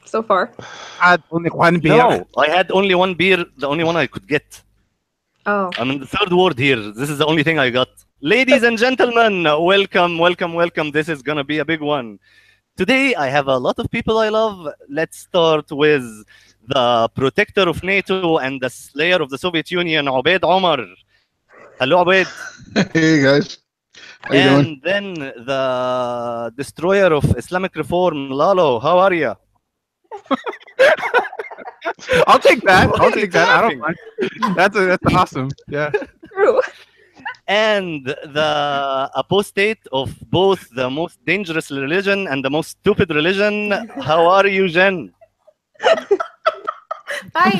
so far. I had only one beer. No, I had only one beer, the only one I could get. Oh. I'm in the third ward here. This is the only thing I got. Ladies and gentlemen, welcome, welcome, welcome. This is gonna be a big one. Today, I have a lot of people I love. Let's start with the protector of NATO and the slayer of the Soviet Union, Obaid Omer. Hello, Obaid. Hey guys, how you doing? And then the destroyer of Islamic reform, Lalo. How are you? I'll take that. Why I'll are you take that. I don't laughing? mind. That's awesome. Yeah. True. And the apostate of both the most dangerous religion and the most stupid religion. How are you, Jen? Hi.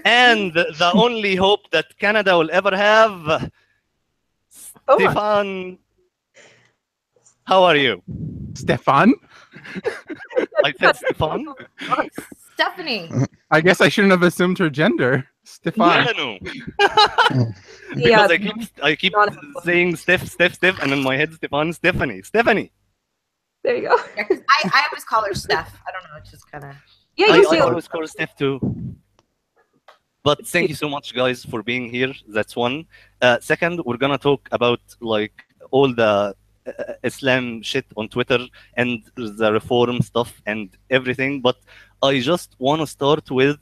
And the only hope that Canada will ever have, Stefan. How are you? Stefan? I said Stefan. Stefanie. I guess I shouldn't have assumed her gender. Stefan. No. Yeah. Because I keep saying Steph, and in my head, Stefanie. There you go. Yeah, 'cause I always call her Steph. I don't know. It's just kind of. Yeah, I you see. always call Steph too. But thank you so much, guys, for being here. That's one. Second, we're gonna talk about like all the Islam shit on Twitter and the reform stuff and everything. But I just want to start with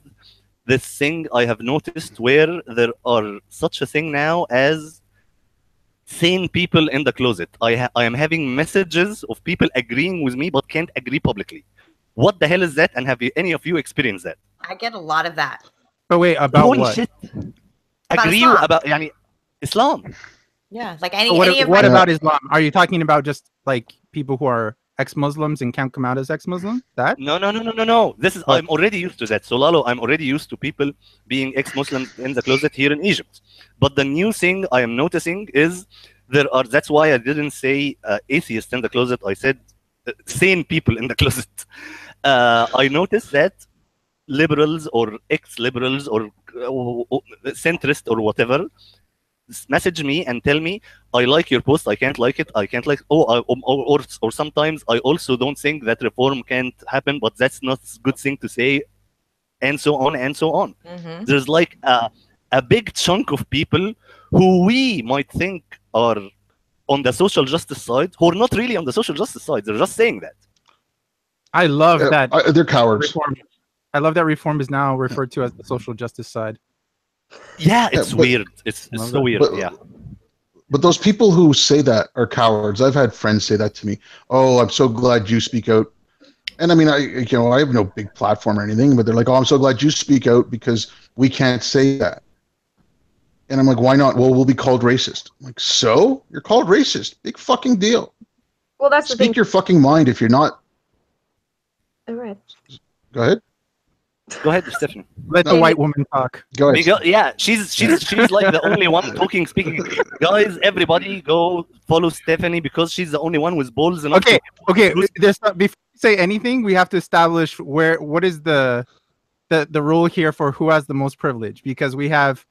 this thing I have noticed where there are such a thing now as sane people in the closet. I am having messages of people agreeing with me but can't agree publicly. What the hell is that? And have any of you experienced that? I get a lot of that. But wait, about Holy what? shit. About Agree Islam. about Islam. Yeah, like What, any of what my. about Islam? Are you talking about just like people who are ex-Muslims and can't come out as ex-Muslim? That? No. This is I'm already used to that. So Lalo, I'm already used to people being ex-Muslims in the closet here in Egypt. But the new thing I am noticing is that's why I didn't say atheists in the closet. I said sane people in the closet. I noticed that liberals or ex-liberals or centrist or whatever message me and tell me, I like your post, I can't like it, I can't like, or sometimes I also don't think that reform can't happen, but that's not a good thing to say, and so on and so on. Mhm. There's like a big chunk of people who we might think are on the social justice side, who are not really on the social justice side, they're just saying that. I love that. They're cowards. Reform. I love that reform is now referred to as the social justice side. Yeah, it's weird. It's so weird. Yeah. But those people who say that are cowards. I've had friends say that to me. Oh, I'm so glad you speak out. And I mean, I have no big platform or anything, but they're like, oh, I'm so glad you speak out because we can't say that. And I'm like, why not? Well, we'll be called racist. I'm like, so? You're called racist. Big fucking deal. Well, that's the thing. Speak your fucking mind if you're not. All right. Go ahead. Go ahead, Stephanie. Let the white woman talk. Go ahead. Yeah, she's like the only one talking, speaking. Guys, everybody go follow Stephanie because she's the only one with balls enough. Okay. Before we say anything, we have to establish what is the rule here for who has the most privilege, because we have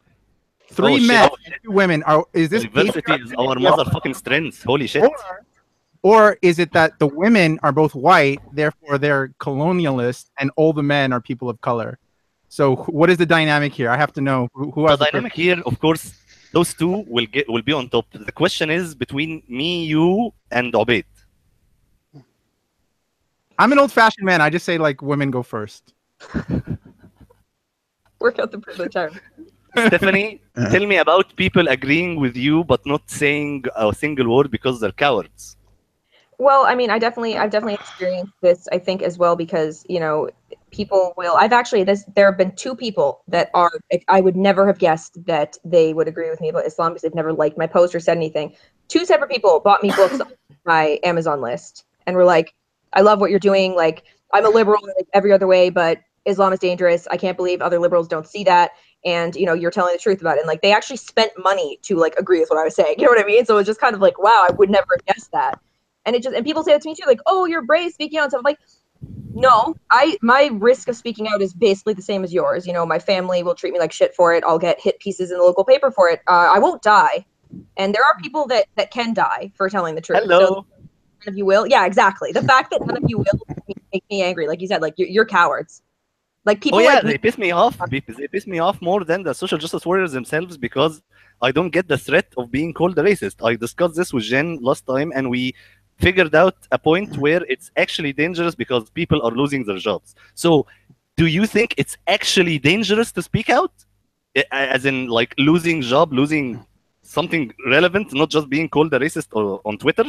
three men and 2 women. Is this diversity is our motherfucking strength? Holy shit. Or is it that the women are both white, therefore they're colonialists, and all the men are people of color? So what is the dynamic here? I have to know who has the dynamic here. Of course, those two will be on top. The question is between me, you, and Obaid. I'm an old-fashioned man. I just say like women go first. Work out the privilege out. Stephanie, tell me about people agreeing with you but not saying a single word because they're cowards. Well, I mean, I've definitely experienced this, I think, as well, because, people will, there have been 2 people that I would never have guessed that they would agree with me about Islam because they've never liked my post or said anything. 2 separate people bought me books on my Amazon list and were like, I love what you're doing. Like, I'm a liberal in every other way, but Islam is dangerous. I can't believe other liberals don't see that. And, you're telling the truth about it. And like, they actually spent money to like agree with what I was saying. You know what I mean? So it's just kind of like, wow, I would never have guessed that. And people say that to me too, like, oh, you're brave speaking out and stuff. I'm like, no, my risk of speaking out is basically the same as yours. My family will treat me like shit for it. I'll get hit pieces in the local paper for it. I won't die, And there are people that can die for telling the truth. Hello. So none of you will. Yeah, exactly. The fact that none of you will make me angry. Like you said, like you're cowards. Like people Oh yeah, like they piss me off. They piss me off more than the social justice warriors themselves because I don't get the threat of being called a racist. I discussed this with Jen last time, and we figured out a point where it's actually dangerous because people are losing their jobs. So, do you think it's actually dangerous to speak out, as in like losing job, losing something relevant, not just being called a racist or on Twitter?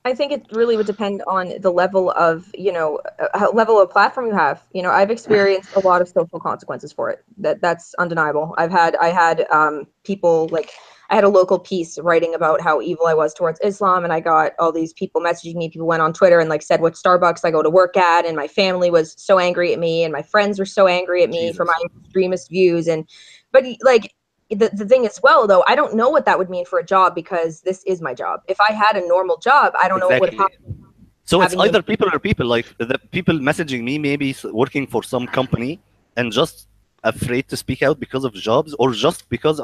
I think it really would depend on the level of, level of platform you have. I've experienced a lot of social consequences for it. That's undeniable. I had people like, I had a local piece writing about how evil I was towards Islam, and I got all these people messaging me. People went on Twitter and like said what Starbucks I go to work at, and my family was so angry at me, and my friends were so angry at me for my extremist views. But like, the thing is, well, though, I don't know what that would mean for a job because this is my job. If I had a normal job, I don't know what would happen. So it's either people or people, like the people messaging me, maybe working for some company and just afraid to speak out because of jobs, or just because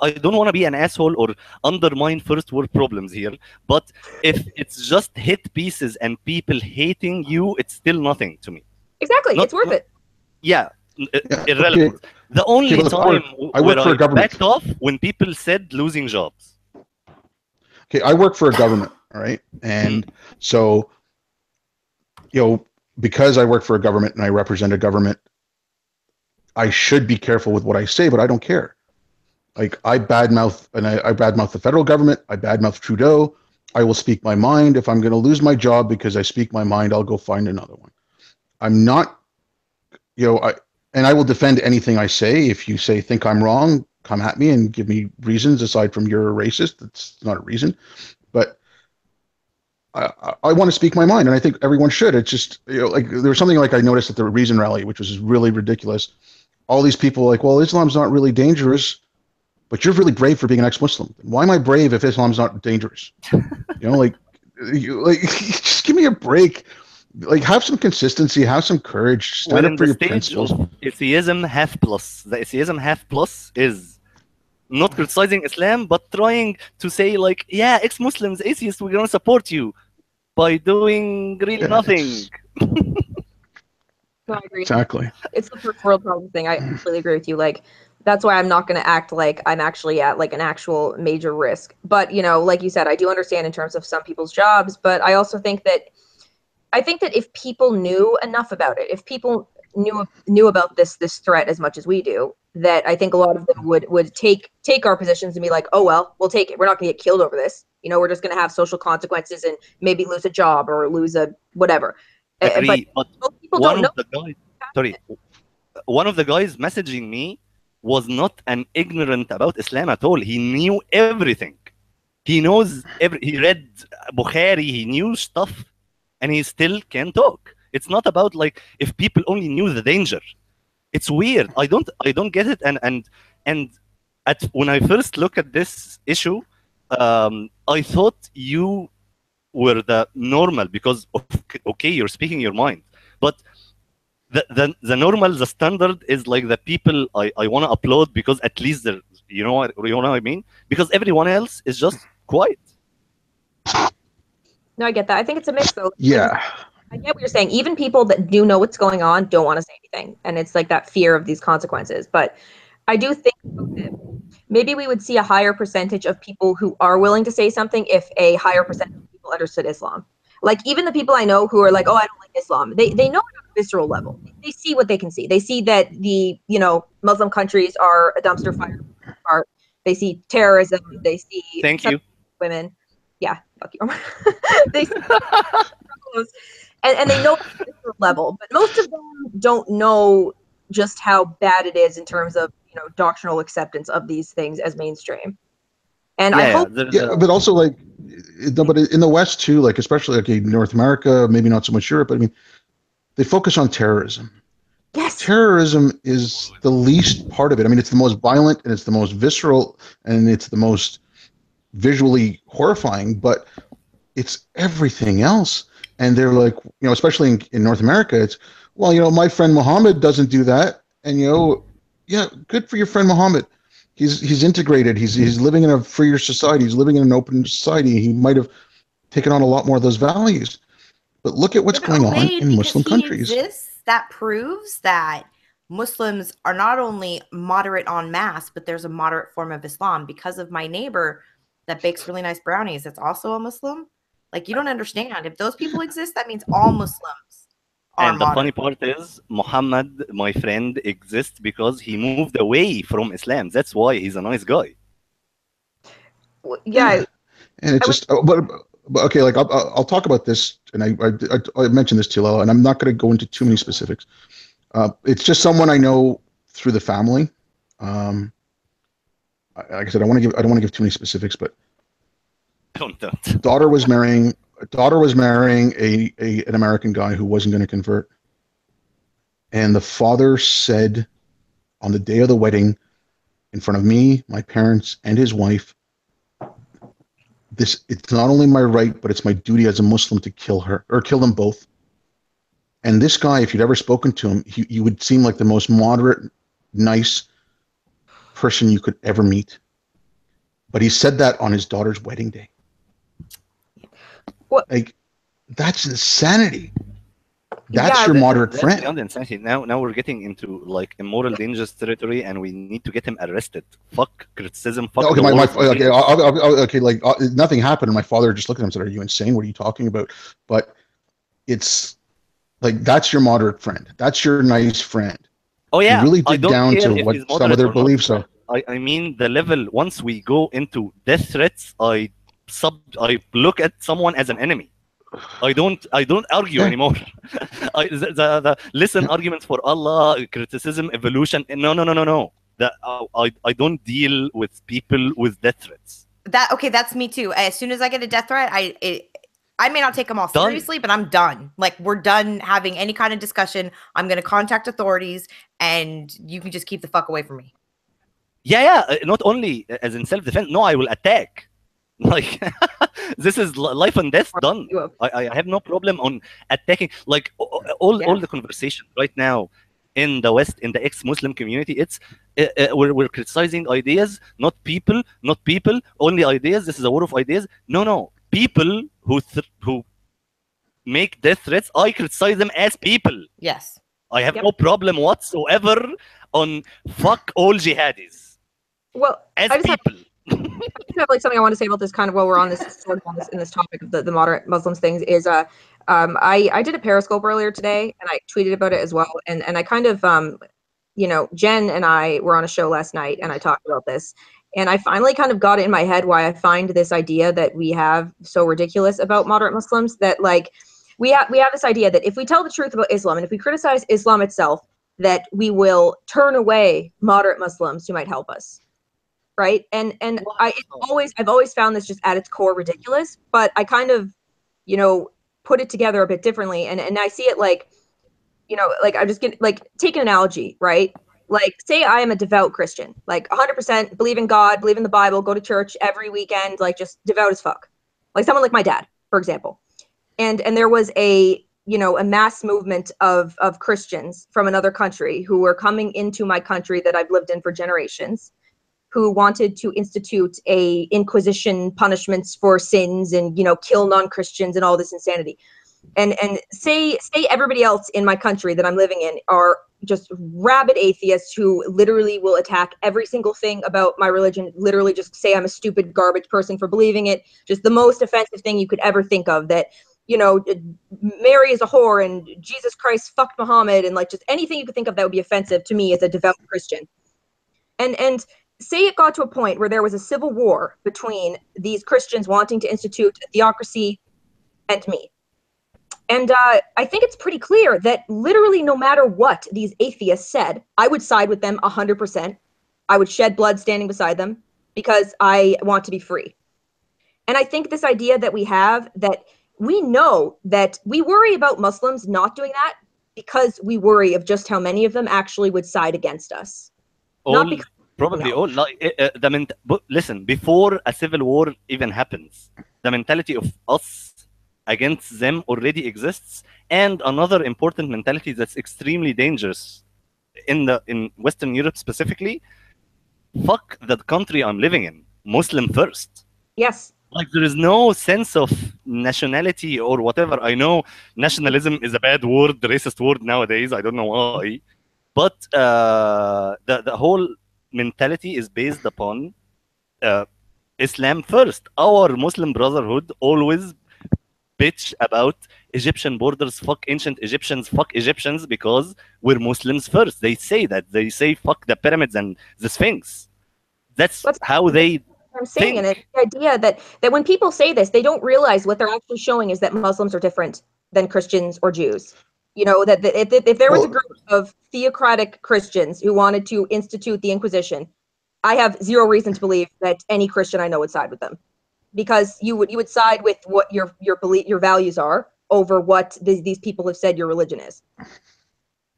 I don't want to be an asshole or undermine first world problems here. But if it's just hit pieces and people hating you, it's still nothing to me. Exactly. It's worth it. Yeah. Irrelevant. Okay. The only time I work for a government. Backed off when people said losing jobs. Okay, I work for a government, all right? And so, because I work for a government and I represent a government, I should be careful with what I say, but I don't care. Like, I badmouth the federal government, I badmouth Trudeau, I will speak my mind. If I'm going to lose my job because I speak my mind, I'll go find another one. I'm not, and I will defend anything I say. If you think I'm wrong, come at me and give me reasons aside from you're a racist. That's not a reason. But I want to speak my mind, and I think everyone should. It's just, like there was something like I noticed at the Reason rally, which was really ridiculous. All these people were like, well, Islam's not really dangerous, but you're really brave for being an ex-Muslim. Why am I brave if Islam's not dangerous? Just give me a break. Like, have some consistency, have some courage, stand up for your principles. Atheism half plus. The atheism half plus is not criticizing Islam, but trying to say, like, yeah, ex-Muslims, atheists, we're going to support you by doing really nothing. No, I agree. Exactly. It's the first world problem thing. I completely agree with you. Like, that's why I'm not going to act like I'm actually at like an actual major risk. But, like you said, I do understand in terms of some people's jobs, but I also think that if people knew enough about it, if people knew about this threat as much as we do, that I think a lot of them would take our positions and be like, oh, well, we'll take it. We're not going to get killed over this. We're just going to have social consequences and maybe lose a job or lose a whatever. Agree, but people don't know. One of the guys messaging me was not an ignorant about Islam at all. He knew everything. He knows he read Bukhari, he knew stuff, and he still can talk. It's not about like if people only knew the danger. It's weird. I don't get it. And when I first look at this issue, I thought you were the normal because okay, you're speaking your mind, but the normal, the standard is like the people I want to applaud because at least they're, you know what I mean? Because everyone else is just quiet. No, I get that. I think it's a mix though. Yeah. I get what you're saying. Even people that do know what's going on don't want to say anything. And it's like that fear of these consequences. But I do think that maybe we would see a higher percentage of people who are willing to say something if a higher percentage of people understood Islam. Like even the people I know who are like, oh, I don't like Islam. They know it on a visceral level. They see what they can see. They see that the, Muslim countries are a dumpster fire. They see terrorism. They see women. Yeah, fuck you. They see and they know the level, but most of them don't know just how bad it is in terms of doctrinal acceptance of these things as mainstream. And I hope, but also like, but in the West too, like especially like in North America, maybe not so much Europe, but I mean, they focus on terrorism. Yes, terrorism is the least part of it. I mean, it's the most violent and it's the most visceral and it's the most visually horrifying, but it's everything else. And they're like, especially in North America, it's, well, my friend Muhammad doesn't do that. And, yeah, good for your friend Muhammad. he's integrated. He's living in a freer society. He's living in an open society. He might have taken on a lot more of those values. But look at what's Yeah, but going on Obaid, in because Muslim he countries. exists, that proves that Muslims are not only moderate en masse, but there's a moderate form of Islam. Because of my neighbor that bakes really nice brownies, that's also a Muslim. Like, you don't understand. If those people exist, that means all Muslims are And the funny moderate. part is, Muhammad, my friend, exists because he moved away from Islam. That's why he's a nice guy. Yeah, And it's just, but okay, like I'll talk about this, and I mentioned this to Lalo, and I'm not going to go into too many specifics. It's just someone I know through the family. Like I said, I don't want to give too many specifics, but Don't. daughter was marrying an American guy who wasn't going to convert, and the father said on the day of the wedding, in front of me, my parents, and his wife, it's not only my right, but it's my duty as a Muslim to kill her or kill them both. And this guy, if you'd ever spoken to him, he would seem like the most moderate, nice person you could ever meet. But he said that on his daughter's wedding day. What? Like, that's insanity. That's Yeah, your moderate That's friend. beyond insanity. Now we're getting into like immoral, dangerous territory, and we need to get him arrested. Fuck criticism. Fuck Okay, the war. okay, like nothing happened, and my father just looked at him and said, "Are you insane? What are you talking about?" But it's like that's your moderate friend. That's your nice friend. Oh yeah, You really I dig don't down care to if what he's some of moderate their or not. beliefs are. I mean the level. Once we go into death threats, I look at someone as an enemy. I don't argue Yeah. anymore. The listen arguments for Allah, criticism, evolution. No. I don't deal with people with death threats. That's me too. As soon as I get a death threat, I may not take them all Done. seriously, but I'm done. Like, we're done having any kind of discussion. I'm going to contact authorities, and you can just keep the fuck away from me. Yeah. Not only as in self-defense. No, I will attack. Like this is life and death done. I have no problem on attacking. Like all the conversation right now in the West, in the ex-Muslim community, it's we're criticizing ideas, not people, only ideas. This is a war of ideas. No, people who make death threats, I criticize them as people. Yes. I have no problem whatsoever on fuck all jihadis. Well, as I just people. have like something I want to say about this kind of while we're on this sort of on this in this topic of the moderate Muslims things is I did a Periscope earlier today and I tweeted about it as well and I kind of Jen and I were on a show last night and I talked about this and I finally kind of got it in my head why I find this idea that we have so ridiculous about moderate Muslims that like we have this idea that if we tell the truth about Islam and if we criticize Islam itself that we will turn away moderate Muslims who might help us. Right. And I've always found this just at its core ridiculous, but I kind of, put it together a bit differently. And I see it like, like I just get like take an analogy, right? Like say I am a devout Christian, like 100% believe in God, believe in the Bible, go to church every weekend, like just devout as fuck. Like someone like my dad, for example. And there was a mass movement of Christians from another country who were coming into my country that I've lived in for generations, who wanted to institute a inquisition punishments for sins and kill non-Christians and all this insanity. And say everybody else in my country that I'm living in are just rabid atheists who literally will attack every single thing about my religion, literally just say I'm a stupid garbage person for believing it, just the most offensive thing you could ever think of, that Mary is a whore and Jesus Christ fucked Muhammad, and like just anything you could think of that would be offensive to me as a devout Christian. And say it got to a point where there was a civil war between these Christians wanting to institute a theocracy and me. And I think it's pretty clear that literally no matter what these atheists said, I would side with them 100%. I would shed blood standing beside them because I want to be free. And I think this idea that we have, that we know that we worry about Muslims not doing that because we worry of just how many of them actually would side against us. Probably all. Listen, before a civil war even happens, the mentality of us against them already exists, and another important mentality that's extremely dangerous in Western Europe specifically. fuck the country I'm living in. Muslim first. Yes. Like there is no sense of nationality or whatever. I know nationalism is a bad word, racist word nowadays. I don't know why, but the whole mentality is based upon Islam first. Our Muslim Brotherhood always bitch about Egyptian borders, fuck ancient Egyptians, fuck Egyptians because we're Muslims first. They say that. They say fuck the pyramids and the Sphinx. That's how they I'm saying, and it's the idea that when people say this, they don't realize what they're actually showing is that Muslims are different than Christians or Jews. You know, that if there was a group of theocratic Christians who wanted to institute the Inquisition, I have zero reason to believe that any Christian I know would side with them, because you would side with what your values are over what these people have said your religion is.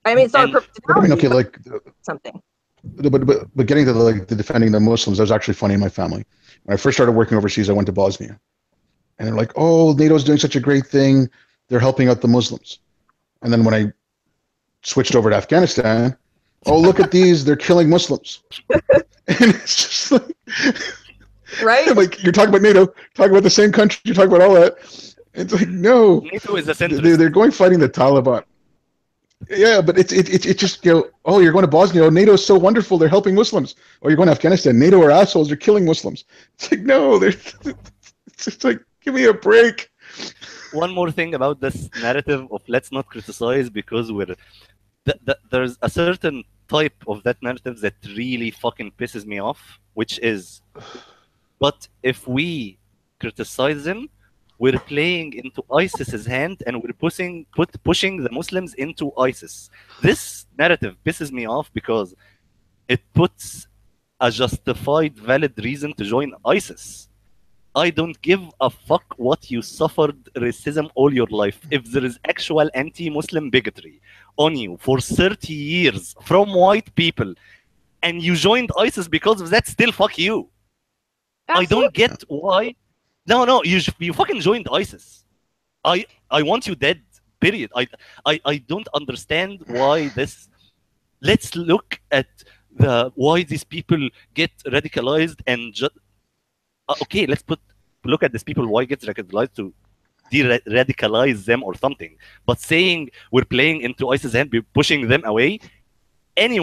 I mean, it's not a perfect analogy, okay, like something. But getting to the defending the Muslims, that was actually funny in my family. When I first started working overseas, I went to Bosnia, and they're like, "Oh, NATO's doing such a great thing; they're helping out the Muslims." And then when I switched over to Afghanistan, oh, look at these, they're killing Muslims. And it's just like, right? Like, you're talking about NATO, talking about the same country, you're talking about all that. It's like, no, NATO is a centrist. They're going fighting the Taliban. Yeah, but it's just, you know, oh, you're going to Bosnia, oh, NATO is so wonderful, they're helping Muslims. Oh, you're going to Afghanistan, NATO are assholes, they're killing Muslims. It's like, no, it's just like, give me a break. One more thing about this narrative of let's not criticize because we're there's a certain type of that narrative that really fucking pisses me off, which is, but if we criticize them, we're playing into ISIS's hand and we're pushing the Muslims into ISIS. This narrative pisses me off because it puts a justified, valid reason to join ISIS. I don't give a fuck what you suffered racism all your life. If there is actual anti-Muslim bigotry on you for 30 years from white people and you joined ISIS because of that, still fuck you. Absolutely. I don't get why. No, you fucking joined ISIS. I want you dead, period. I don't understand why this. Let's look at why these people get radicalized and just. Okay, let's look at these people, why get radicalized to de-radicalize them or something. But saying we're playing into ISIS and pushing them away, any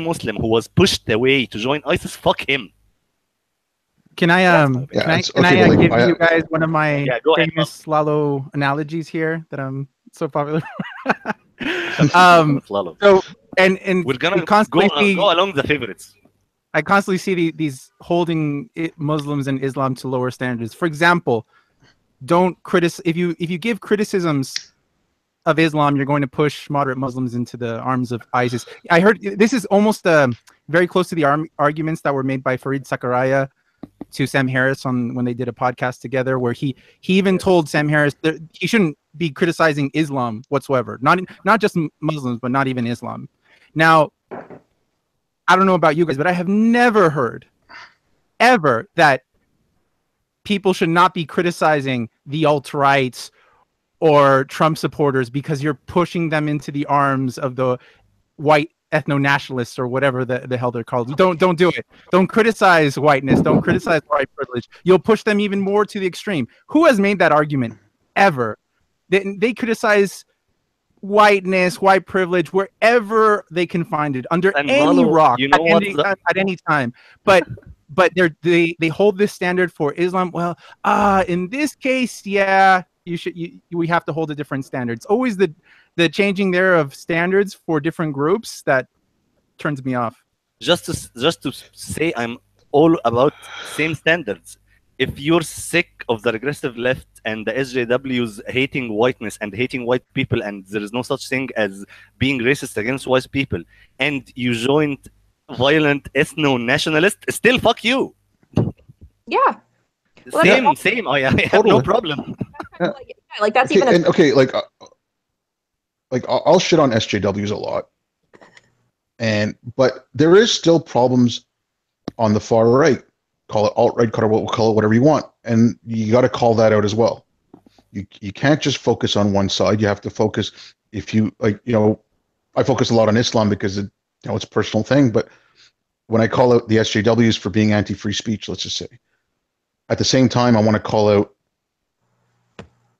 Muslim who was pushed away to join ISIS, fuck him. Can I give you guys one of my famous Lalo analogies here that I'm so popular? So and we're gonna go along the favorites. I constantly see these holding Muslims and Islam to lower standards. For example, don't criticize if you give criticisms of Islam, you're going to push moderate Muslims into the arms of ISIS. I heard this is almost very close to the arguments that were made by Fareed Zakaria to Sam Harris when they did a podcast together, where he even told Sam Harris that he shouldn't be criticizing Islam whatsoever, not just Muslims, but not even Islam. Now, I don't know about you guys, but I have never heard ever that people should not be criticizing the alt-rights or Trump supporters because you're pushing them into the arms of the white ethno-nationalists or whatever the hell they're called. Don't do it. Don't criticize whiteness. Don't criticize white privilege. You'll push them even more to the extreme. Who has made that argument ever? They criticize whiteness, white privilege, wherever they can find it, under any rock, at any time. But they hold this standard for Islam. Well, in this case, yeah, we have to hold a different standard. It's always the changing there of standards for different groups that turns me off. Just to say, I'm all about same standards. If you're sick of the regressive left and the SJWs hating whiteness and hating white people, and there is no such thing as being racist against white people, and you joined violent ethno-nationalist, still fuck you. Yeah. Same. I have no problem. Like that's okay, even okay. Like I'll shit on SJWs a lot, but there is still problems on the far right. Call it alt-right, call it whatever you want, and you got to call that out as well. You can't just focus on one side. You have to focus. If you I focus a lot on Islam because it's a personal thing, but when I call out the SJWs for being anti-free speech, let's just say, at the same time, I want to call out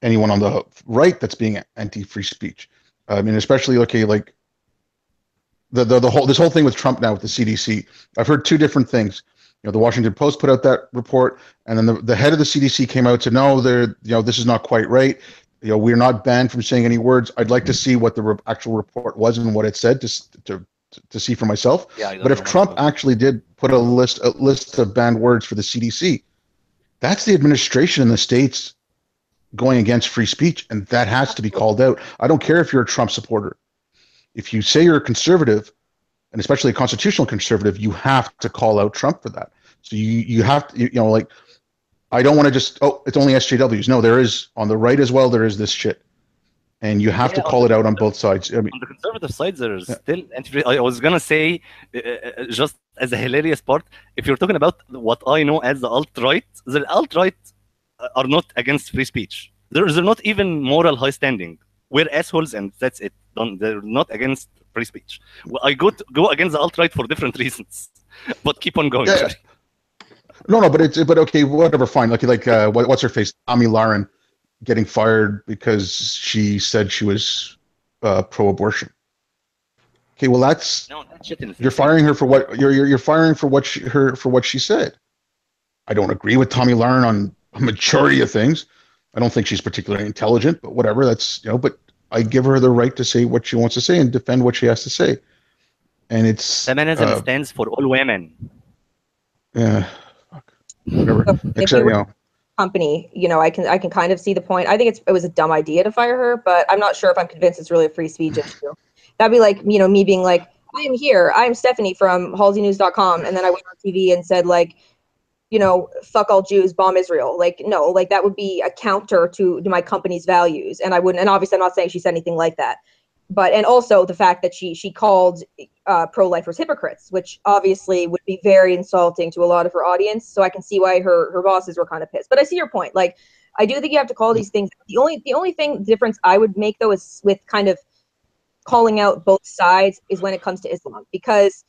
anyone on the right that's being anti-free speech. I mean, especially, okay, like this whole thing with Trump now with the CDC. I've heard two different things. The Washington Post put out that report, and then the head of the CDC came out to no, this is not quite right. We're not banned from saying any words. I'd like to see what the actual report was and what it said to see for myself. But if Trump actually did put a list of banned words for the CDC, that's the administration in the States going against free speech, and that has to be called out. I don't care if you're a Trump supporter. If you say you're a conservative, and especially a constitutional conservative, you have to call out Trump for that. So you have to, like, I don't want to just, it's only SJWs. No, there is, on the right as well, there is this shit. And you have to call it out on both sides. I mean, on the conservative side, there's still anti-free. I was going to say, just as a hilarious part, if you're talking about what I know as the alt-right, the alt-right are not against free speech. They're not even moral high standing. We're assholes and that's it. They're not against free speech. Well, I go against the alt-right for different reasons, but keep on going. Yeah. No, but okay, whatever, fine. Like what's her face? Tomi Lahren getting fired because she said she was pro-abortion. Okay, well that's you're firing her for what you're firing for what she said. I don't agree with Tomi Lahren on a majority of things. I don't think she's particularly intelligent, but whatever. That's but I give her the right to say what she wants to say and defend what she has to say. And it's feminism stands for all women. Yeah, fuck. Whatever. So Except company, I can kind of see the point. I think it was a dumb idea to fire her, but I'm not sure if I'm convinced it's really a free speech issue. That'd be like me being like, I am here, I'm Stefanie from halseynews.com, and then I went on TV and said like, fuck all Jews, bomb Israel. Like, no, like that would be a counter to my company's values. And I wouldn't, and obviously I'm not saying she said anything like that, but, and also the fact that she called pro-lifers hypocrites, which obviously would be very insulting to a lot of her audience. So I can see why her bosses were kind of pissed, but I see your point. Like, I do think you have to call these things. The only difference I would make though is with kind of calling out both sides is when it comes to Islam, because,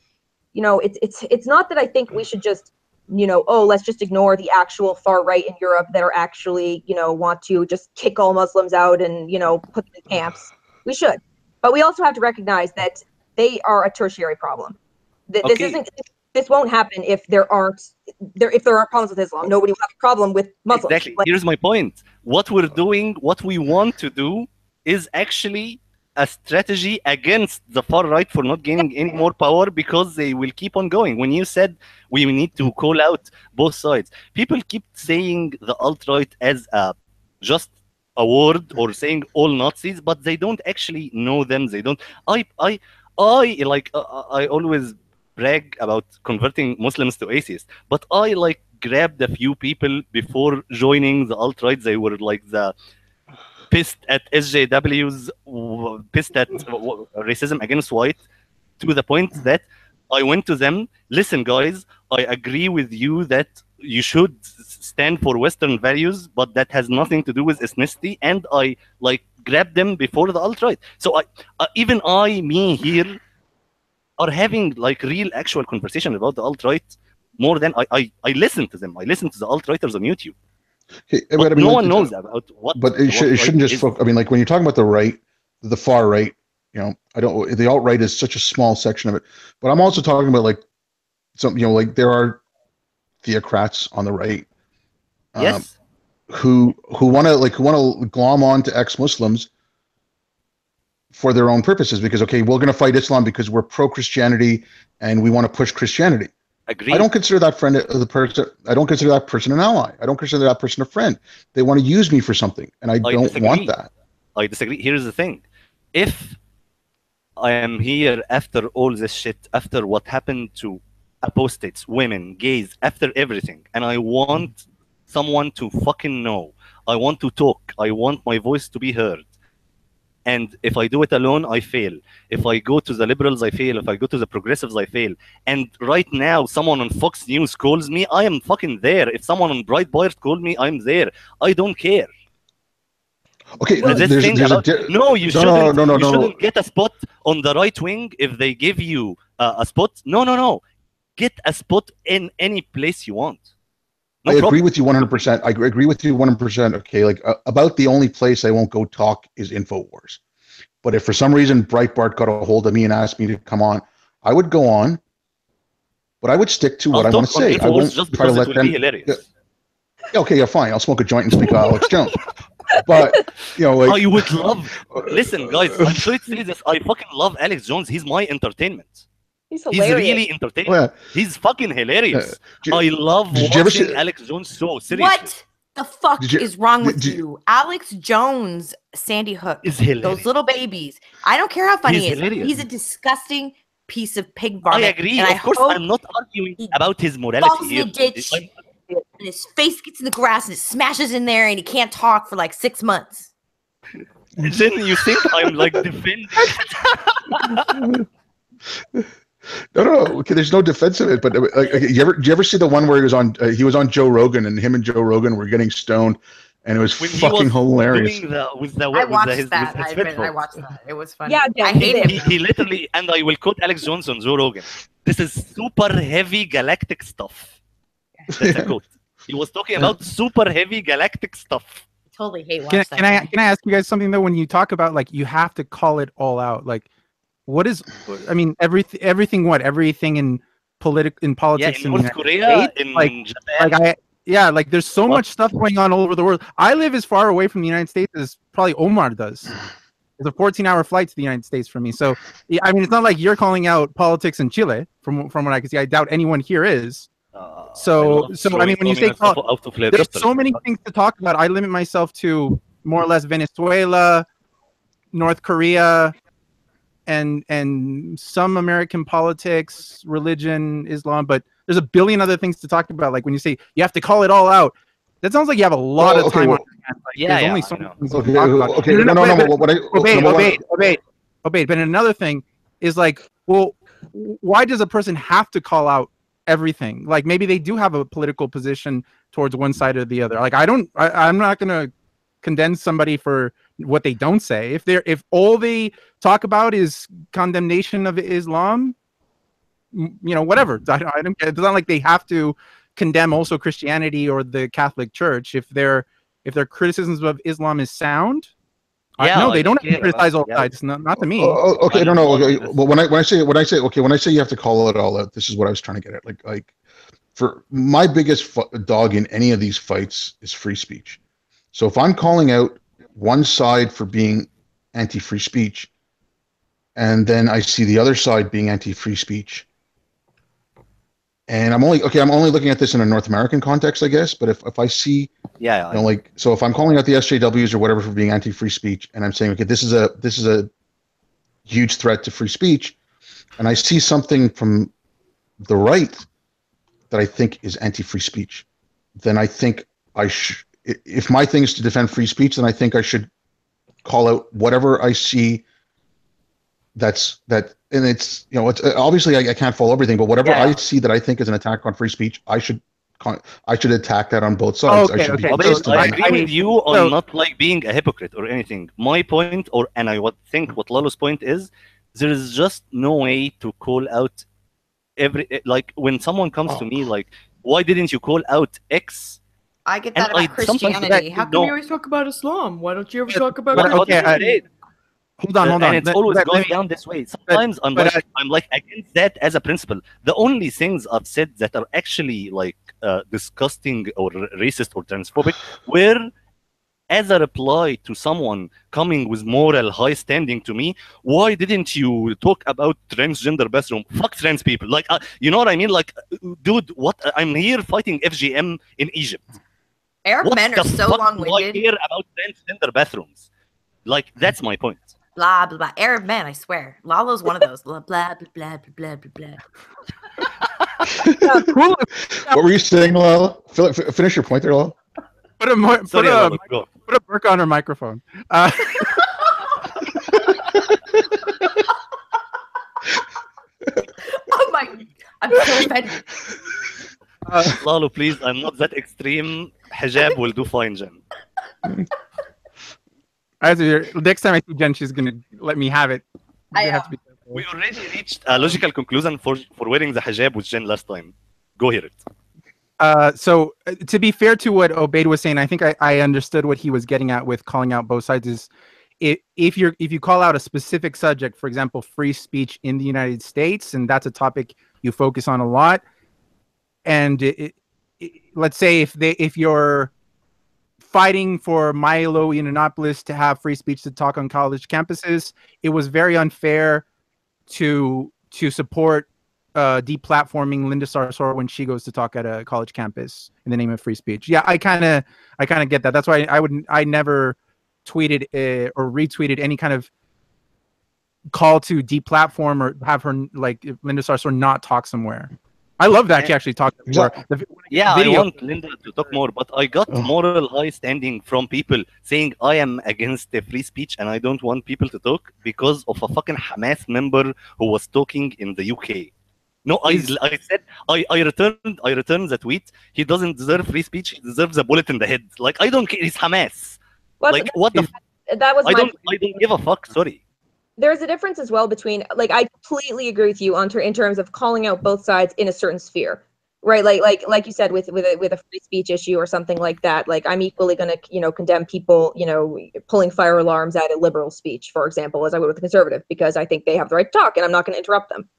it's not that I think we should just, let's just ignore the actual far right in Europe that are actually, want to just kick all Muslims out and, put them in camps. We should. But we also have to recognize that they are a tertiary problem. This won't happen if there are problems with Islam. Nobody will have a problem with Muslims. Exactly. Here's my point. What we want to do is actually a strategy against the far right for not gaining any more power, because they will keep on going. When you said we need to call out both sides, people keep saying the alt-right as just a word or saying all Nazis, but they don't actually know them. They don't. I always brag about converting Muslims to atheists, but I grabbed a few people before joining the alt-right. They were like the pissed at SJWs, pissed at racism against white, to the point that I went to them, listen guys, I agree with you that you should stand for Western values, but that has nothing to do with ethnicity, and I grabbed them before the alt-right. So even me here are having real actual conversation about the alt-right more than I listen to them. I listen to the alt-righters on YouTube. Okay, but no one knows about what. But it shouldn't just focus. I mean, when you're talking about the right, the far right, the alt-right is such a small section of it. But I'm also talking about there are theocrats on the right, yes, who want to glom on to ex-Muslims for their own purposes, because we're going to fight Islam because we're pro-Christianity and we want to push Christianity. Agreed. I don't consider that friend I don't consider that person an ally. I don't consider that person a friend. They want to use me for something, and I don't want that. I disagree. Here's the thing: if I am here after all this shit, after what happened to apostates, women, gays, after everything, and I want someone to fucking know, I want to talk, I want my voice to be heard. And if I do it alone, I fail. If I go to the liberals, I fail. If I go to the progressives, I fail. And right now, someone on Fox News calls me, I am fucking there. If someone on Breitbart called me, I'm there. I don't care. Okay, well, you shouldn't get a spot on the right wing if they give you a spot. No. get a spot in any place you want. I agree with you 100%. I agree with you 100%. Okay, like about the only place I won't go talk is InfoWars. But if for some reason Breitbart got a hold of me and asked me to come on, I would go on, but I would stick to what I want to say. I won't just try to let them. Okay, yeah, fine. I'll smoke a joint and speak Alex Jones. But like, I would love. Listen, guys, I'm sorry to say this. I fucking love Alex Jones. He's my entertainment. He's hilarious. He's really entertaining. Oh, yeah. He's fucking hilarious. I love watching Alex Jones so seriously. What the fuck is wrong with you? Alex Jones, Sandy Hook, is hilarious. Those little babies. I don't care how funny he is. Hilarious. He's a disgusting piece of pig vomit. I agree. Of course, I'm not arguing about his morality. Falls in a ditch, and his face gets in the grass and it smashes in there, and he can't talk for like 6 months. Then you think I'm like defending? No. Okay, there's no defense of it. But like, did you ever see the one where he was on Joe Rogan, and him and Joe Rogan were getting stoned, and it was fucking hilarious. I watched that. I watched that. It was funny. Yeah, I hate him. He literally, and I will quote Alex Jones on Joe Rogan. This is super heavy galactic stuff. That's a quote. He was talking about super heavy galactic stuff. I totally hate watching that. Can I ask you guys something though? When you talk about like you have to call it all out, like what is? I mean, everything in politics in North Korea, in Japan. Like there's so much stuff going on all over the world. I live as far away from the United States as probably Omer does. It's a 14-hour flight to the United States for me. So I mean, it's not like you're calling out politics in Chile, from what I can see. I doubt anyone here is. So I mean, when you say there's so many things to talk about, I limit myself to more or less Venezuela, North Korea, and some American politics, religion, Islam, but there's a billion other things to talk about. Like when you say you have to call it all out, that sounds like you have a lot of time on your hands. Like, there's only so many things to talk about. Obaid. But another thing is like, well, why does a person have to call out everything? Like maybe they do have a political position towards one side or the other. Like I'm not gonna condemn somebody for what they don't say. If all they talk about is condemnation of Islam, whatever. I don't care. It's not like they have to condemn also Christianity or the Catholic Church if their criticisms of Islam is sound. No, they don't have to criticize all sides. Not to me. Okay, no. Okay. Well, when I say you have to call it all out, this is what I was trying to get at. Like for my biggest dog in any of these fights is free speech. So if I'm calling out one side for being anti-free speech, and then I see the other side being anti-free speech, and I'm only looking at this in a North American context, I guess. But if I see, so if I'm calling out the SJWs or whatever for being anti-free speech, and I'm saying, okay, this is a huge threat to free speech, and I see something from the right that I think is anti-free speech, then I think if my thing is to defend free speech, then I think I should call out whatever I see and it's it's obviously I can't follow everything, but whatever I see that I think is an attack on free speech, I should attack that on both sides. I agree with you on not like being a hypocrite or anything. My point, and I would think what Lalo's point is, there is just no way to call out when someone comes to me like, why didn't you call out X? I get that about Christianity. How come you always talk about Islam? Why don't you ever talk about Christianity? Hold on. And it always goes down this way. Sometimes I'm like against that as a principle. The only things I've said that are actually like disgusting or racist or transphobic were as a reply to someone coming with moral high standing to me. Why didn't you talk about transgender bathroom? Fuck trans people. Like, you know what I mean? Like, dude, what? I'm here fighting FGM in Egypt. Arab men are so long-winded. I hear about transgender bathrooms. Like, that's my point. Blah, blah, blah. Arab men, I swear. Lalo's one of those. Blah, blah, blah, blah, blah, blah. What were you saying, Lalo? Finish your point there, Lalo. Put a Burke on her microphone. Oh my! I'm so offended. Lalo, please, I'm not that extreme. Hijab will do fine, Jen. Next time I see Jen, she's gonna let me have it. I We already reached a logical conclusion for wearing the hijab with Jen last time. Go hear it. So to be fair to what Obaid was saying, I think I understood what he was getting at with calling out both sides. Is if you call out a specific subject, for example, free speech in the United States, and that's a topic you focus on a lot, and let's say if you're fighting for Milo Yiannopoulos to have free speech to talk on college campuses, it was very unfair to support deplatforming Linda Sarsour when she goes to talk at a college campus in the name of free speech. Yeah, I kind of get that. That's why I never tweeted or retweeted any kind of call to deplatform or have her, like, Linda Sarsour not talk somewhere. I love that she actually talked more. I want Linda to talk more, but I got moral high standing from people saying I am against the free speech and I don't want people to talk because of a fucking Hamas member who was talking in the UK. No, I said I returned the tweet. He doesn't deserve free speech. He deserves a bullet in the head. Like, I don't care. He's Hamas. Well, like, what the? That was I don't give a fuck. Sorry. There's a difference as well between, like, I completely agree with you in terms of calling out both sides in a certain sphere, right? Like you said, with a free speech issue or something like that. Like, I'm equally going to, condemn people, pulling fire alarms at a liberal speech, for example, as I would with a conservative, because I think they have the right to talk and I'm not going to interrupt them.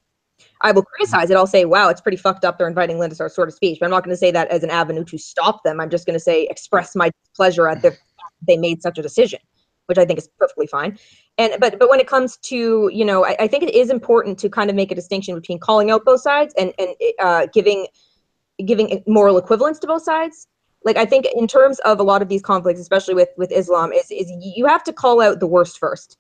I will criticize it. I'll say, wow, it's pretty fucked up. They're inviting Linda Sarsour to speech, but I'm not going to say that as an avenue to stop them. I'm just going to say, express my displeasure at they made such a decision, which I think is perfectly fine. But when it comes to, I think it is important to kind of make a distinction between calling out both sides and giving moral equivalence to both sides. Like, I think in terms of a lot of these conflicts, especially with Islam, is you have to call out the worst first.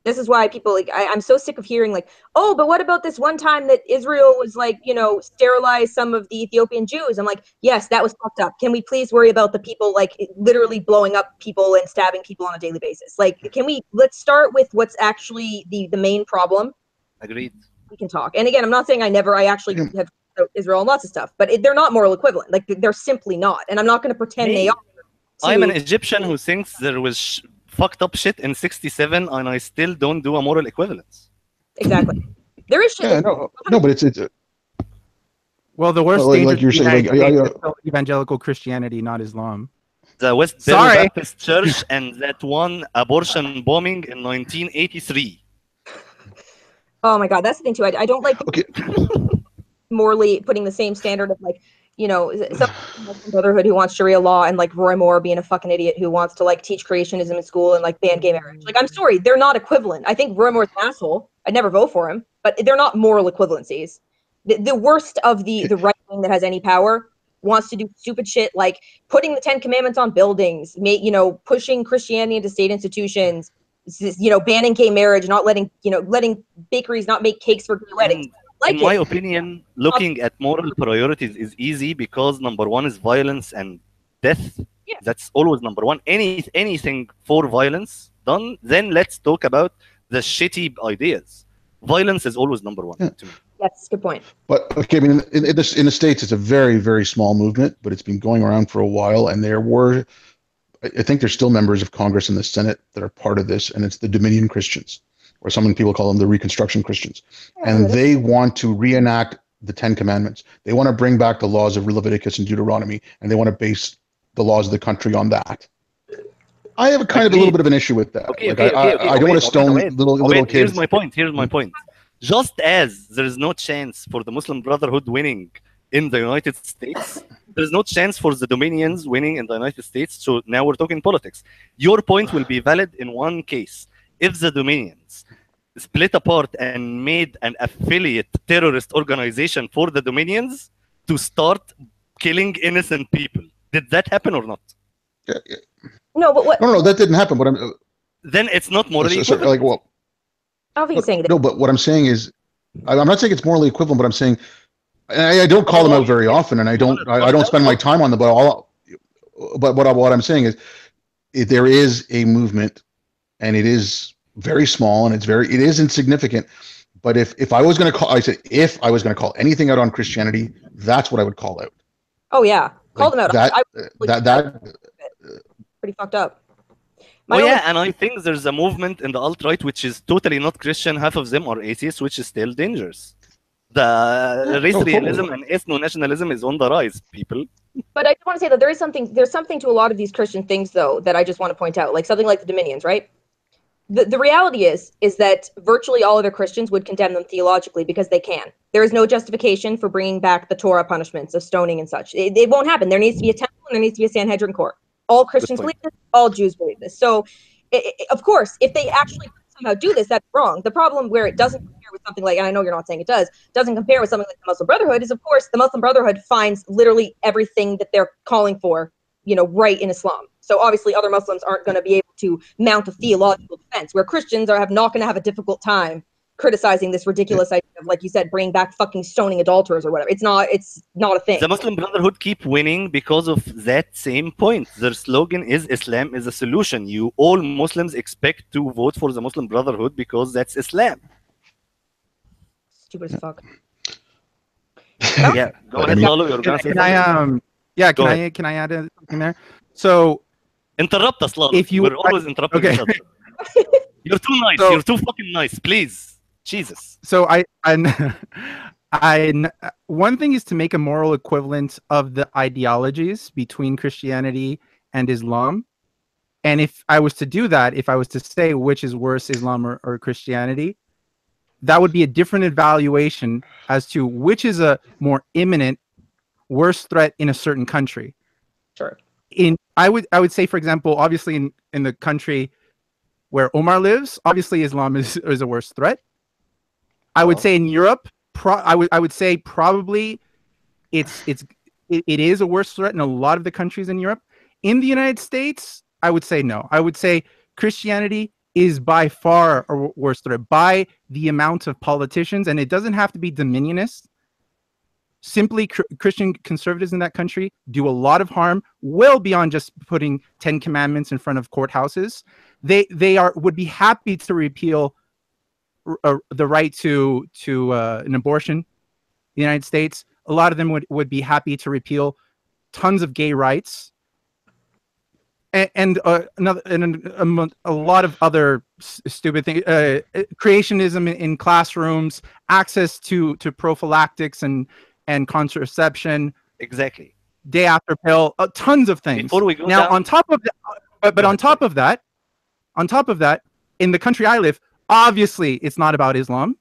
This is why people, like, I'm so sick of hearing, like, oh, but what about this one time that Israel was, like, sterilized some of the Ethiopian Jews? I'm like, yes, that was fucked up. Can we please worry about the people, like, literally blowing up people and stabbing people on a daily basis? Like, let's start with what's actually the main problem. Agreed. We can talk. And again, I'm not saying I actually have Israel and lots of stuff, but they're not moral equivalent. Like, they're simply not. And I'm not going to pretend they are. I'm an Egyptian who thinks there was fucked up shit in 67 and I still don't do a moral equivalence. Exactly. There is shit. Yeah, no, but it's well, the worst thing, like you're saying, evangelical Christianity, not Islam. The West Baptist Church and that one abortion bombing in 1983. Oh my God, that's the thing too. I don't like morally putting the same standard of, like, some Muslim Brotherhood who wants Sharia law and, like, Roy Moore being a fucking idiot who wants to, like, teach creationism in school and, like, ban gay marriage. Like, I'm sorry, they're not equivalent. I think Roy Moore's an asshole. I'd never vote for him, but they're not moral equivalencies. The worst of the right wing that has any power wants to do stupid shit like putting the 10 Commandments on buildings, pushing Christianity into state institutions, banning gay marriage, not letting bakeries not make cakes for gay weddings. In my opinion, looking at moral priorities is easy because number one is violence and death. Yeah. That's always number one. Anything for violence done, then let's talk about the shitty ideas. Violence is always number one to me. That's a good point. But okay, I mean, in the States, it's a very, very small movement, but it's been going around for a while, and I think there's still members of Congress and the Senate that are part of this, and it's the Dominion Christians, or some people call them the Reconstruction Christians. And they want to reenact the 10 Commandments. They want to bring back the laws of Leviticus and Deuteronomy, and they want to base the laws of the country on that. I have a little bit of an issue with that. I don't want to stone little kids. Here's my point. Just as there is no chance for the Muslim Brotherhood winning in the United States, there's no chance for the Dominions winning in the United States. So now we're talking politics. Your point will be valid in one case. If the Dominions split apart and made an affiliate terrorist organization for the Dominions to start killing innocent people, did that happen or not? No, but what? No, that didn't happen. But then it's not morally equivalent. I don't think he's saying that. No, but what I'm saying is, I'm not saying it's morally equivalent, but I'm saying, and I don't call them out very often, and I don't spend my time on them. But what I'm saying is, there is a movement, and it is very small, and it is insignificant. But if I was going to call anything out on Christianity, that's what I would call out. Oh yeah, call them out. That pretty fucked up. And I think there's a movement in the alt-right which is totally not Christian. Half of them are atheists, which is still dangerous. The race realism and ethno-nationalism is on the rise, people. But I want to say that there's something to a lot of these Christian things, though, that I just want to point out, like something like the Dominions, right? The reality is that virtually all other Christians would condemn them theologically because they can. There is no justification for bringing back the Torah punishments of stoning and such. It won't happen. There needs to be a temple and there needs to be a Sanhedrin court. All Christians believe this. All Jews believe this. So, of course, if they actually somehow do this, that's wrong. The problem where it doesn't compare with something like, and I know you're not saying it doesn't compare with something like the Muslim Brotherhood is, of course, the Muslim Brotherhood finds literally everything that they're calling for, right in Islam. So obviously other Muslims aren't going to be able to mount a theological defense, where Christians are not going to have a difficult time criticizing this ridiculous idea of, like you said, bringing back fucking stoning adulterers or whatever. It's not a thing. The Muslim Brotherhood keep winning because of that same point. Their slogan is Islam is a solution. All Muslims expect to vote for the Muslim Brotherhood because that's Islam. Stupid as fuck. Yeah, go ahead, Lalo. You're gonna say something? Can I add something there? So interrupt us, Lalo. We're always interrupting each other. You're too nice. You're too fucking nice. Please, Jesus. So one thing is to make a moral equivalent of the ideologies between Christianity and Islam. And if I was to do that, if I was to say which is worse, Islam or Christianity, that would be a different evaluation as to which is a more imminent, worse threat in a certain country. Sure. I would say, for example, obviously in the country where Omer lives, obviously Islam is a worse threat. I would say in Europe, I would say probably it is a worse threat in a lot of the countries in Europe. In the United States, I would say no. I would say Christianity is by far a worse threat by the amount of politicians, and it doesn't have to be dominionist. Simply Christian conservatives in that country do a lot of harm, well beyond just putting 10 commandments in front of courthouses. They would be happy to repeal the right to an abortion in the United States. A lot of them would be happy to repeal tons of gay rights and a lot of other stupid things. Creationism in classrooms, access to prophylactics and contraception, exactly. Day after pill, tons of things. Before we go now, down, on top of that, but on top of that, in the country I live, obviously it's not about Islam.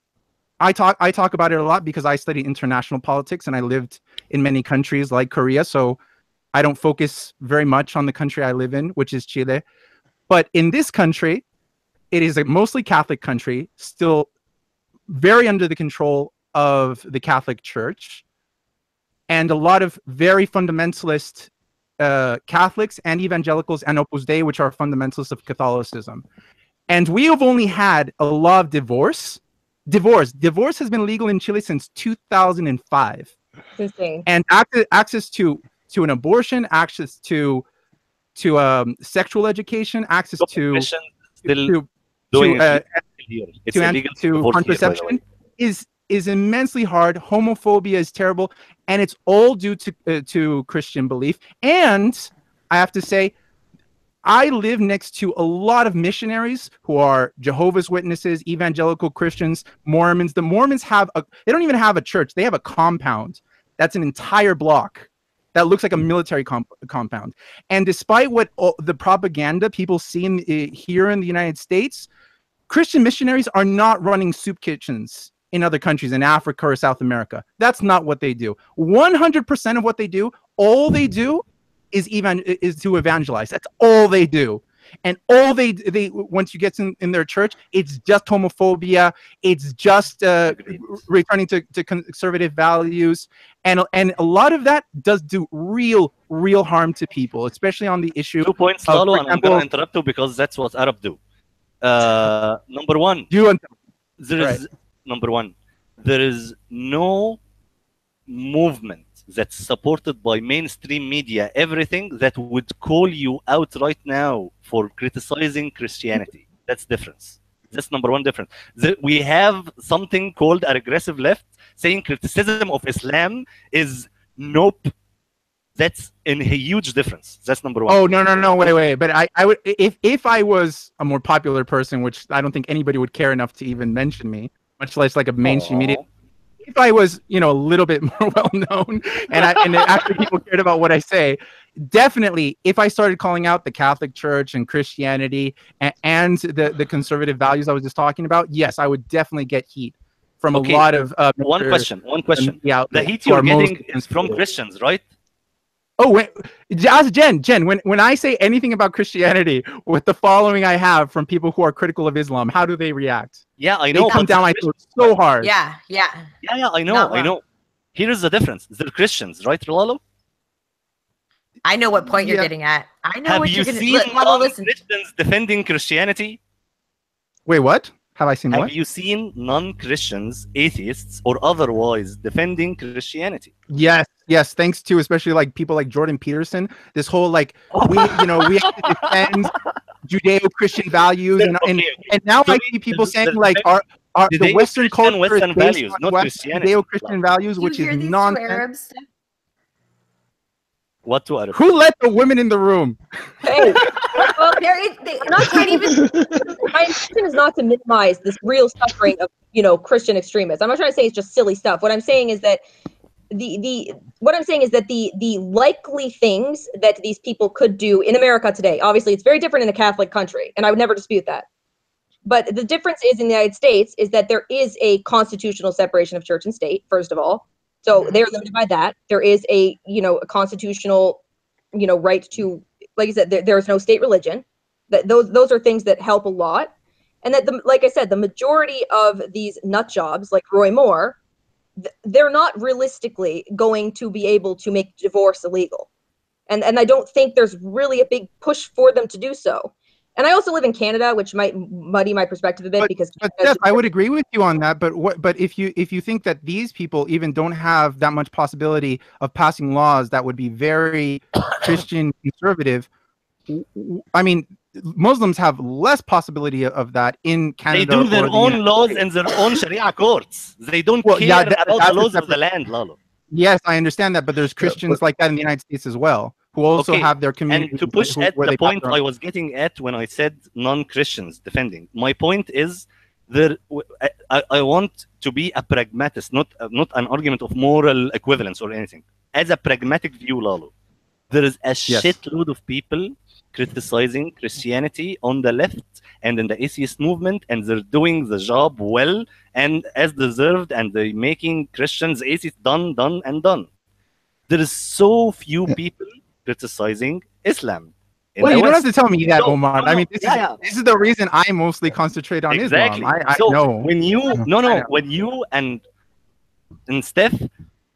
I talk about it a lot because I studied international politics and I lived in many countries like Korea, so I don't focus very much on the country I live in, which is Chile. But in this country, it is a mostly Catholic country, still very under the control of the Catholic Church. And a lot of very fundamentalist Catholics and evangelicals and Opus Dei, which are fundamentalists of Catholicism. And we have only had a law of divorce. Divorce has been legal in Chile since 2005. Insane. And access to an abortion, access to sexual education, access to contraception is immensely hard. Homophobia is terrible, and it's all due to Christian belief. And I have to say, I live next to a lot of missionaries who are Jehovah's Witnesses, evangelical Christians, Mormons. The Mormons they don't even have a church. They have a compound. That's an entire block that looks like a military compound. And despite what the propaganda people see here in the United States, Christian missionaries are not running soup kitchens in other countries in Africa or South America. That's not what they do. 100% of what they do, all they do is to evangelize. That's all they do. And all they once you get in their church, it's just homophobia. It's just returning to conservative values. And a lot of that does do real harm to people, especially on the issue. 2 points, Lalo, and I'm going to interrupt you because that's what Arab do. Number one, there is no movement that's supported by mainstream media, everything that would call you out right now for criticizing Christianity. That's difference. That's number one difference. We have something called a regressive left saying criticism of Islam is nope. That's a huge difference. That's number one. Oh no, wait. But I would, if I was a more popular person, which I don't think anybody would care enough to even mention me, much less like a mainstream media. If I was, a little bit more well known, and actually people cared about what I say, definitely, if I started calling out the Catholic Church and Christianity and the conservative values I was just talking about, yes, I would definitely get heat from a lot of one question. Yeah, the heat you're getting is from Christians, right? Oh, ask Jen. When I say anything about Christianity with the following I have from people who are critical of Islam, how do they react? Yeah, I know. They come down my throat so hard. Yeah, I know. Here's the difference. They're Christians, right, Lalo? I know what point you're getting at. I know what you're going to... Have you seen non-Christians defending Christianity? Wait, what? Have I seen what? Have you seen non-Christians, atheists, or otherwise defending Christianity? Yes. Thanks to especially like people like Jordan Peterson. This whole we have to defend Judeo-Christian values, and now I see people saying like our the Western culture is based values, on not Christianity. Judeo-Christian values, which is nonsense. What to Arab? Who let the women in the room? Hey, well, my intention is not to minimize this real suffering of Christian extremists. I'm not trying to say it's just silly stuff. What I'm saying is that the likely things that these people could do in America today, obviously it's very different in a Catholic country, and I would never dispute that. But the difference is in the United States is that there is a constitutional separation of church and state, first of all. So they're limited by that. There is a constitutional right to, like I said, there is no state religion. That those are things that help a lot. And that like I said, the majority of these nut jobs like Roy Moore, they're not realistically going to be able to make divorce illegal. And I don't think there's really a big push for them to do so. And I also live in Canada, which might muddy my perspective a bit because. But Steph, I would agree with you on that. But if you think that these people even don't have that much possibility of passing laws that would be very Christian conservative, I mean, Muslims have less possibility of that in Canada. They do their own laws in their own Sharia courts. They don't care about the laws of the land, Lalo. Yes, I understand that, but there's Christians like that in the United States as well, who also have their community. And to push at the point I was getting at when I said non-Christians defending, my point is I want to be a pragmatist, not an argument of moral equivalence or anything. As a pragmatic view, Lalo, there is a shitload of people criticizing Christianity on the left and in the atheist movement, and they're doing the job well and as deserved, and they're making Christians atheists done. There is so few people criticizing Islam. Well, you don't have to tell me that, Omar. I mean, this is the reason I mostly concentrate on Islam. I know. When you and Steph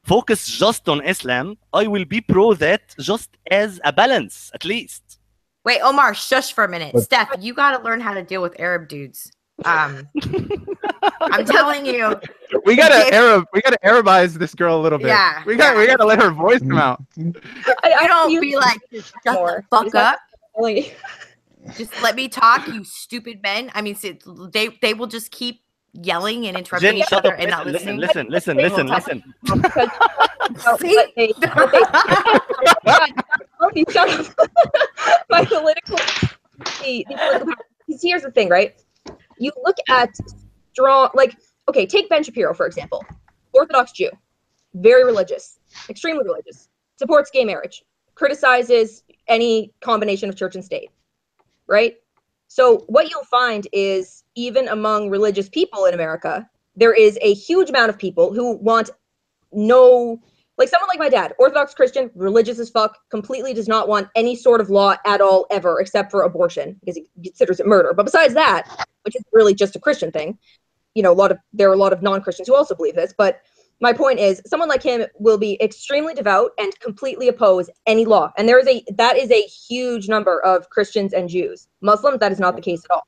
focus just on Islam, I will be pro that just as a balance, at least. Wait, Omar, shush for a minute. Steph, you got to learn how to deal with Arab dudes. I'm telling you. We gotta Arabize this girl a little bit. Yeah. We gotta let her voice come out. I don't be like, shut the fuck up. Just let me talk, you stupid men. I mean, they will just keep yelling and interrupting each other and not listening. Listen. Shut up. My political. Here's the thing, right? You look at strong, take Ben Shapiro, for example. Orthodox Jew, very religious, extremely religious, supports gay marriage, criticizes any combination of church and state, right? So what you'll find is even among religious people in America, there is a huge amount of people who want someone like my dad, Orthodox Christian, religious as fuck, completely does not want any sort of law at all ever, except for abortion, because he considers it murder. But besides that, which is really just a Christian thing, there are a lot of non-Christians who also believe this. But my point is, someone like him will be extremely devout and completely oppose any law. And that is a huge number of Christians and Jews. Muslims, that is not the case at all.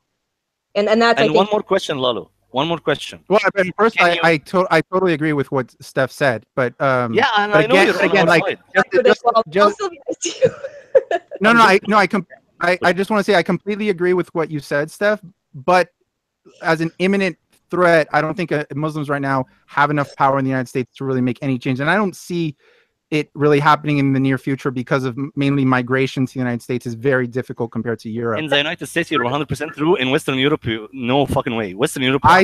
And that's. And one more question, Lalo. One more question. Well, first, I totally agree with what Steph said, but and I know you're again, like I just want to say I completely agree with what you said, Steph. But as an imminent threat, I don't think Muslims right now have enough power in the United States to really make any change, and I don't see it really happening in the near future because of mainly migration to the United States is very difficult compared to Europe. In the United States, you're 100% true. In Western Europe, no fucking way. Western Europe. I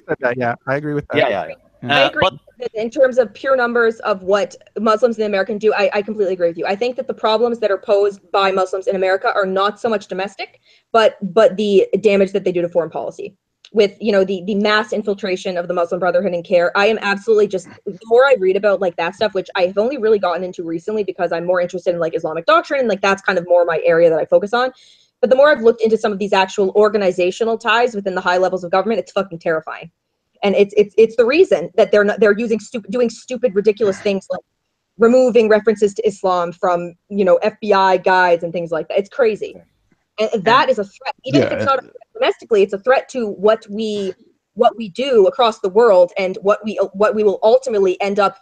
said that. Yeah, I agree with that. Yeah. I agree. But in terms of pure numbers of what Muslims in America do, I completely agree with you. I think that the problems that are posed by Muslims in America are not so much domestic, but the damage that they do to foreign policy. With, you know, the mass infiltration of the Muslim Brotherhood and CARE, I am absolutely just, the more I read about like that stuff, which I have only really gotten into recently because I'm more interested in like Islamic doctrine, and like that's kind of more my area that I focus on. But the more I've looked into some of these actual organizational ties within the high levels of government, it's fucking terrifying. And it's the reason that they're doing stupid, ridiculous things like removing references to Islam from, you know, FBI guides and things like that. It's crazy. And that is a threat. Even if it's not a threat domestically, it's a threat to what we do across the world, and what we will ultimately end up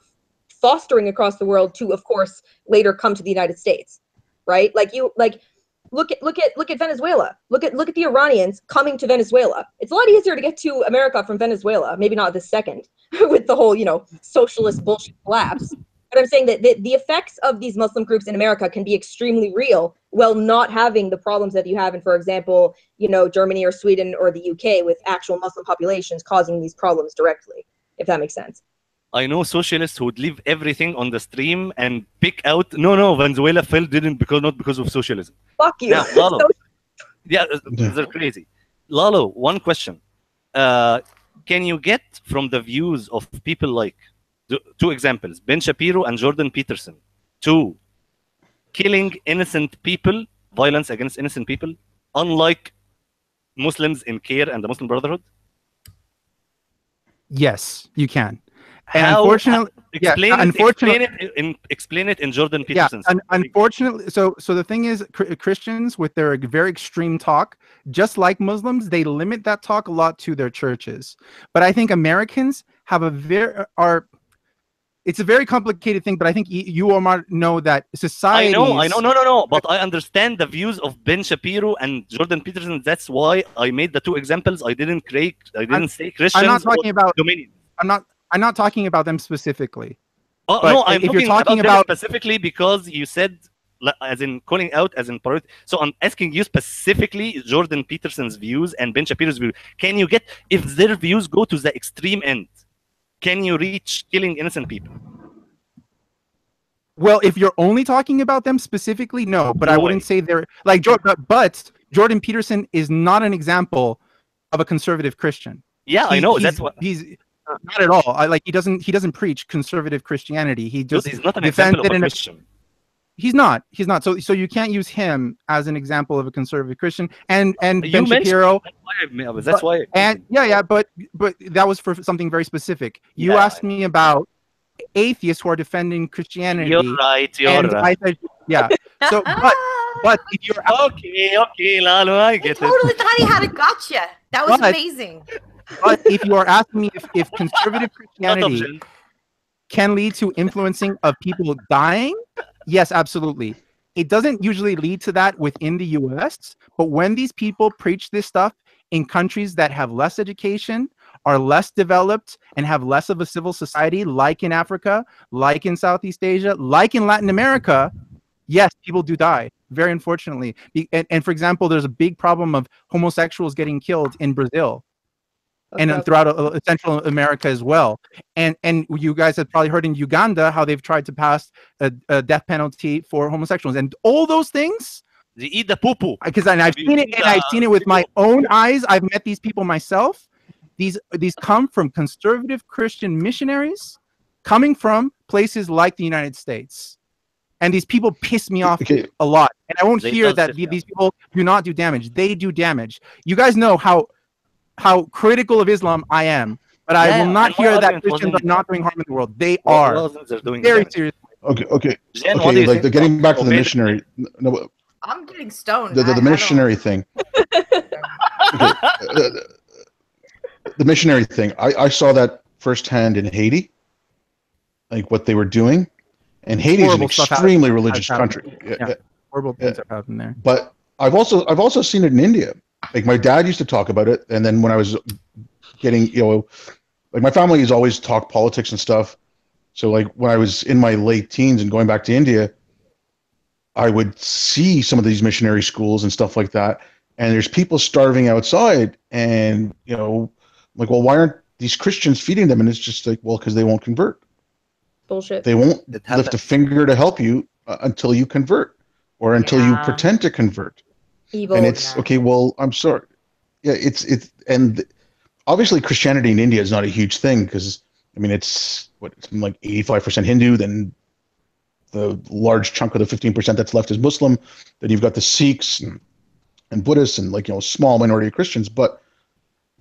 fostering across the world to, of course, later come to the United States, right? Look at Venezuela. Look at the Iranians coming to Venezuela. It's a lot easier to get to America from Venezuela. Maybe not this second with the whole, you know, socialist bullshit collapse. But I'm saying that the effects of these Muslim groups in America can be extremely real while not having the problems that you have in, for example, you know, Germany or Sweden or the UK with actual Muslim populations causing these problems directly, if that makes sense. I know socialists who would leave everything on the stream and pick out, no, Venezuela fell not because of socialism. Fuck you. Now, Lalo, they're crazy. Lalo, one question. Can you get from the views of people like, two examples, Ben Shapiro and Jordan Peterson, to killing innocent people, violence against innocent people, unlike Muslims in CARE and the Muslim Brotherhood? Yes, you can. And How? Unfortunately, explain it in Jordan Peterson's. Yeah, unfortunately, so the thing is, Christians with their very extreme talk, just like Muslims, they limit that talk a lot to their churches. But I think Americans have it's a very complicated thing, but I think you, Omar, know that society. I know, no. But I understand the views of Ben Shapiro and Jordan Peterson. That's why I made the two examples. I didn't say Christians. I'm not talking about Dominion. I'm not talking about them specifically. No, I'm talking about them specifically because you said, as in calling out, as in priority. So I'm asking you specifically Jordan Peterson's views and Ben Shapiro's views. Can you get, if their views go to the extreme end, can you reach killing innocent people? Well, if you're only talking about them specifically, no. But I wouldn't say they're like but Jordan Peterson is not an example of a conservative Christian. Yeah, I know. That's what he's not at all. He doesn't preach conservative Christianity. He's not an example of a Christian. He's not. So you can't use him as an example of a conservative Christian. And Ben Shapiro. That's why. And but that was for something very specific. You asked me about atheists who are defending Christianity. You're right. I said, yeah. So, but if you're okay, Lalo, I get it. Totally thought he had a gotcha. That was amazing. But if you are asking me if conservative Christianity can lead to influencing of people dying, yes, absolutely. It doesn't usually lead to that within the US, but when these people preach this stuff in countries that have less education, are less developed, and have less of a civil society, like in Africa, like in Southeast Asia, like in Latin America, yes, people do die, very unfortunately. And for example, there's a big problem of homosexuals getting killed in Brazil. And throughout Central America as well. And you guys have probably heard in Uganda how they've tried to pass a death penalty for homosexuals. And all those things, they eat the poo-poo. Because I've seen it with my own eyes. I've met these people myself. These come from conservative Christian missionaries coming from places like the United States. And these people piss me off a lot. And I won't hear that these people do not do damage. They do damage. You guys know how critical of Islam I am, but I will not hear that Christians are not doing harm in the world. They are very serious. Okay. Like they're getting back to the missionary. No, I'm getting stoned. The missionary thing. The missionary thing. I saw that firsthand in Haiti, like what they were doing, and Haiti is an extremely religious country. Horrible things have happened there. But I've also seen it in India. Like my dad used to talk about it, and then when I was getting, like my family has always talked politics and stuff, So like when I was in my late teens and going back to India, I would see some of these missionary schools and stuff like that, and there's people starving outside, and like, well, why aren't these Christians feeding them? And it's just like, well, because they won't convert. Bullshit. They won't lift a finger to help you until you convert, or until you pretend to convert. Evil. And it's okay. Well, I'm sorry. Yeah, it's and obviously Christianity in India is not a huge thing because I mean it's like 85% Hindu, then the large chunk of the 15% that's left is Muslim. Then you've got the Sikhs and Buddhists and like small minority of Christians. But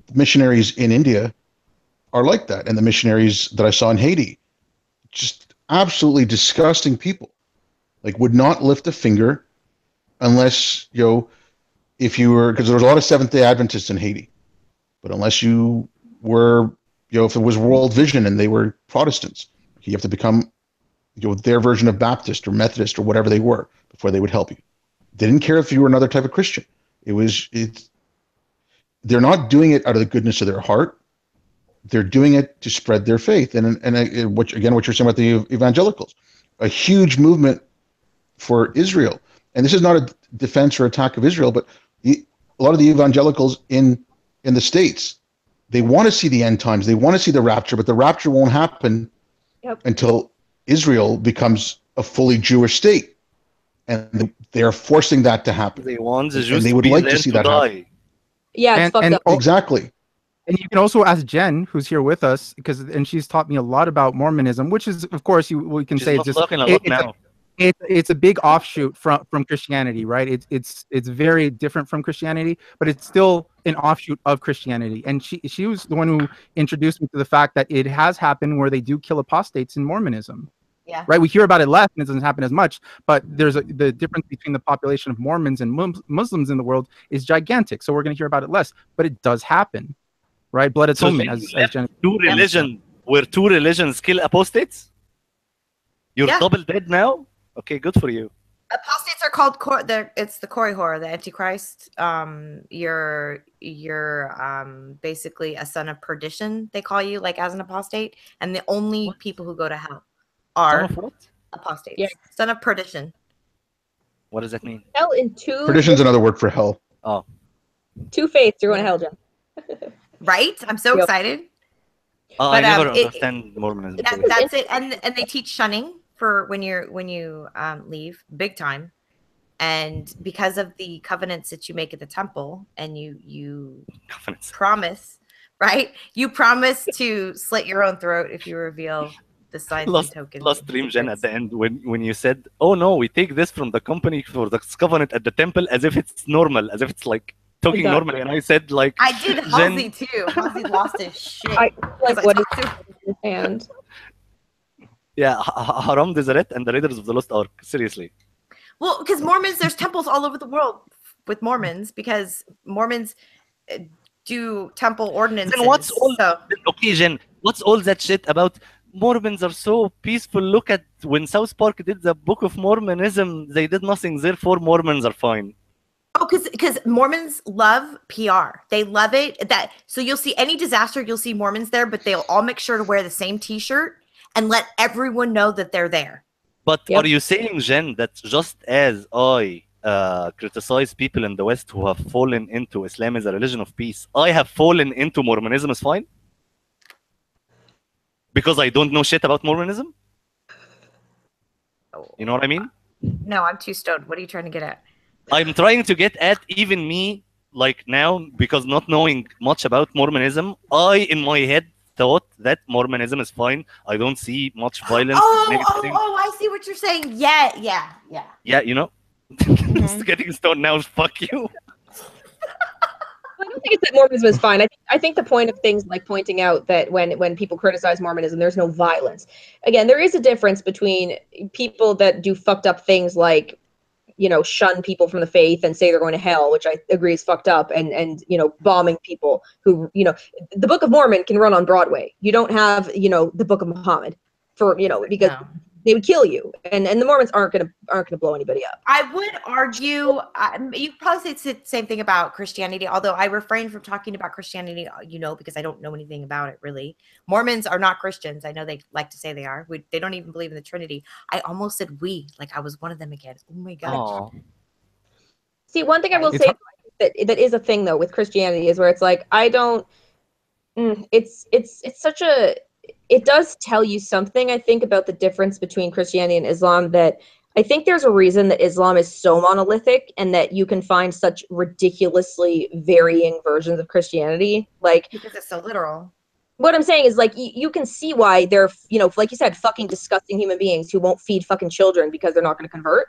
the missionaries in India are like that, and the missionaries that I saw in Haiti, just absolutely disgusting people. Like would not lift a finger unless if you were, because there was a lot of Seventh-day Adventists in Haiti, but unless you were if it was World Vision and they were Protestants, you have to become their version of Baptist or Methodist or whatever they were before they would help you. They didn't care if you were another type of Christian. They're not doing it out of the goodness of their heart. They're doing it to spread their faith. And what you're saying about the evangelicals, a huge movement for Israel. And this is not a defense or attack of Israel, but a lot of the evangelicals in the States, they want to see the end times. They want to see the rapture, but the rapture won't happen until Israel becomes a fully Jewish state, and they're forcing that to happen. They want the Jews and they would like to see that happen. Yeah, it's fucked up. Exactly. And you can also ask Jen, who's here with us, and she's taught me a lot about Mormonism, which is, of course, we can say it's a big offshoot from Christianity, right? It's very different from Christianity, but it's still an offshoot of Christianity. And she was the one who introduced me to the fact that it has happened where they do kill apostates in Mormonism. Yeah. Right. We hear about it less, and it doesn't happen as much. But there's the difference between the population of Mormons and Muslims in the world is gigantic. So we're going to hear about it less, but it does happen. Right, blood atonement. Where two religions kill apostates. You're double dead now. Okay, good for you. Apostates are called it's the Korihor, the Antichrist. You're basically a son of perdition. They call you like as an apostate, and the only people who go to hell are apostates. Yeah. Son of perdition. What does that mean? Hell in two. Perdition's another word for hell. Oh. Two faiths. You're going to hell, Jen. Right? I'm so excited. I never understand Mormonism. That's it. And they teach shunning for when you leave, big time. And because of the covenants that you make at the temple, and you promise, right? You promise to slit your own throat if you reveal the signs and tokens. Last stream, Jen, at the end when you said, "Oh no, we take this from the company for the covenant at the temple," as if it's normal, as if it's like talking normally, and I said like I did Halsey too. Halsey lost his shit. What is his hand? Yeah, Haram, Deseret, and the Raiders of the Lost Ark. Seriously. Well, because Mormons, there's temples all over the world with Mormons because Mormons do temple ordinances. Then what's all occasion? What's all that shit about? Mormons are so peaceful. Look at when South Park did the Book of Mormonism. They did nothing. Therefore, Mormons are fine. Oh, because Mormons love PR. They love it. So you'll see any disaster, you'll see Mormons there, but they'll all make sure to wear the same T-shirt and let everyone know that they're there. But are you saying, Jen, that just as I criticize people in the West who have fallen into Islam as a religion of peace, I have fallen into Mormonism is fine? Because I don't know shit about Mormonism? You know what I mean? No, I'm too stoned. What are you trying to get at? I'm trying to get at even me, like now, because not knowing much about Mormonism, I, in my head, thought that Mormonism is fine. I don't see much violence. I see what you're saying. Yeah. Yeah, you know? Just getting stoned now, fuck you. I don't think it's that Mormonism is fine. I think the point of things like pointing out that when people criticize Mormonism, there's no violence. Again, there is a difference between people that do fucked up things like, shun people from the faith and say they're going to hell, which I agree is fucked up, and bombing people who, the Book of Mormon can run on Broadway. You don't have, the Book of Muhammad because they would kill you, and the Mormons aren't gonna blow anybody up. I would argue, you probably say the same thing about Christianity, although I refrain from talking about Christianity, because I don't know anything about it really. Mormons are not Christians. I know they like to say they are. They don't even believe in the Trinity. I almost said we, like I was one of them again. Oh my gosh. See, one thing I will say that is a thing though with Christianity is where it's like it's such a, it does tell you something, I think, about the difference between Christianity and Islam, that I think there's a reason that Islam is so monolithic and that you can find such ridiculously varying versions of Christianity. Like, because it's so literal. What I'm saying is, like, you can see why they're, like you said, fucking disgusting human beings who won't feed fucking children because they're not going to convert.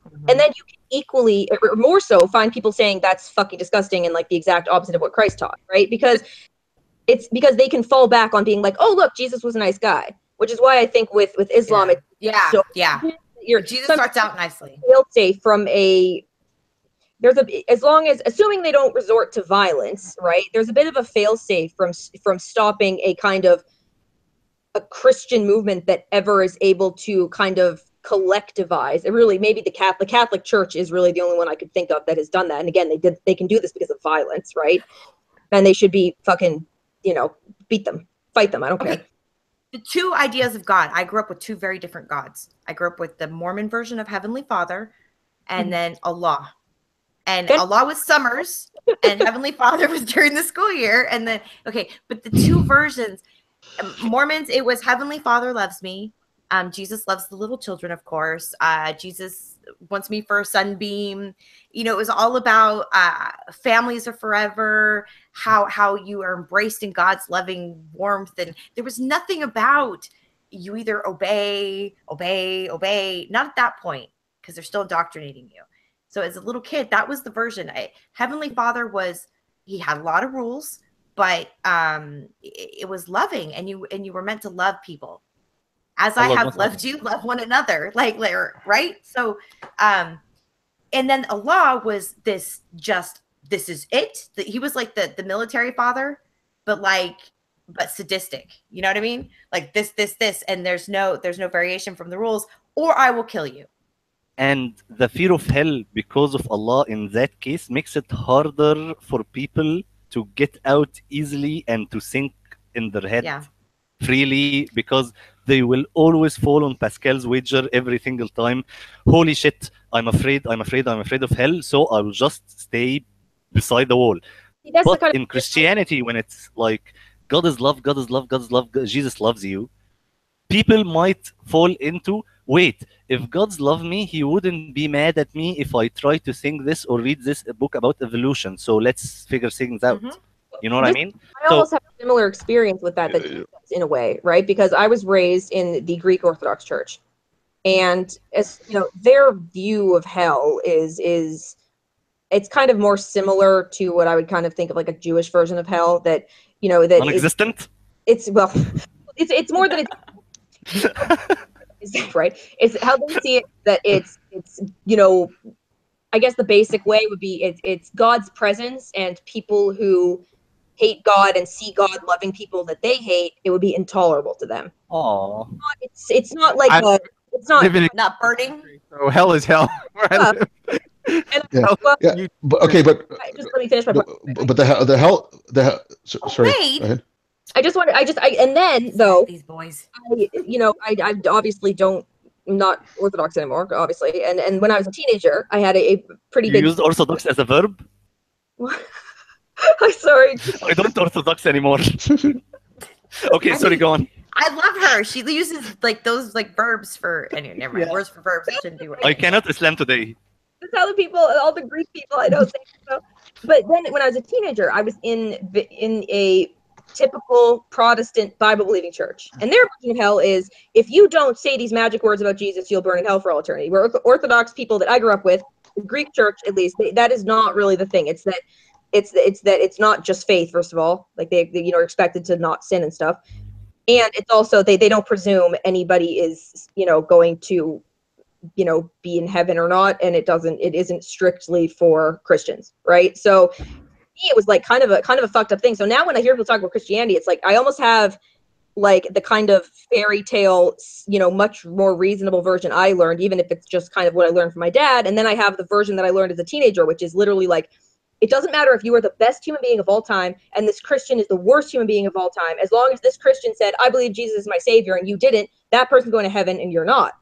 Mm-hmm. And then you can equally, or more so, find people saying that's fucking disgusting and like the exact opposite of what Christ taught, right? Because it's because they can fall back on being like, oh, look, Jesus was a nice guy, which is why I think with Islam, Jesus starts out nicely. Say from assuming they don't resort to violence, right? There's a bit of a fail-safe from stopping a kind of a Christian movement that ever is able to kind of collectivize. It really, maybe the Catholic Church is really the only one I could think of that has done that. And again, they can do this because of violence, right? And they should be fucking, beat them, fight them. I don't care. The two ideas of God. I grew up with two very different gods. I grew up with the Mormon version of Heavenly Father and then Allah. And Allah was summers and Heavenly Father was during the school year. And then, but the two versions, Mormons, it was Heavenly Father loves me. Jesus loves the little children, of course. Jesus wants me for a sunbeam. It was all about families are forever, how you are embraced in God's loving warmth. And there was nothing about you either obey. Not at that point, because they're still indoctrinating you. So as a little kid, that was the version. Heavenly Father he had a lot of rules, but it was loving, and you were meant to love people. As I have loved you, love one another. Right? So, and then Allah was this is it. He was like the military father, but sadistic. You know what I mean? Like this, and there's no variation from the rules, or I will kill you. And the fear of hell because of Allah in that case makes it harder for people to get out easily and to think in their head freely, because they will always fall on Pascal's wager every single time. Holy shit, I'm afraid of hell, so I will just stay beside the wall. But in Christianity, when it's like God is love, Jesus loves you, people might fall into, wait, if God's love me, he wouldn't be mad at me if I try to think this or read this book about evolution. So let's figure things out. Mm-hmm. You know what I mean? I almost have a similar experience with that in a way, right? Because I was raised in the Greek Orthodox Church. And as their view of hell is it's kind of more similar to what I would kind of think of like a Jewish version of hell, that that non-existent. It's more than it's right. It's how they see it, that it's I guess the basic way would be it's God's presence, and people who hate God and see God loving people that they hate, it would be intolerable to them. Oh, it's not like it's not burning. So hell is hell. But just let me finish my point. But the hell. Sorry. Go ahead. And then though these boys, I obviously I'm not Orthodox anymore, obviously. And when I was a teenager, I had a pretty big. You used Orthodox as a verb? I'm sorry. I don't Orthodox anymore. Okay, sorry, go on. I love her. She uses those verbs for never mind. Words for verbs. I shouldn't do it. I cannot Islam today. That's how all the Greek people I don't think so. But then when I was a teenager, I was in a typical Protestant Bible-believing church. And their version of hell is, if you don't say these magic words about Jesus, you'll burn in hell for all eternity. Where Orthodox people that I grew up with, the Greek church at least, that is not really the thing. It's that it's not just faith, first of all. Like they are expected to not sin and stuff. And it's also they don't presume anybody is, going to, be in heaven or not. And it isn't strictly for Christians, right? So it was like kind of a fucked up thing. So now when I hear people talk about Christianity, it's like I almost have like the kind of fairy tale, you know, much more reasonable version I learned, even if it's just kind of what I learned from my dad. And then I have the version that I learned as a teenager, which is literally like, it doesn't matter if you are the best human being of all time and this Christian is the worst human being of all time. As long as this Christian said, I believe Jesus is my savior, and you didn't, that person's going to heaven and you're not.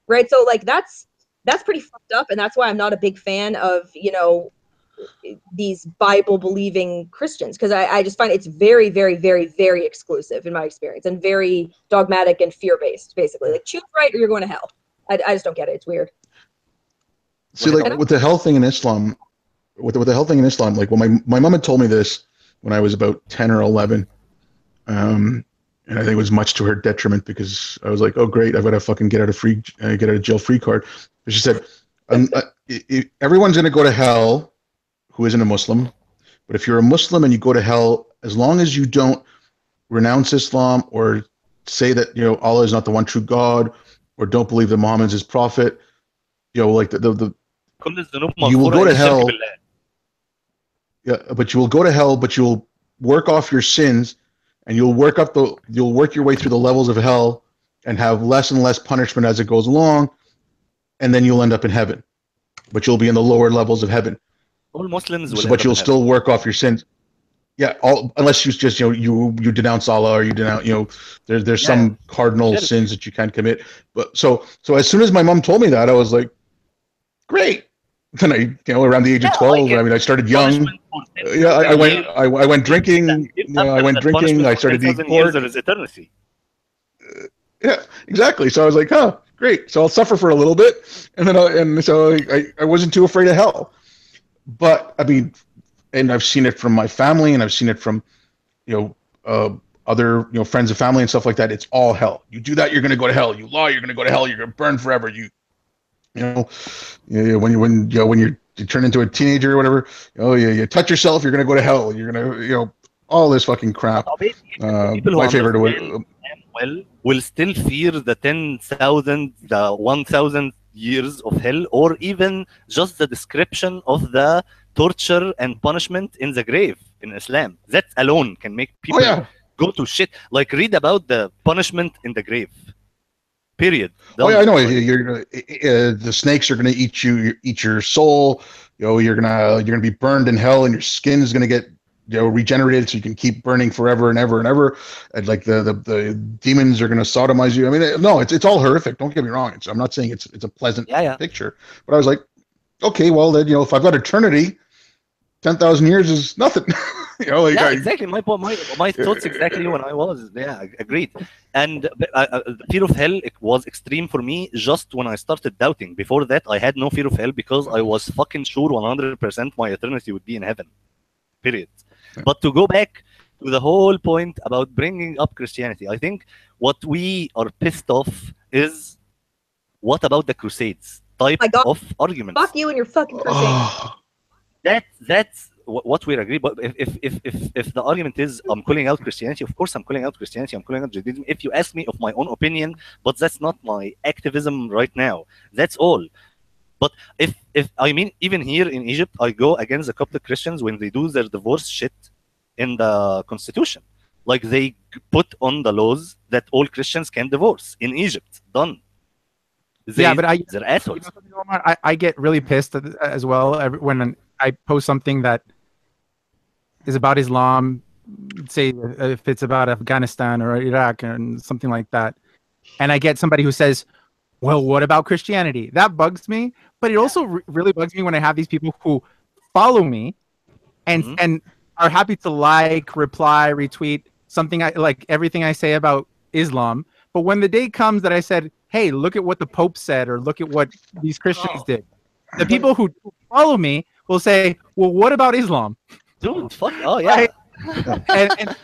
Right? So like that's pretty fucked up, and that's why I'm not a big fan of, you know, these Bible believing Christians, because I just find it's very, very, very, very exclusive in my experience, and very dogmatic and fear based, basically. Like, choose right or you're going to hell. I just don't get it. It's weird. See, like with the hell thing in Islam, with the hell thing in Islam, like when my mom had told me this when I was about 10 or 11, and I think it was much to her detriment, because I was like, oh great, I've got a fucking get out of jail free card. But she said, everyone's going to go to hell who isn't a Muslim, but if you're a Muslim and you go to hell, as long as you don't renounce Islam or say that, you know, Allah is not the one true God, or don't believe that Muhammad is his prophet, you know, like you will go to hell. Yeah, but you will go to hell, but you'll work off your sins, and you'll work your way through the levels of hell and have less and less punishment as it goes along, and then you'll end up in heaven. But you'll be in the lower levels of heaven. All Muslims will, but you'll still work off your sins. Yeah, unless you just, you know, you denounce Allah, or you denounce, you know, there's some cardinal sins that you can't commit. But so as soon as my mom told me that, I was like, great. Then I, you know, around the age of 12, I mean, I started young. Yeah, I went drinking. You know, I went drinking. I started eating pork. Eternity. Yeah, exactly. So I was like, huh, great. So I'll suffer for a little bit, and then so I wasn't too afraid of hell. But I mean, and I've seen it from my family, and I've seen it from, you know, other, you know, friends and family and stuff like that. It's all hell. You do that, you're going to go to hell. You lie, you're going to go to hell. You're going to burn forever. You know, when you turn into a teenager or whatever, you touch yourself, you're going to go to hell. You're going to, you know, all this fucking crap. My favorite will still fear the 10,000, the 1,000 years of hell, or even just the description of the torture and punishment in the grave in Islam. That alone can make people go to shit. Like, read about the punishment in the grave. Period. Oh yeah, I know. The snakes are going to eat your soul. You know, you're gonna be burned in hell, and your skin is going to get, you know, regenerated, so you can keep burning forever and ever and ever. And like the demons are going to sodomize you. I mean, no, it's all horrific. Don't get me wrong. I'm not saying it's a pleasant picture, but I was like, okay, well then, you know, if I've got eternity, 10,000 years is nothing. You know, like, exactly. My thoughts exactly when I was agreed. And the fear of hell, it was extreme for me just when I started doubting. Before that, I had no fear of hell because I was fucking sure 100% my eternity would be in heaven. Period. But to go back to the whole point about bringing up Christianity, I think what we are pissed off is, what about the Crusades type of arguments? Fuck you and your fucking Crusades. That's what we agree. But if the argument is I'm calling out Christianity, of course I'm calling out Christianity, I'm calling out Judaism. If you ask me of my own opinion, but that's not my activism right now. That's all. But if I mean, even here in Egypt, I go against the Coptic Christians when they do their divorce shit in the constitution. Like, they put on the laws that all Christians can divorce in Egypt. Done. They're assholes. You know, Omar, I get really pissed as well when I post something that is about Islam, say if it's about Afghanistan or Iraq and something like that, and I get somebody who says, well, what about Christianity? That bugs me. But it also really bugs me when I have these people who follow me and are happy to like, reply, retweet something like everything I say about Islam. But when the day comes that I said, hey, look at what the Pope said, or look at what these Christians did, the people who follow me will say, well, what about Islam? Dude, fuck. Oh, yeah. Right? and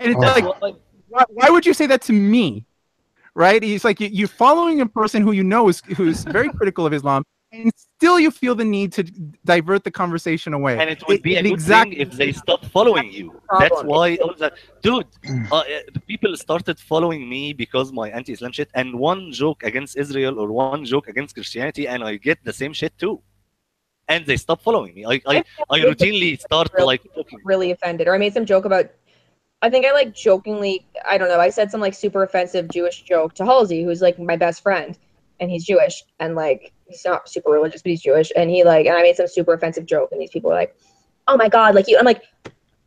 it's like, why would you say that to me? Right? It's like you're following a person who you know who's very critical of Islam, and still you feel the need to divert the conversation away. And it would be a good thing if they stop following you. That's why, dude, people started following me because my anti-Islam shit, and one joke against Israel or one joke against Christianity, and I get the same shit too. And they stop following me. I routinely start like talking. Really offended, or I made some joke about I think I like jokingly, I don't know, I said some like super offensive Jewish joke to Halsey, who's like my best friend, and he's Jewish, and like he's not super religious, but he's Jewish, and he like, and I made some super offensive joke, and these people are like, oh my god, like you, I'm like,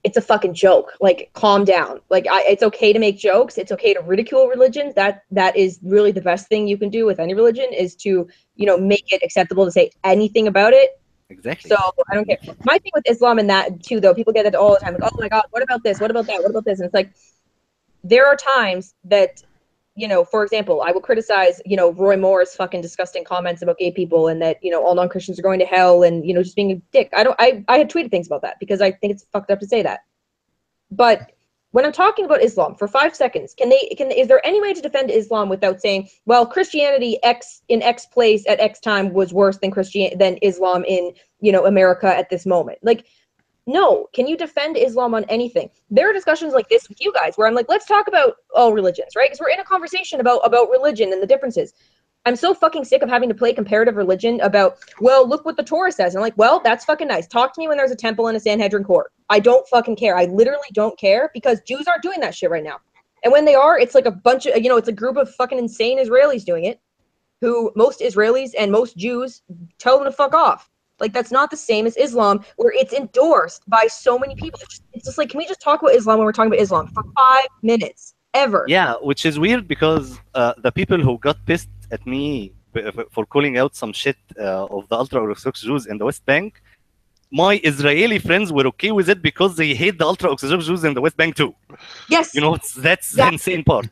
it's a fucking joke, like calm down, like it's okay to make jokes, it's okay to ridicule religions, that is really the best thing you can do with any religion is to, you know, make it acceptable to say anything about it. Exactly. So I don't care. My thing with Islam and that too, though, people get that all the time. Like, oh my God, what about this? What about that? What about this? And it's like, there are times that, you know, for example, I will criticize, you know, Roy Moore's fucking disgusting comments about gay people and that, you know, all non-Christians are going to hell and, you know, just being a dick. I had tweeted things about that because I think it's fucked up to say that. But when I'm talking about Islam for 5 seconds, is there any way to defend Islam without saying, well, Christianity in X place at X time was worse than than Islam in, you know, America at this moment? Like, no. Can you defend Islam on anything? There are discussions like this with you guys where I'm like, let's talk about all religions, right? Because we're in a conversation about religion and the differences. I'm so fucking sick of having to play comparative religion about, well, look what the Torah says. And I'm like, well, that's fucking nice. Talk to me when there's a temple in a Sanhedrin court. I don't fucking care. I literally don't care because Jews aren't doing that shit right now. And when they are, it's like a bunch of, you know, it's a group of fucking insane Israelis doing it, who most Israelis and most Jews tell them to fuck off. Like, that's not the same as Islam, where it's endorsed by so many people. It's just like, can we just talk about Islam when we're talking about Islam for 5 minutes? Ever. Yeah, which is weird because the people who got pissed at me for calling out some shit of the ultra-Orthodox Jews in the West Bank, my Israeli friends were okay with it because they hate the ultra-Orthodox Jews in the West Bank too. Yes. You know, that's the insane part.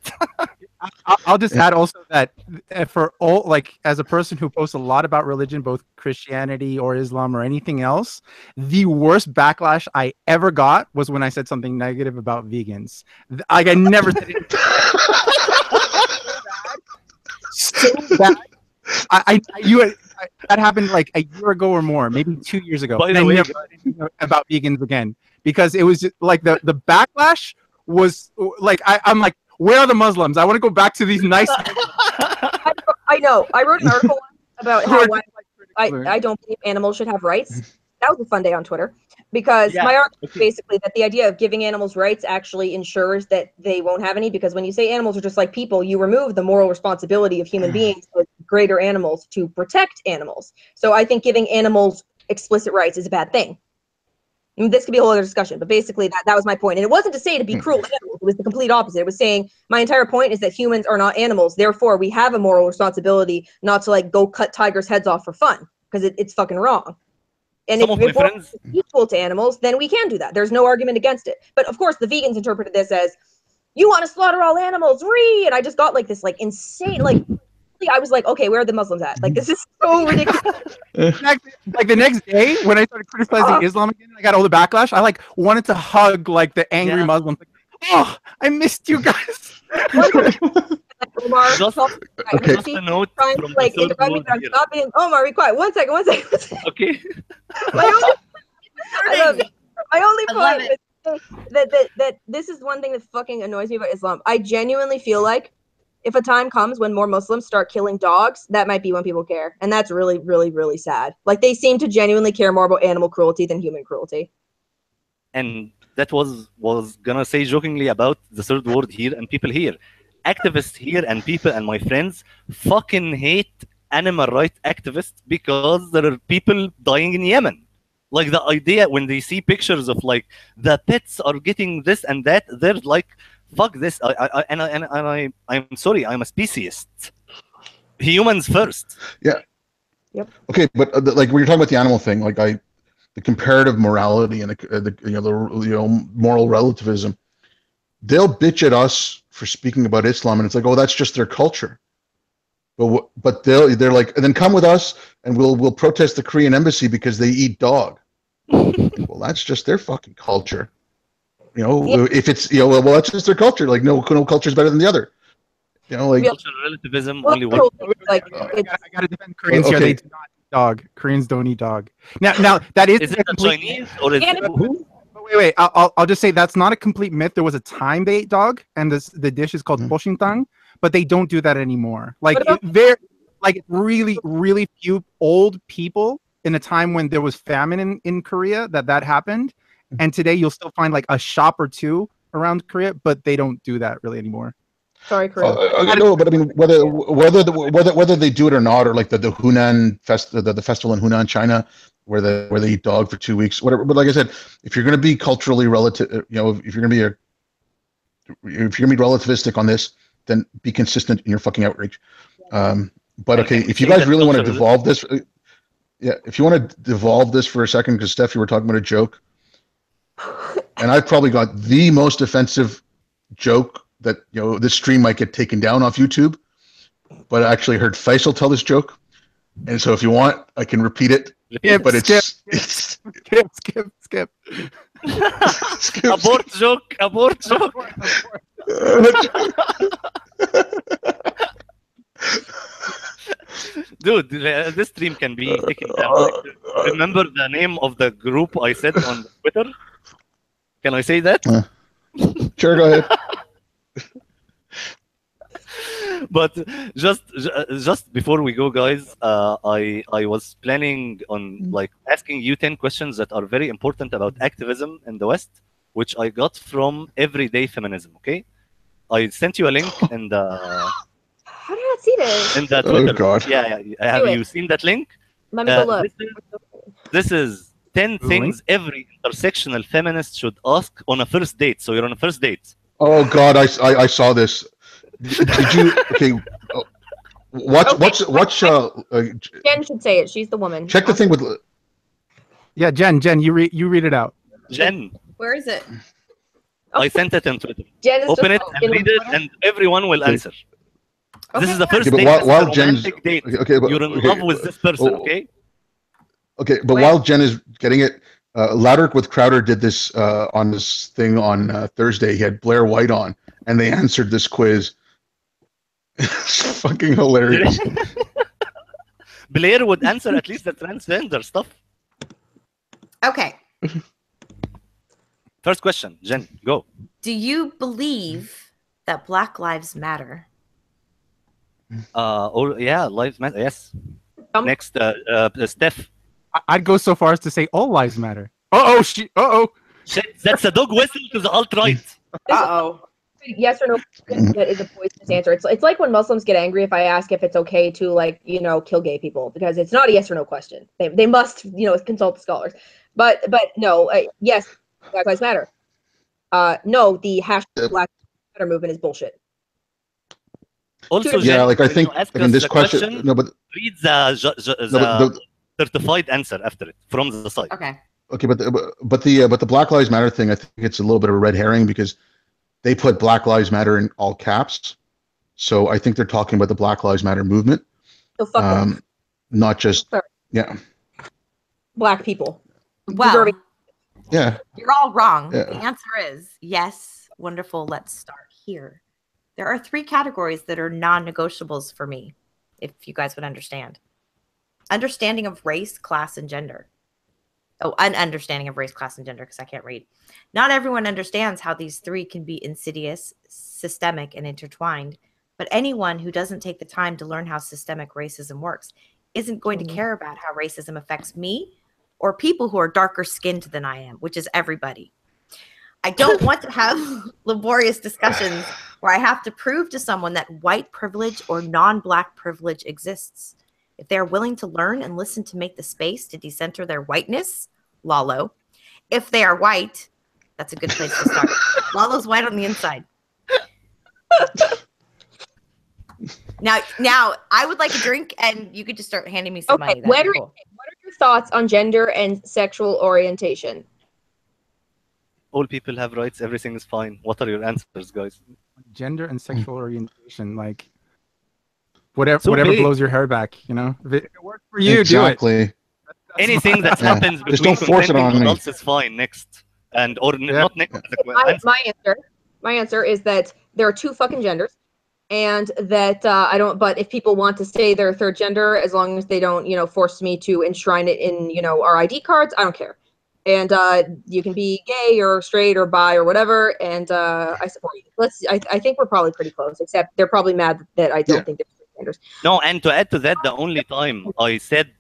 I'll just add also that for all, like, as a person who posts a lot about religion, both Christianity or Islam or anything else, the worst backlash I ever got was when I said something negative about vegans. Like, I never said anything. So bad. That happened like a year ago or more, maybe 2 years ago. By and the I way, never said anything about vegans again because it was just, like the backlash was like I'm like, where are the Muslims? I want to go back to these nice. I know. I wrote an article about how I don't believe animals should have rights. That was a fun day on Twitter because my article is basically that the idea of giving animals rights actually ensures that they won't have any, because when you say animals are just like people, you remove the moral responsibility of human beings with greater animals to protect animals. So I think giving animals explicit rights is a bad thing. I mean, this could be a whole other discussion, but basically that was my point. And it wasn't to say to be cruel to animals. It was the complete opposite. It was saying my entire point is that humans are not animals. Therefore, we have a moral responsibility not to like go cut tigers' heads off for fun, because it's fucking wrong. And if we're equal to animals, then we can do that. There's no argument against it. But of course, the vegans interpreted this as, you want to slaughter all animals, and I just got like this like insane, like, I was like, okay, where are the Muslims at? Like, this is so ridiculous. Like the next day when I started criticizing Islam again, I got all the backlash. I like wanted to hug like the angry Muslims. Like, oh, I missed you guys. Omar, just a note from like interrupt me, I'm stopping. Omar, be quiet. One second. Okay. My only point is that this is one thing that fucking annoys me about Islam. I genuinely feel like if a time comes when more Muslims start killing dogs, that might be when people care. And that's really, really, really sad. Like, they seem to genuinely care more about animal cruelty than human cruelty. And that was gonna say jokingly about the third world here and people here. Activists here and people and my friends fucking hate animal rights activists because there are people dying in Yemen. Like, the idea when they see pictures of like the pets are getting this and that, they're like, fuck this. I'm sorry, I'm a speciesist. Humans first. Yeah. Yep. Okay, but like when you're talking about the animal thing, like the comparative morality and the moral relativism, they'll bitch at us for speaking about Islam, and it's like, oh, that's just their culture. But they're like, and then come with us, and we'll protest the Korean embassy because they eat dog. Well, that's just their fucking culture. You know, if it's, you know, well, that's just their culture. Like, no culture is better than the other. You know, like cultural relativism only works. Like, I gotta defend Koreans here. They do not eat dog. Koreans don't eat dog. Now that is it Chinese or is it who? Wait. I'll just say that's not a complete myth. There was a time they ate dog, and the dish is called boshintang, but they don't do that anymore. Like, really, really few old people in a time when there was famine in Korea that happened. And today you'll still find like a shop or two around Korea, but they don't do that really anymore. Sorry, Korea. No, but I mean whether they do it or not, or like the Hunan the festival in Hunan, China, where they eat dog for 2 weeks, whatever. But like I said, if you're going to be culturally relative, if you're going to be relativistic on this, then be consistent in your fucking outrage. But okay, if you guys really want to devolve this, if you want to devolve this for a second, because Steph, you were talking about a joke, and I've probably got the most offensive joke that this stream might get taken down off YouTube, but I actually heard Faisal tell this joke, and so if you want, I can repeat it. Yeah, but skip. Abort joke. Dude, this stream can be taken down. Remember the name of the group I said on Twitter? Can I say that? Sure, go ahead. But just before we go, guys, I was planning on asking you 10 questions that are very important about activism in the West, which I got from Everyday Feminism. Okay, I sent you a link in the. How did I not see this? In that Twitter. Oh God! Yeah. Have you seen that link? Let me go look. This is 10 things every intersectional feminist should ask on a first date. So you're on a first date. Oh God! I saw this. Did you? Okay. What's Jen should say it. She's the woman. Check the thing with. Yeah, Jen, you read it out. Jen. Where is it? I sent it on Twitter. Jen is Open it and read it, and everyone will answer. Okay. This is the first but date. while Jen's date. but, You're in love with this person, okay? Okay, but while Jen is getting it, Louder with Crowder did this on this thing on Thursday. He had Blair White on, and they answered this quiz. It's fucking hilarious. Blair would answer at least the transgender stuff. Okay. First question, Jen, go. Do you believe that Black Lives Matter? Yeah, lives matter. Yes. Next, Steph. I'd go so far as to say all lives matter. Shit, that's a dog whistle to the alt-right. Yes or no that is a poisonous answer. It's like when Muslims get angry if I ask if it's okay to kill gay people, because it's not a yes or no question. They must consult the scholars. But no, yes, Black Lives Matter. No, the hashtag Black Lives Matter movement is bullshit. Also, yeah, Jen, I think this question. No, but read the certified answer after it from the site. Okay. Okay, but the Black Lives Matter thing, I think it's a little bit of a red herring, because they put Black Lives Matter in all caps. So I think they're talking about the Black Lives Matter movement. So fuck them. Not just Black people. Well, yeah. You're all wrong. Yeah. The answer is yes. Wonderful. Let's start here. There are 3 categories that are non-negotiables for me, if you guys would understand. Understanding of race, class, and gender. Oh, an understanding of race, class, and gender, because I can't read. Not everyone understands how these 3 can be insidious, systemic, and intertwined, but anyone who doesn't take the time to learn how systemic racism works isn't going to care about how racism affects me or people who are darker skinned than I am, which is everybody. I don't want to have laborious discussions where I have to prove to someone that white privilege or non-Black privilege exists. If they're willing to learn and listen to make the space to decenter their whiteness, Lalo. If they are white, that's a good place to start. Lalo's white on the inside. Now, I would like a drink, and you could just start handing me some money. What are your thoughts on gender and sexual orientation? All people have rights. Everything is fine. What are your answers, guys? Gender and sexual orientation, whatever blows your hair back, If it works for you, exactly. Do it. Anything that happens Just between don't force it on me. adults is fine. Next, not next. My answer is that there are 2 fucking genders, and that I don't. But if people want to say their third gender, as long as they don't, force me to enshrine it in, our ID cards, I don't care. And you can be gay or straight or bi or whatever, and I support you. I think we're probably pretty close, except they're probably mad that I don't think there's genders. No, and to add to that, the only time I said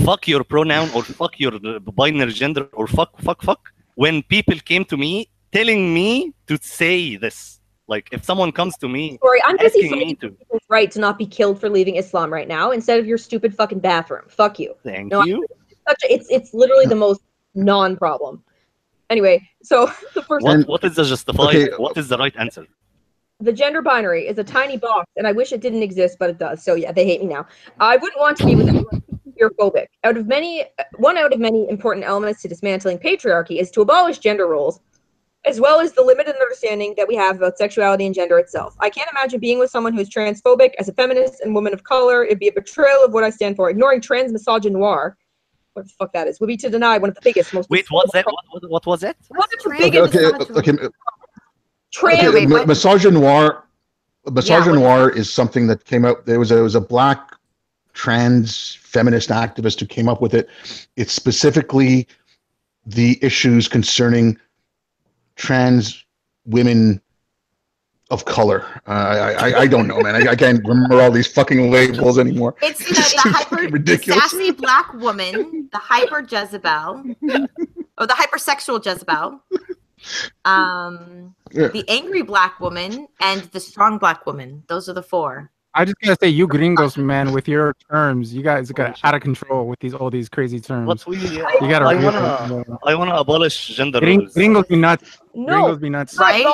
fuck your pronoun or fuck your binary gender or fuck, when people came to me telling me to say this. Like, if someone comes to me Sorry, I'm busy asking me fighting to, people's right to not be killed for leaving Islam right now instead of your stupid fucking bathroom. Fuck you. thank No, you. it's literally the most non-problem. Anyway, so the first What is the justified? Okay. What is the right answer? the gender binary is a tiny box, and I wish it didn't exist, but it does. So yeah, they hate me now. I wouldn't want to be with anyone who's phobic. One out of many important elements to dismantling patriarchy is to abolish gender roles, as well as the limited understanding that we have about sexuality and gender itself. I can't imagine being with someone who's transphobic. As a feminist and woman of color, it'd be a betrayal of what I stand for. Ignoring trans misogynoir, what the fuck that is, would be to deny one of the biggest, most... Wait, what's that? What was it? What's Okay, Misogynoir is something that came out. There was a black trans feminist activist who came up with it. It's specifically the issues concerning trans women of color. I don't know, man. I can't remember all these fucking labels anymore. It's the ridiculous. sassy black woman, the hyper Jezebel, or the hypersexual Jezebel, the angry black woman, and the strong black woman. Those are the four. I just gotta say, you gringos, man, with your terms, you guys got out of control with all these crazy terms. But we, You gotta. I wanna abolish gender rules. Gringos be nuts. No, Gringos be nuts. Right?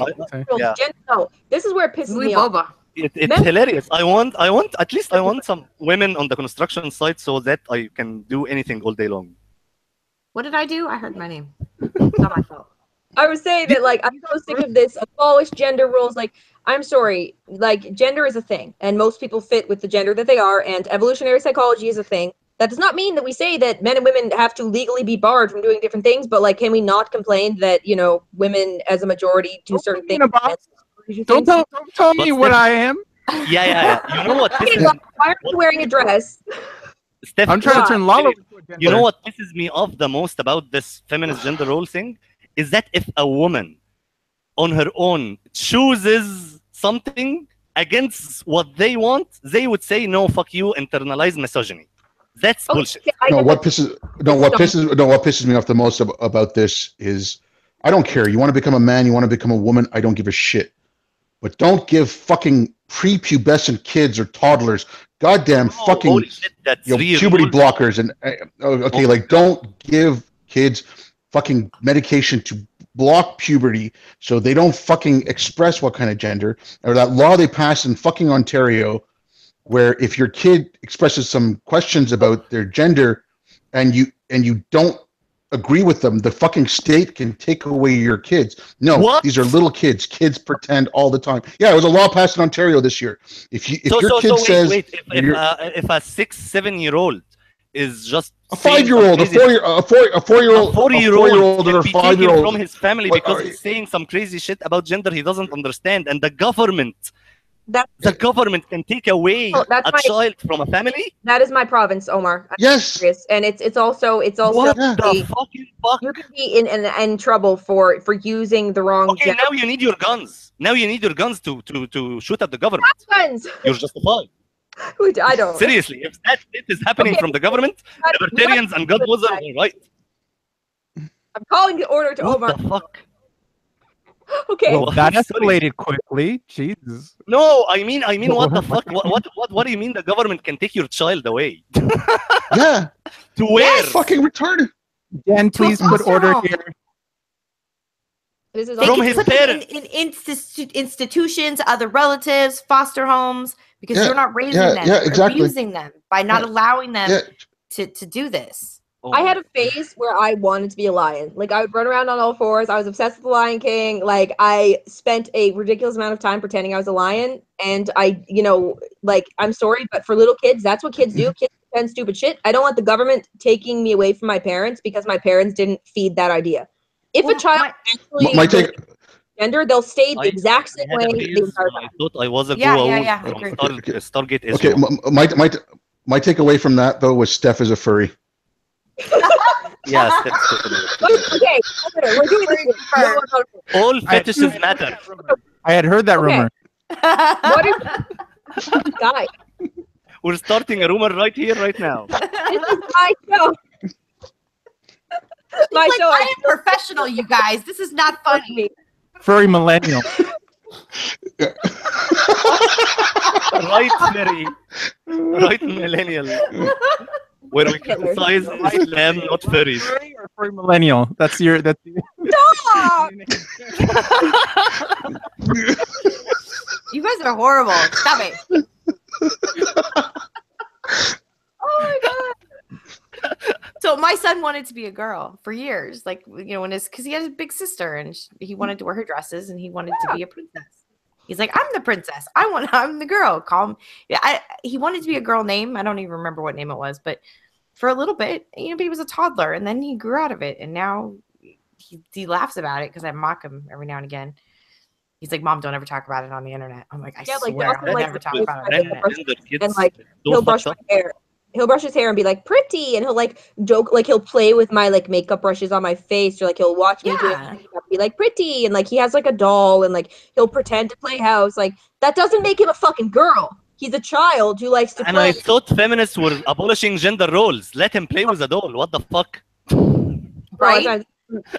Yeah. No, this is where it pisses me off. It's hilarious. I want at least some women on the construction site so that I can do anything all day long. What did I do? I heard my name. It's not my fault. I was saying that, like, I'm so sick of this abolish gender roles. Like, I'm sorry, like, gender is a thing, and most people fit with the gender that they are, and evolutionary psychology is a thing. That does not mean that we say that men and women have to legally be barred from doing different things, but, like, can we not complain that, you know, women as a majority do certain things? Don't tell me what I am. Yeah. You know what? Why are you wearing a dress? Steph, I'm trying to turn Lalo into a gender. You know what pisses me off the most about this feminist gender role thing? Is that if a woman on her own chooses something against what they want, they would say, no, fuck you, internalize misogyny. That's bullshit. What pisses me off the most about this is, I don't care. You want to become a man, you want to become a woman, I don't give a shit. But don't give fucking prepubescent kids or toddlers goddamn fucking puberty blockers and like, don't give kids fucking medication to block puberty so they don't fucking express what kind of gender. Or that law they passed in fucking Ontario where if your kid expresses some questions about their gender and you don't agree with them, the fucking state can take away your kids. No, what? These are little kids. Kids pretend all the time. Yeah, it was a law passed in Ontario this year. If your kid says if a 6-7-year-old is just a 5-year-old, a 4-year-old, or a 5-year-old from his family because he's saying some crazy shit about gender he doesn't understand, and the government can take away a child from a family. That is my province, Omer. Yes, and it's also what the fucking fuck? You could be in trouble for using the wrong. Okay, now you need your guns. Now you need your guns to shoot at the government. Guns. You're justified. I don't. Seriously, if that shit is happening from the government, libertarians and Godmother are right. I'm calling the order to Omer. What the fuck? Okay. Well, that escalated quickly. Jesus. No, I mean, what the fuck? What do you mean the government can take your child away? Yeah. To where? Yes. Fucking retarded. Jen, please put order here. They can put them in institutions, other relatives, foster homes, because you're not raising them, exactly. abusing them by not allowing them to do this. I had a phase where I wanted to be a lion. Like, I would run around on all fours. I was obsessed with the Lion King. Like, I spent a ridiculous amount of time pretending I was a lion. And I'm sorry, but for little kids, that's what kids do. Kids pretend stupid shit. I don't want the government taking me away from my parents because my parents didn't feed that idea. If a child actually gender, they'll stay the exact same way. I thought I was a Stargate is okay. My takeaway from that though was Steph is a furry. Yeah, okay, we're doing this. All fetishes matter. I had heard that rumor. What is guy? We're starting a rumor right here, right now. This is my show. I am professional, you guys. This is not funny. furry millennial. Right, Mary. Right, millennial. Where we Hitler. criticize Islam, not furries. Furry or furry millennial? That's your. Stop! You guys are horrible. Stop it. Oh my god. So my son wanted to be a girl for years, like because he had a big sister and he wanted to wear her dresses and he wanted to be a princess. He's like, I'm the princess. I'm the girl. Call him. Yeah, he wanted to be a girl name. I don't even remember what name it was, but for a little bit, but he was a toddler and then he grew out of it. And now he laughs about it because I mock him every now and again. He's like, Mom, don't ever talk about it on the internet. I'm like, I swear, I'll never talk about it on the internet. And like, he'll brush my hair. He'll brush his hair and be like, pretty, and he'll like joke, like he'll play with my like makeup brushes on my face, or like he'll watch me do it and be like, pretty, and like he has like a doll and like he'll pretend to play house. Like that doesn't make him a fucking girl. He's a child who likes to play. And I thought feminists were abolishing gender roles. Let him play with a doll. What the fuck? Right?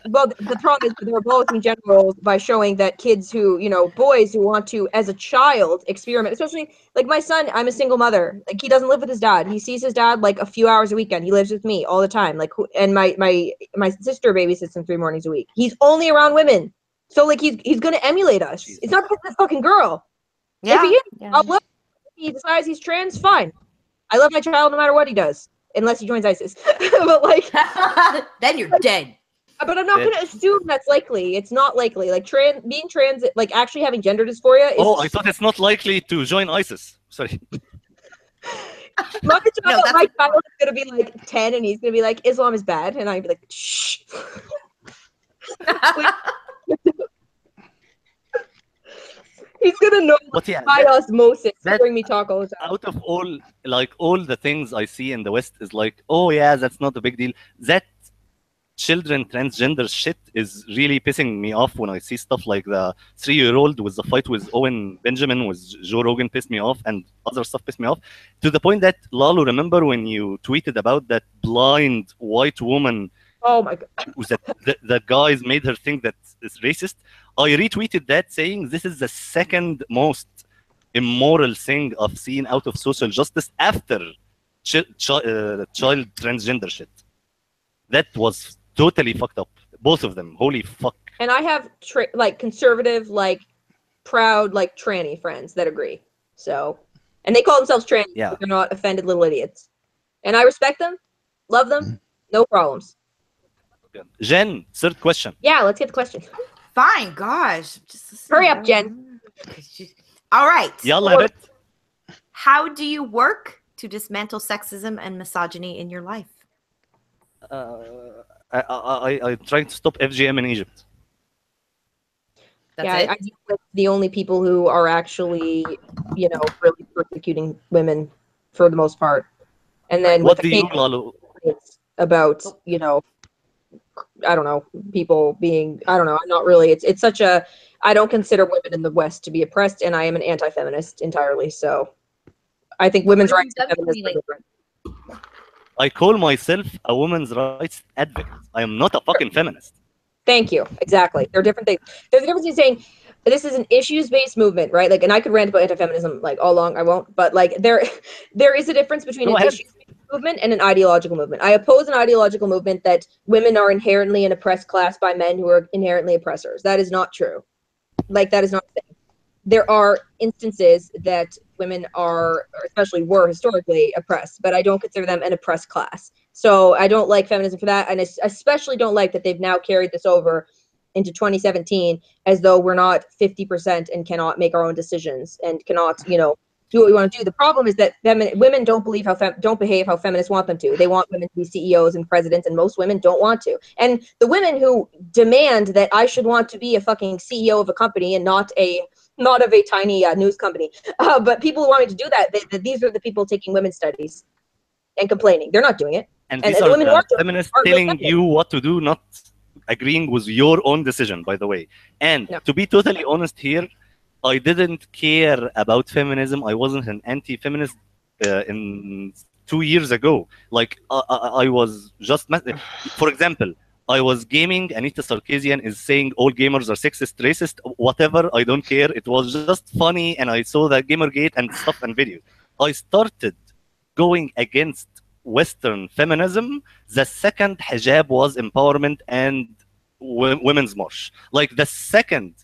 Well, the problem is they're abolishing gender roles by showing that kids who, boys who want to, as a child, experiment, especially like my son. I'm a single mother. Like he doesn't live with his dad. He sees his dad like a few hours a weekend. He lives with me all the time. Like, and my sister babysits him 3 mornings a week. He's only around women, so like he's gonna emulate us. It's not because he's a fucking girl. Yeah. If he is, I'll love him. If he decides he's trans, fine. I love my child no matter what he does, unless he joins ISIS. But like, then you're dead. But I'm not going to assume that's likely. It's not likely. Like being trans, like actually having gender dysphoria. I thought it's not likely to join ISIS. Sorry. My child is going to be like 10, and he's going to be like, Islam is bad, and I'd be like, shh. He's gonna know by osmosis. Hearing me talk all the time. Out of all the things I see in the West is like, oh yeah, that's not a big deal. That children transgender shit is really pissing me off when I see stuff like the 3-year-old with the fight with Owen Benjamin with Joe Rogan pissed me off, and other stuff pissed me off, to the point that, Lalo, remember when you tweeted about that blind white woman? Oh my god! That guys made her think that it's racist. I retweeted that saying this is the second most immoral thing I've seen out of social justice after child transgender shit. That was totally fucked up. Both of them. Holy fuck. And I have conservative, proud, tranny friends that agree. So, and they call themselves tranny. Yeah. But they're not offended little idiots. And I respect them, love them, no problems. Jen, third question. Yeah, let's get the question. Fine, gosh. Just hurry up, Jen. All right. Yalla, how do you work to dismantle sexism and misogyny in your life? I trying to stop FGM in Egypt. That's yeah, it? I deal with the only people who are actually, really persecuting women for the most part. And then what do you, Lalo? It's about, I don't know, people being, I don't know, I'm not really, it's such a, I don't consider women in the West to be oppressed, and I am an anti-feminist entirely, so I think women's rights and feminism are different. I call myself a women's rights advocate. I am not a fucking feminist. Thank you. Exactly. There are different things. There's a difference in saying this is an issues-based movement, right? And I could rant about anti-feminism all along. I won't. But there is a difference between an issues-based movement and an ideological movement. I oppose an ideological movement that women are inherently an oppressed class by men who are inherently oppressors. That is not true. That is not a thing. There are instances that women are, or especially were historically oppressed, but I don't consider them an oppressed class. So I don't like feminism for that. And I especially don't like that they've now carried this over into 2017 as though we're not 50% and cannot make our own decisions and cannot, do what we want to do. The problem is that women don't behave how feminists want them to. They want women to be CEOs and presidents, and most women don't want to. And the women who demand that I should want to be a fucking CEO of a company and not of a tiny news company, but people who want me to do that, these are the people taking women's studies and complaining. They're not doing it. And these are women the feminists telling you what to do, not agreeing with your own decision, by the way. And to be totally honest here, I didn't care about feminism. I wasn't an anti-feminist in 2 years ago. I was just, for example, I was gaming. Anita Sarkeesian is saying all gamers are sexist, racist, whatever. I don't care. It was just funny, and I saw that Gamergate and stuff and videos. I started going against Western feminism the second hijab was empowerment and women's march. Like the second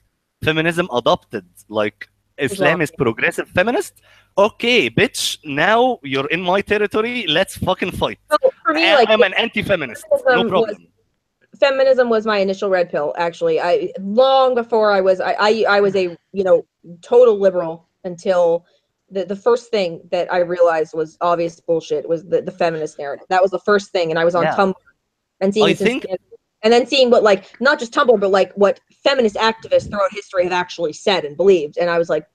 feminism adopted, like Islam is progressive feminist. Okay, bitch, now you're in my territory. Let's fucking fight. So for me, like, I'm an anti-feminist. No problem. Feminism was my initial red pill. Actually, I long before I was a total liberal until the first thing that I realized was obvious bullshit was the feminist narrative. That was the first thing, and I was on Tumblr and seeing and then seeing what, like, not just Tumblr, but like what feminist activists throughout history have actually said and believed, and I was like,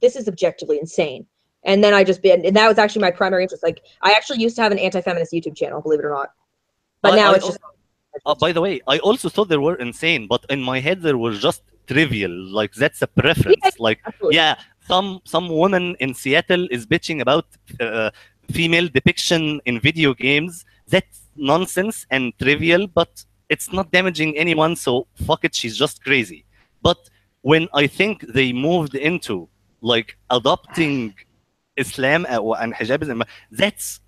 this is objectively insane. And then and that was actually my primary interest. Like, I actually used to have an anti-feminist YouTube channel, believe it or not, but now it's just. By the way, I also thought they were insane, but in my head they were just trivial. Like, that's a preference. Yeah, like, absolutely. Yeah, some woman in Seattle is bitching about female depiction in video games. That's nonsense and trivial, but it's not damaging anyone, so fuck it, she's just crazy. But when I think they moved into, like, adopting Islam and hijabism, that's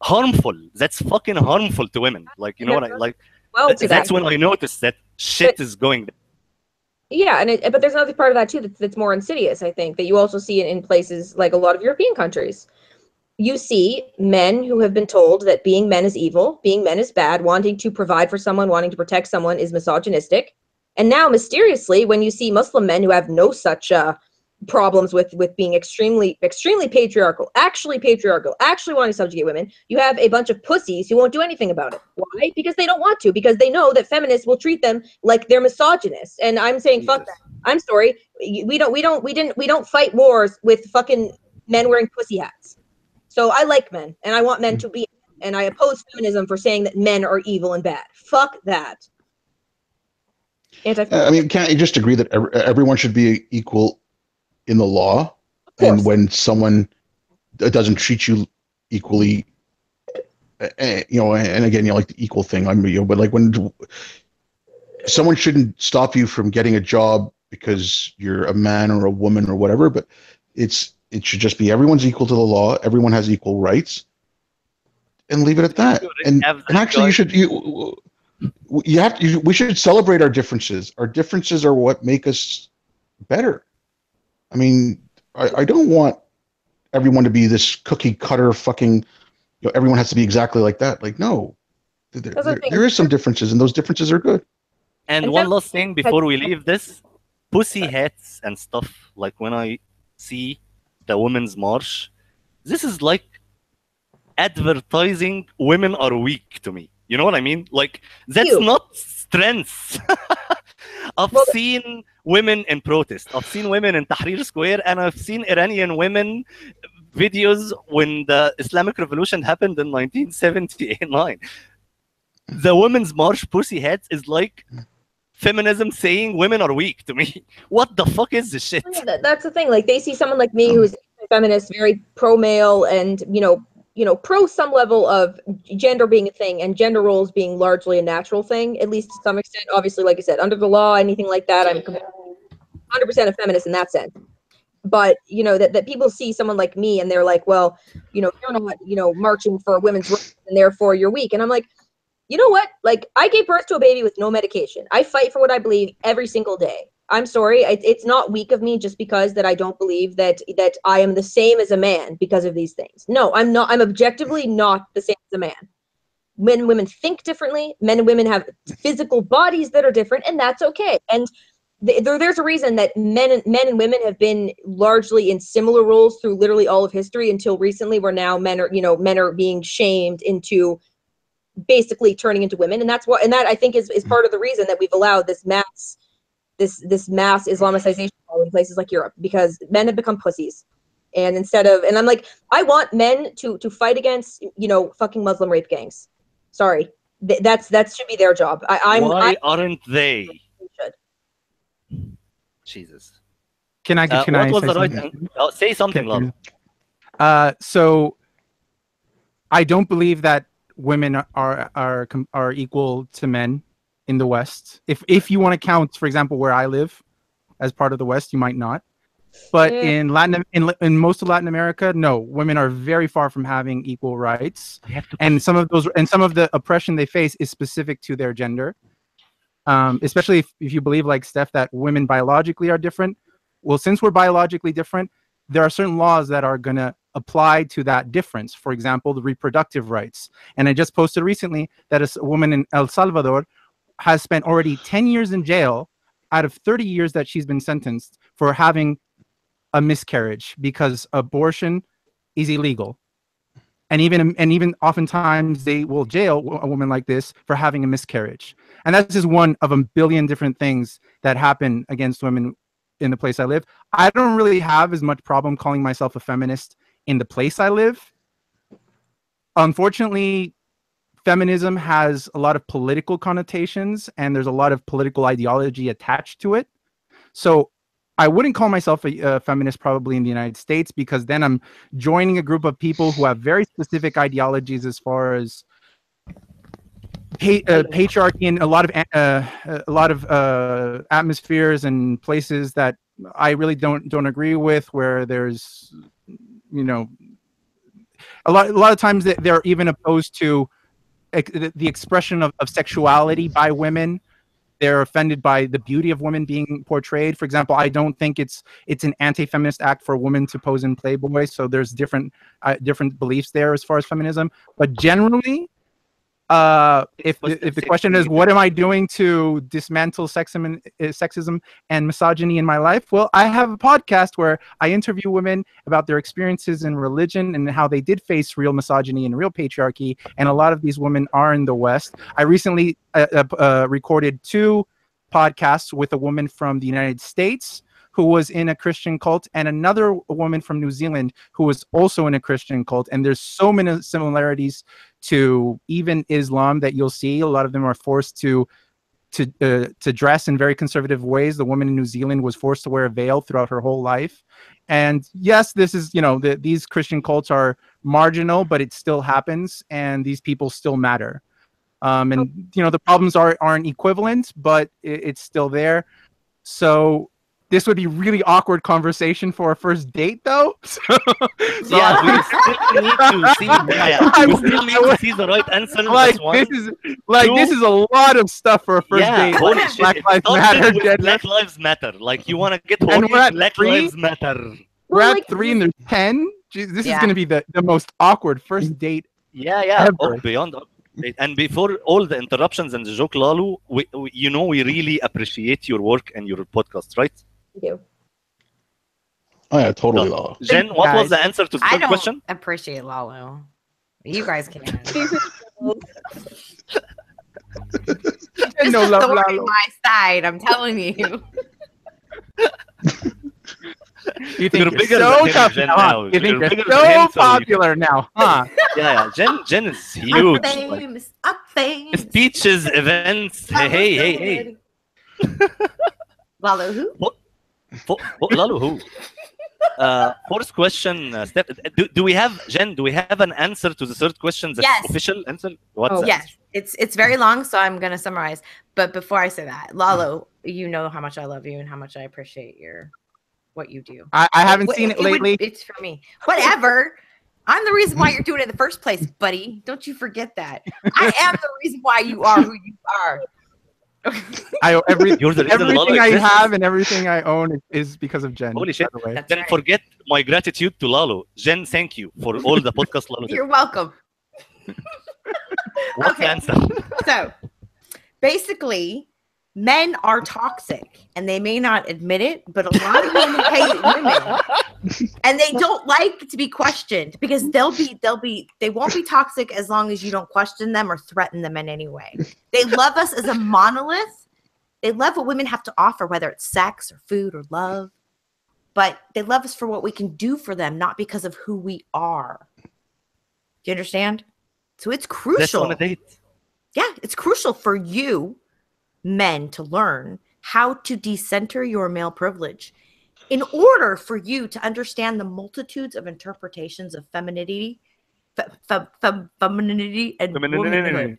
harmful. That's fucking harmful to women. Like, you know what I like? Well, that's when I noticed that shit is going down. Yeah, but there's another part of that too that's more insidious, I think, that you also see in places like a lot of European countries. You see men who have been told that being men is evil, being men is bad, wanting to provide for someone, wanting to protect someone is misogynistic. And now, mysteriously, when you see Muslim men who have no such problems with being extremely patriarchal, actually wanting to subjugate women, you have a bunch of pussies who won't do anything about it. Why? Because they don't want to, because they know that feminists will treat them like they're misogynists. And I'm saying, fuck that. I'm sorry. We don't fight wars with fucking men wearing pussy hats. So I like men, and I want men to be, and I oppose feminism for saying that men are evil and bad. Fuck that. I mean, can't you just agree that everyone should be equal in the law? And when someone doesn't treat you equally, and again, like the equal thing, but like when someone shouldn't stop you from getting a job because you're a man or a woman or whatever, but it should just be everyone's equal to the law, everyone has equal rights, and leave it at that. And actually, we should celebrate our differences. Our differences are what make us better. I mean, I don't want everyone to be this cookie cutter fucking, everyone has to be exactly like that. Like, no, there is some differences, and those differences are good. And one last thing before we leave this, pussy hats and stuff, like when I see the Women's March, this is like advertising women are weak to me. You know what I mean? Like, that's not strength. I've seen women in protest. I've seen women in Tahrir Square, and I've seen Iranian women videos when the Islamic Revolution happened in 1979. The Women's March pussy hats is like feminism saying women are weak to me. What the fuck is this shit? That's the thing. Like, they see someone like me who's feminist, very pro-male, and pro some level of gender being a thing and gender roles being largely a natural thing, at least to some extent. Obviously, like I said, under the law, anything like that, I'm 100% a feminist in that sense. But that people see someone like me and they're like, well, you're not marching for women's rights and therefore you're weak. And I'm like, you know what? Like, I gave birth to a baby with no medication. I fight for what I believe every single day. I'm sorry, it's not weak of me just because that I don't believe that I am the same as a man because of these things. No, I'm not. I'm objectively not the same as a man. Men and women think differently. Men and women have physical bodies that are different, and that's okay. And there's a reason that men and women have been largely in similar roles through literally all of history until recently, where now men are being shamed into basically turning into women, and that I think is part of the reason that we've allowed this mass Islamicization in places like Europe, because men have become pussies. And I'm like, I want men to fight against, fucking Muslim rape gangs. Sorry. That should be their job. Why aren't they? Should. Jesus. Can I say something, Lalo? So I don't believe that women are equal to men in the West. If you want to count, for example, where I live as part of the West, you might not. But in most of Latin America, no, women are very far from having equal rights, and some of the oppression they face is specific to their gender. Especially if you believe, like Steph, that women biologically are different. Well, since we're biologically different, there are certain laws that are going to apply to that difference. For example, the reproductive rights. And I just posted recently that a woman in El Salvador has spent already 10 years in jail out of 30 years that she's been sentenced for having a miscarriage, because abortion is illegal. And even oftentimes they will jail a woman like this for having a miscarriage. And that's just one of a billion different things that happen against women in the place I live. I don't really have as much problem calling myself a feminist in the place I live. Unfortunately, feminism has a lot of political connotations, and there's a lot of political ideology attached to it. So I wouldn't call myself a feminist probably in the United States, because then I'm joining a group of people who have very specific ideologies as far as patriarchy and a lot of atmospheres and places that I really don't agree with, where there's, you know, a lot of times they're even opposed to the expression of sexuality by women. They're offended by the beauty of women being portrayed. For example, I don't think it's an anti-feminist act for a woman to pose in Playboy. So there's different beliefs there as far as feminism. But generally, if the question is, what am I doing to dismantle sexism and misogyny in my life? Well, I have a podcast where I interview women about their experiences in religion and how they did face real misogyny and real patriarchy. And a lot of these women are in the West. I recently recorded 2 podcasts with a woman from the United States who was in a Christian cult, and another woman from New Zealand who was also in a Christian cult. And there's so many similarities to even Islam that you'll see. A lot of them are forced to dress in very conservative ways. The woman in New Zealand was forced to wear a veil throughout her whole life. And yes, this is, you know, these Christian cults are marginal, but it still happens, and these people still matter. And you know, the problems aren't equivalent, but it's still there. So this would be really awkward conversation for a first date, though. Yeah, we still need to see. We still need to see the right answer. Like this is a lot of stuff for a first date. Holy Black shit. Lives Matter. Black Lives Matter. Like, you want to get horny? Black Lives Matter. We're at 3 and there's 10. Jeez, this is going to be the most awkward first date. Ever. Beyond. And before all the interruptions and the joke, Lalo, we really appreciate your work and your podcast, right? Thank you. Oh yeah, totally, Lalo. Jen, what was the answer to the third question? I appreciate Lalo. You guys can. No love Lalo. my side, I'm telling you. You think You're you're bigger so than tough Jen now, now. You think You're you're bigger than so him, so popular now, huh? Yeah. Jen is huge. Famous, up famous. Speeches, events. Hey. Lalo who? Lalo who? Fourth question, Steph. Do we have, Jen? Do we have an answer to the third question? That's official answer. What's yes. It's very long, so I'm gonna summarize. But before I say that, Lalo, you know how much I love you and how much I appreciate what you do. I haven't seen it lately. It's for me. Whatever. I'm the reason why you're doing it in the first place, buddy. Don't you forget that. I am the reason why you are who you are. Everything I have and everything I own is because of Jen. Holy shit. Then forget my gratitude to Lalo. Jen, thank you for all the podcast Lalo did. You're welcome. What's the answer? So, basically, men are toxic, and they may not admit it, but a lot of men hate women, and they don't like to be questioned because they won't be toxic as long as you don't question them or threaten them in any way. They love us as a monolith. They love what women have to offer, whether it's sex or food or love, but they love us for what we can do for them, not because of who we are. Do you understand? So it's crucial. That's on a date. Yeah, it's crucial for you men to learn how to decenter your male privilege in order for you to understand the multitudes of interpretations of femininity and womanhood.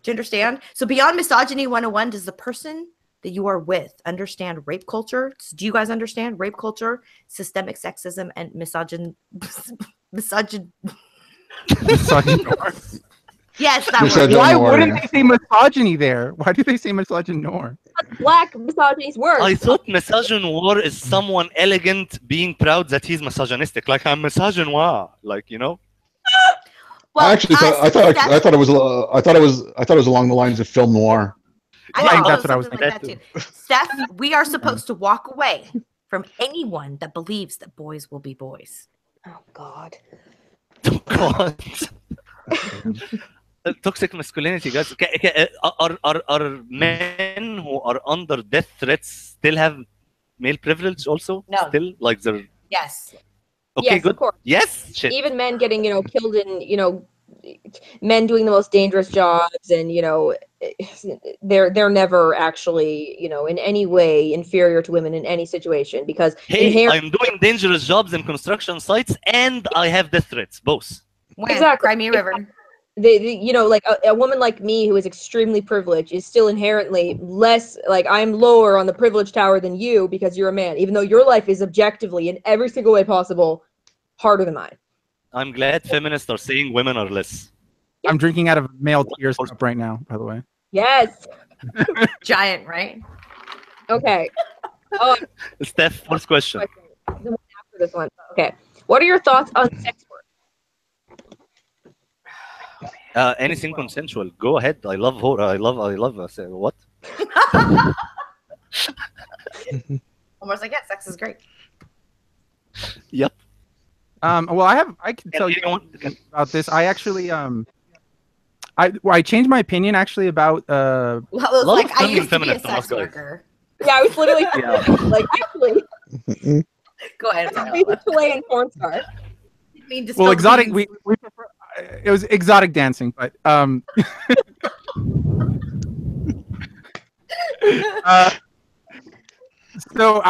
Do you understand? So beyond misogyny 101, does the person that you are with understand rape culture? Do you guys understand rape culture, systemic sexism, and misogyn? Yes, that word. Why wouldn't they say misogyny there? Why do they say misogynoir? Black misogyny's worse. I thought misogynoir is someone elegant being proud that he's misogynistic. Like I'm misogynoir. Like, you know. Well, I thought it was along the lines of film noir. I think that's what I was thinking. Like that too. Steph, we are supposed to walk away from anyone that believes that boys will be boys. Oh God. Oh God. Toxic masculinity, guys. Are men who are under death threats still have male privilege also? No. Still? Like they're... Yes. Okay, yes, good. Of course. Yes? Shit. Even men getting, killed in, men doing the most dangerous jobs and, they're never actually, in any way inferior to women in any situation because... Hey, I'm doing dangerous jobs in construction sites and I have death threats, both. When? Exactly. Crimea River. Like a woman like me who is extremely privileged is still inherently less, like I'm lower on the privilege tower than you because you're a man, even though your life is objectively in every single way possible harder than mine. I'm glad feminists are saying women are less. I'm drinking out of male tears cup right now, by the way. Yes. Giant, right? Okay. Oh, Steph, first question. The one after this one. Okay. What are your thoughts on sex work? Anything consensual. Go ahead. I love horror. I love. What? Almost like, yeah, sex is great. Yep. Well, I can tell you about this. I actually I changed my opinion actually about Lalo's like, I used to be a sex worker. Yeah, I was literally like, actually. Go ahead. He's a Chilean porn star. Well, exotic. We prefer. It was exotic dancing, but so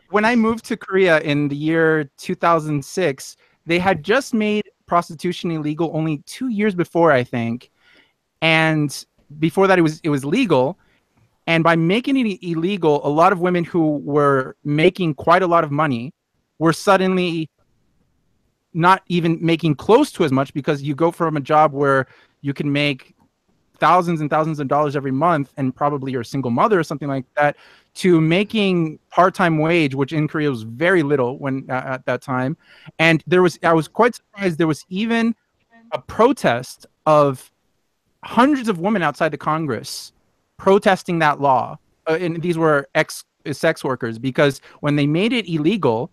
when I moved to Korea in the year 2006, they had just made prostitution illegal only 2 years before, I think, and before that it was legal. And by making it illegal, a lot of women who were making quite a lot of money were suddenly not even making close to as much, because you go from a job where you can make thousands and thousands of dollars every month and probably you're a single mother or something like that, to making part-time wage, which in Korea was very little when at that time. And I was quite surprised there was even a protest of hundreds of women outside the Congress protesting that law. And these were ex-sex workers, because when they made it illegal,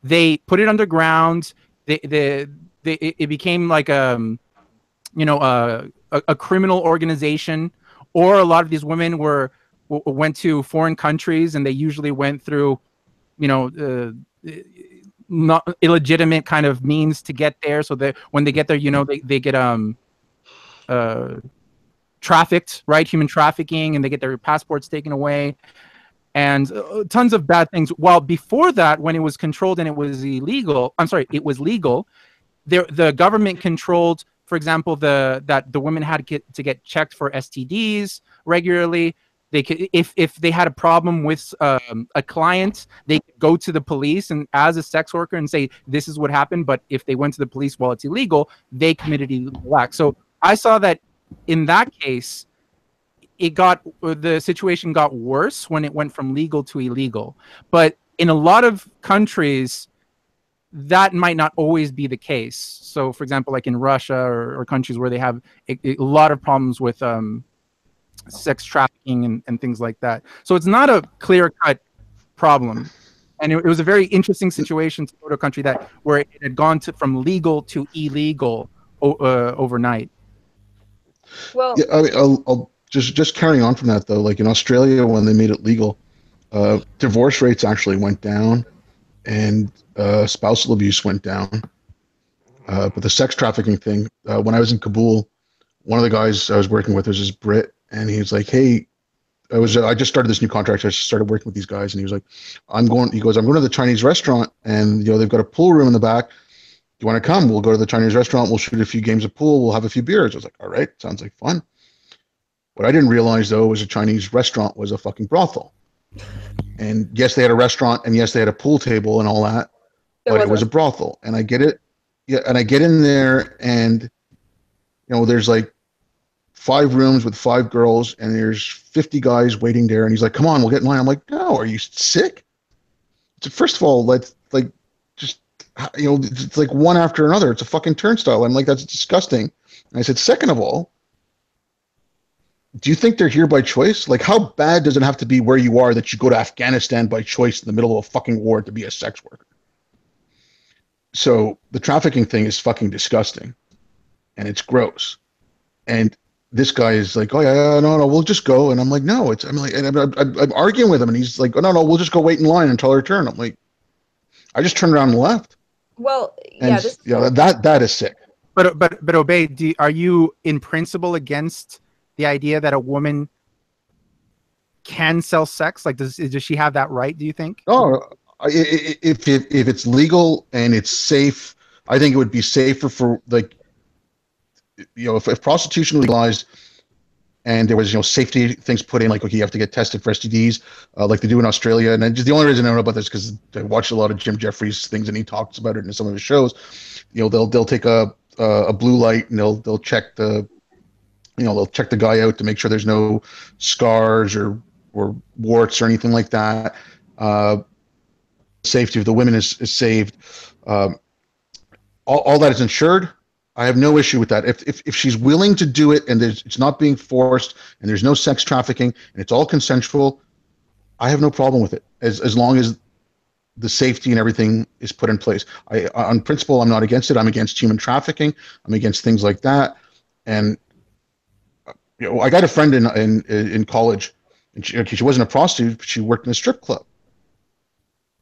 they put it underground. It became like a criminal organization, or a lot of these women went to foreign countries, and they usually went through, not illegitimate kind of means to get there. So that when they get there, they get trafficked, right? Human trafficking, and they get their passports taken away. And tons of bad things. While before that, when it was controlled and it was legal, the government controlled, for example, that the women had to get checked for STDs regularly. They could, if they had a problem with a client, they could go to the police and as a sex worker and say, this is what happened. But if they went to the police while it's illegal, they committed illegal acts. So I saw that in that case, the situation got worse when it went from legal to illegal. But in a lot of countries, that might not always be the case. So, for example, like in Russia or countries where they have a lot of problems with sex trafficking and things like that. So it's not a clear-cut problem. And it was a very interesting situation to go to a country where it had gone from legal to illegal overnight. Well, yeah, I mean, I'll just carrying on from that though. Like in Australia, when they made it legal, divorce rates actually went down, and spousal abuse went down. But the sex trafficking thing, when I was in Kabul, one of the guys I was working with was this Brit, and he was like, "Hey, I just started this new contract. So I started working with these guys," and he was like, I'm going to the Chinese restaurant, and they've got a pool room in the back. You want to come? We'll go to the Chinese restaurant. We'll shoot a few games of pool. We'll have a few beers. I was like, all right, sounds like fun. What I didn't realize, though, was a Chinese restaurant was a fucking brothel. And yes, they had a restaurant, and yes, they had a pool table and all that, but it was a brothel. And I get it. Yeah, and I get in there, and there's like 5 rooms with 5 girls, and there's 50 guys waiting there. And he's like, "Come on, we'll get in line." I'm like, "No, are you sick?" So first of all, let's just it's like one after another. It's a fucking turnstile. I'm like, that's disgusting. And I said, second of all, do you think they're here by choice? Like, how bad does it have to be where you are that you go to Afghanistan by choice in the middle of a fucking war to be a sex worker? So the trafficking thing is fucking disgusting, and it's gross. And this guy is like, "Oh yeah, no, we'll just go." And I'm like, "No, I'm arguing with him, and he's like, "Oh no, we'll just go wait in line until our turn." I'm like, I just turned around and left. Well, and, that is sick. But Obaid, are you in principle against the idea that a woman can sell sex? Like, does she have that right? Do you think? Oh, if it's legal and it's safe, I think it would be safer for, like, if prostitution legalized and there was safety things put in, like, okay, you have to get tested for STDs, like they do in Australia. And just the only reason I know about this because I watch a lot of Jim Jeffries things and he talks about it in some of his shows. They'll take a blue light and they'll check the they'll check the guy out to make sure there's no scars or warts or anything like that. Safety of the women is saved. All that is insured. I have no issue with that. If she's willing to do it and it's not being forced and there's no sex trafficking and it's all consensual, I have no problem with it as long as the safety and everything is put in place. On principle, I'm not against it. I'm against human trafficking. I'm against things like that. And I got a friend in college, and she wasn't a prostitute, but she worked in a strip club.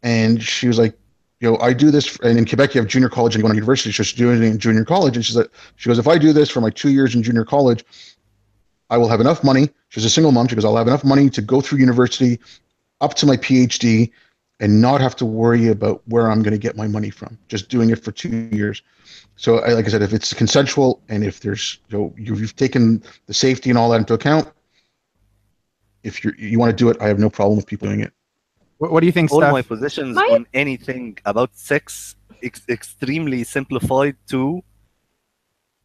And she was like, I do this, and in Quebec you have junior college and you go to university, so she's doing it in junior college. And she goes, if I do this for my 2 years in junior college, I will have enough money. She's a single mom. She goes, I'll have enough money to go through university up to my PhD and not have to worry about where I'm going to get my money from, just doing it for 2 years. So like I said, if it's consensual and if there's, you've taken the safety and all that into account, if you want to do it, I have no problem with people doing it. What do you think, All Steph? my positions on anything about sex extremely simplified to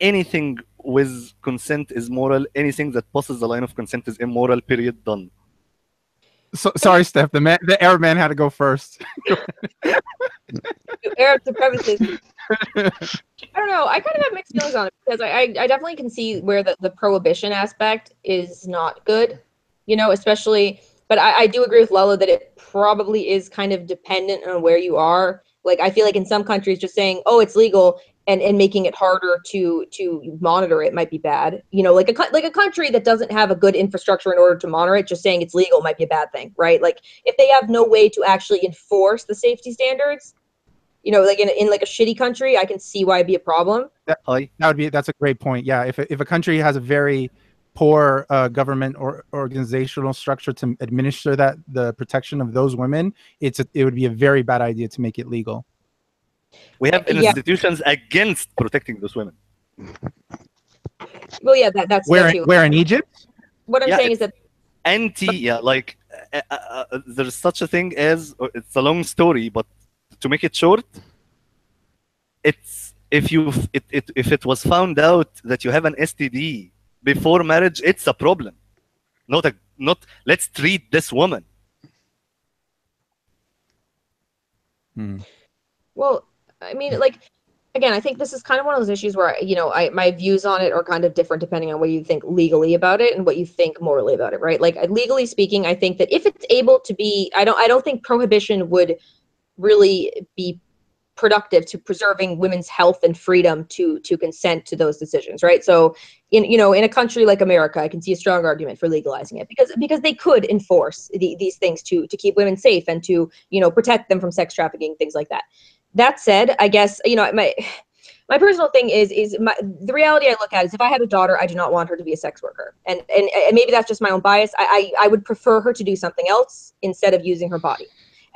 anything with consent is moral. Anything that passes the line of consent is immoral. Period. Done. So, sorry, Steph. The Arab man had to go first. Arab supremacists. I don't know. I kind of have mixed feelings on it because I definitely can see where the prohibition aspect is not good, especially. But I do agree with Lalo that it probably is kind of dependent on where you are. Like, I feel like in some countries, just saying, "Oh, it's legal," and making it harder to monitor it might be bad. Like a country that doesn't have a good infrastructure in order to monitor it, just saying it's legal might be a bad thing, right? Like if they have no way to actually enforce the safety standards, like in like a shitty country, I can see why it'd be a problem. That's a great point. Yeah, if a country has a very poor government or organizational structure to administer the protection of those women, it would be a very bad idea to make it legal. We have institutions against protecting those women. Well, yeah, that's where in Egypt. What I'm saying is that there's such a thing as, it's a long story, but to make it short, it's if it was found out that you have an STD before marriage, it's a problem. Not let's treat this woman. Well, I mean, like, again, I think this is kind of one of those issues where, my views on it are kind of different depending on what you think legally about it and what you think morally about it, right? Like, legally speaking, I think that if it's able to be, I don't think prohibition would really be productive to preserving women's health and freedom to consent to those decisions, right? So in a country like America, I can see a strong argument for legalizing it because they could enforce these things to keep women safe and to protect them from sex trafficking, things like that. That said, I guess my personal thing is the reality I look at is if I had a daughter, I do not want her to be a sex worker, and maybe that's just my own bias. I would prefer her to do something else instead of using her body.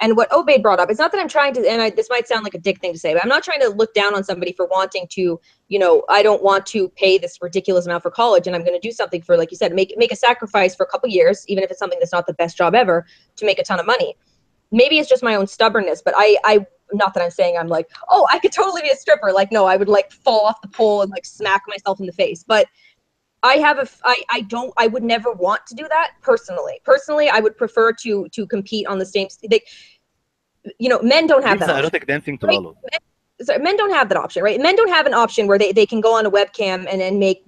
And what Obaid brought up, it's not that I'm trying to, and this might sound like a dick thing to say, but I'm not trying to look down on somebody for wanting to, I don't want to pay this ridiculous amount for college, and I'm going to do something for, like you said, make a sacrifice for a couple years, even if it's something that's not the best job ever, to make a ton of money. Maybe it's just my own stubbornness, but I not that I'm saying I'm like, oh, I could totally be a stripper. Like, no, I would like fall off the pole and like smack myself in the face. But I would never want to do that personally. Personally, I would prefer to compete on the same, men don't have that option. Erotic dancing to right? Lalo. Men don't have that option, right? Men don't have an option where they can go on a webcam and make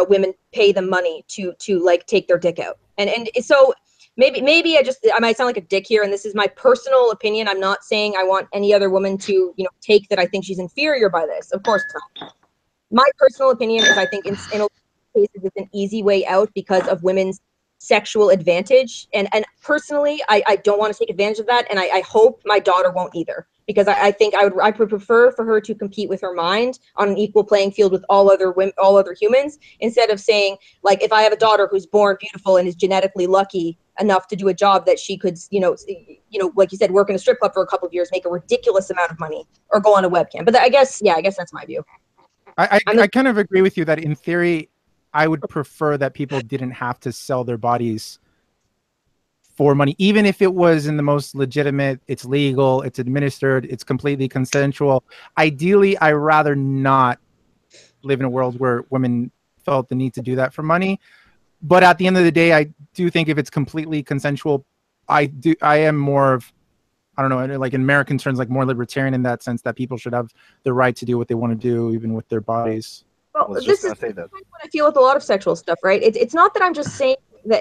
women pay them money to like take their dick out. And so maybe I might sound like a dick here, and this is my personal opinion. I'm not saying I want any other woman to take that I think she's inferior by this. Of course not. My personal opinion is I think in a lot of cases it's an easy way out because of women's sexual advantage. And personally, I don't want to take advantage of that, and I hope my daughter won't either, because I think I would prefer for her to compete with her mind on an equal playing field with all other humans, instead of saying, like, if I have a daughter who's born beautiful and is genetically lucky enough to do a job that she could, like you said, work in a strip club for a couple of years, make a ridiculous amount of money, or go on a webcam. But I guess that's my view. I kind of agree with you that in theory, I would prefer that people didn't have to sell their bodies for money, even if it was in the most legitimate, it's legal, it's administered, it's completely consensual. Ideally, I rather not live in a world where women felt the need to do that for money. But at the end of the day, I do think if it's completely consensual, I am more of, I don't know, like in American terms, like more libertarian in that sense, that people should have the right to do what they want to do, even with their bodies. Well, this is what I feel with a lot of sexual stuff, right? It's not that I'm just saying that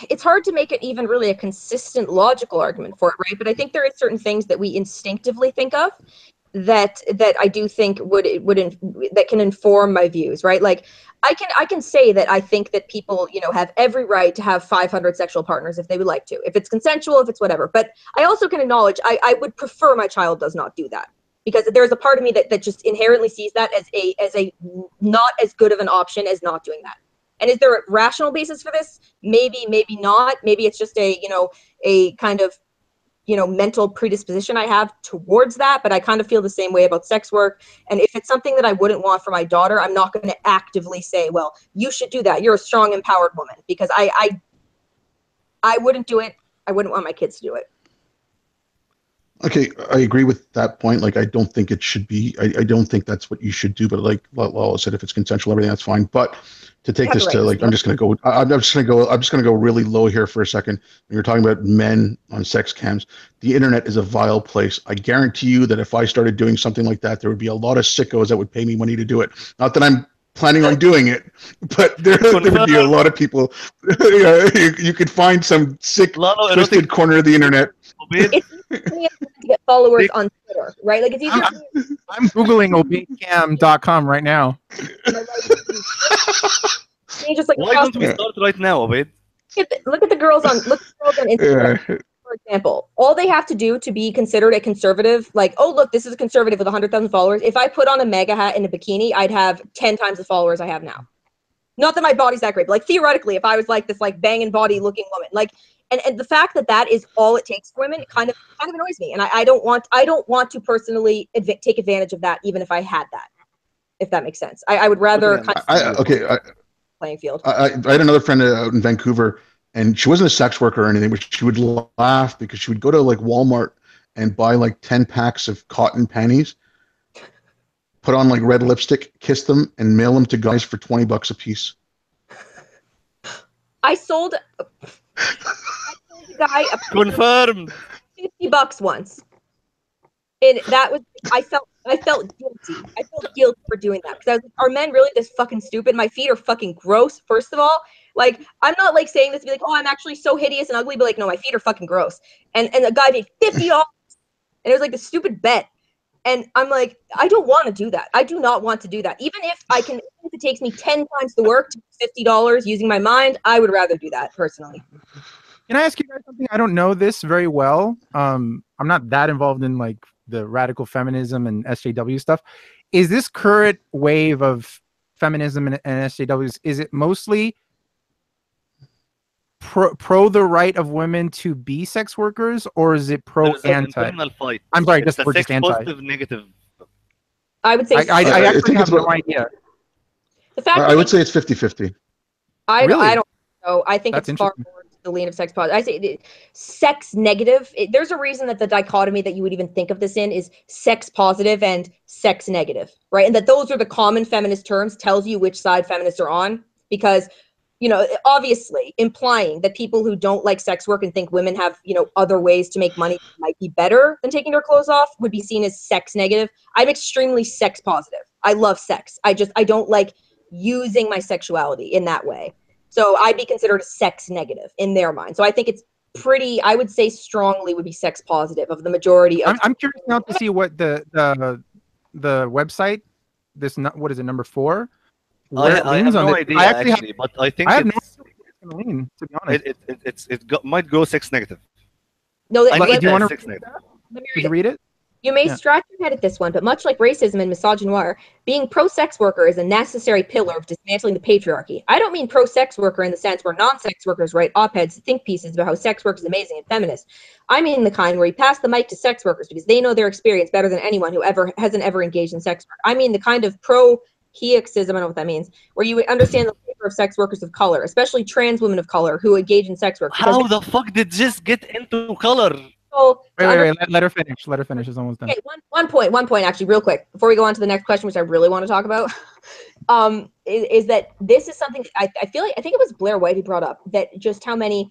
it's hard to make it even really a consistent logical argument for it, right? But I think there are certain things that we instinctively think of that I do think that can inform my views, right? Like I can say that I think that people, have every right to have 500 sexual partners if they would like to, if it's consensual, if it's whatever. But I also can acknowledge I would prefer my child does not do that, because there's a part of me that just inherently sees that as a not as good of an option as not doing that. And is there a rational basis for this? Maybe, maybe not. Maybe it's just a kind of mental predisposition I have towards that, but I kind of feel the same way about sex work. And if it's something that I wouldn't want for my daughter, I'm not going to actively say, well, you should do that. You're a strong, empowered woman, because I wouldn't do it. I wouldn't want my kids to do it. Okay, I agree with that point. Like, I don't think it should be. I don't think that's what you should do. But like Lalo said, if it's consensual, everything, that's fine. But to take this to like, I'm just going to go really low here for a second. When you're talking about men on sex cams, the internet is a vile place. I guarantee you that if I started doing something like that, there would be a lot of sickos that would pay me money to do it. Not that I'm planning on doing it, but there would be a lot of people. You could find some sick, twisted corner of the internet. It's easier to get followers on Twitter, right? Like, it's easier. I'm Googling obaidcam.com right now. Just like, why don't we start right now, Obaid? Look at the girls on Instagram, for example. All they have to do to be considered a conservative, like, oh, look, this is a conservative with 100,000 followers. If I put on a mega hat and a bikini, I'd have 10 times the followers I have now. Not that my body's that great, but like theoretically, if I was like this like banging body looking woman, like, and the fact that is all it takes for women kind of annoys me, and I don't want to personally take advantage of that, even if I had that, if that makes sense. I would rather playing field. I had another friend out in Vancouver, and she wasn't a sex worker or anything, but she would laugh because she would go to like Walmart and buy like 10 packs of cotton panties, put on like red lipstick, kiss them, and mail them to guys for $20 a piece. I sold a guy Confirmed $50 once, and that was I felt guilty. I felt guilty for doing that, because I was like, are men really this fucking stupid? My feet are fucking gross. First of all, like, I'm not like saying this to be like, oh, I'm actually so hideous and ugly, but like, no, my feet are fucking gross. And the guy paid $50, and it was like the stupid bet. And I'm like, I don't want to do that. I do not want to do that. Even if it takes me 10 times the work to $50 using my mind, I would rather do that personally. Can I ask you guys something? I don't know this very well. I'm not that involved in like the radical feminism and SJW stuff. Is this current wave of feminism and SJWs, is it mostly pro the right of women to be sex workers, or is it pro There's an anti? internal fight. I'm sorry, It's we're a just sex anti. positive negative. I would say I actually think have it's no about- idea. the fact I that would say it's 50-50. I Really? don't know. I think That's it's far interesting. more to the lean of sex positive. I say sex negative. There's a reason that the dichotomy that you would even think of this in is sex positive and sex negative, right? And that those are the common feminist terms, tells you which side feminists are on, because obviously implying that people who don't like sex work and think women have, other ways to make money that might be better than taking their clothes off would be seen as sex negative. I'm extremely sex positive. I love sex. I don't like using my sexuality in that way. So I'd be considered sex negative in their mind. So I think it's I would say strongly would be sex positive of the majority of. I'm curious now to see what the website, what is it, number 4? Where it I leans have on no it. idea I actually actually, but I think I have no it's, idea where it's gonna lean, to be honest. might go sex negative. No, I But need do you want that to sex negative. Did you read it? You may Yeah. scratch your head at this one, but much like racism and misogynoir, being pro-sex worker is a necessary pillar of dismantling the patriarchy. I don't mean pro-sex worker in the sense where non-sex workers write op-eds, think pieces about how sex work is amazing and feminist. I mean the kind where you pass the mic to sex workers because they know their experience better than anyone who hasn't ever engaged in sex work. I mean the kind of pro-heoxism, I don't know what that means, where you understand the labor of sex workers of color, especially trans women of color who engage in sex work. How the fuck did this get into color? Wait. Let her finish. Let her finish. It's almost done. Okay, one point actually, real quick, before we go on to the next question, which I really want to talk about, is that this is something I feel like, I think it was Blair White who brought up, that just how many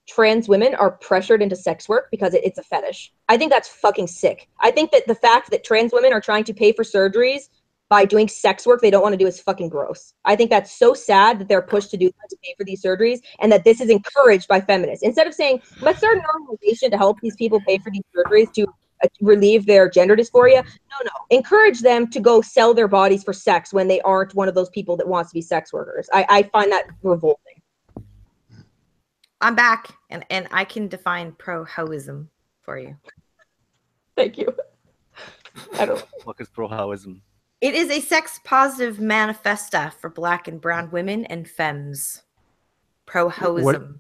trans women are pressured into sex work because it's a fetish. I think that's fucking sick. I think that the fact that trans women are trying to pay for surgeries by doing sex work they don't want to do is fucking gross. I think that's so sad that they're pushed to do that, to pay for these surgeries, and that this is encouraged by feminists. Instead of saying, let's start normalization to help these people pay for these surgeries to relieve their gender dysphoria. No. Encourage them to go sell their bodies for sex when they aren't one of those people that wants to be sex workers. I find that revolting. I'm back, and I can define pro-hoism for you. Thank you. I don't. What is pro-hoism? It is a sex-positive manifesta for Black and brown women and femmes. Pro-hoism.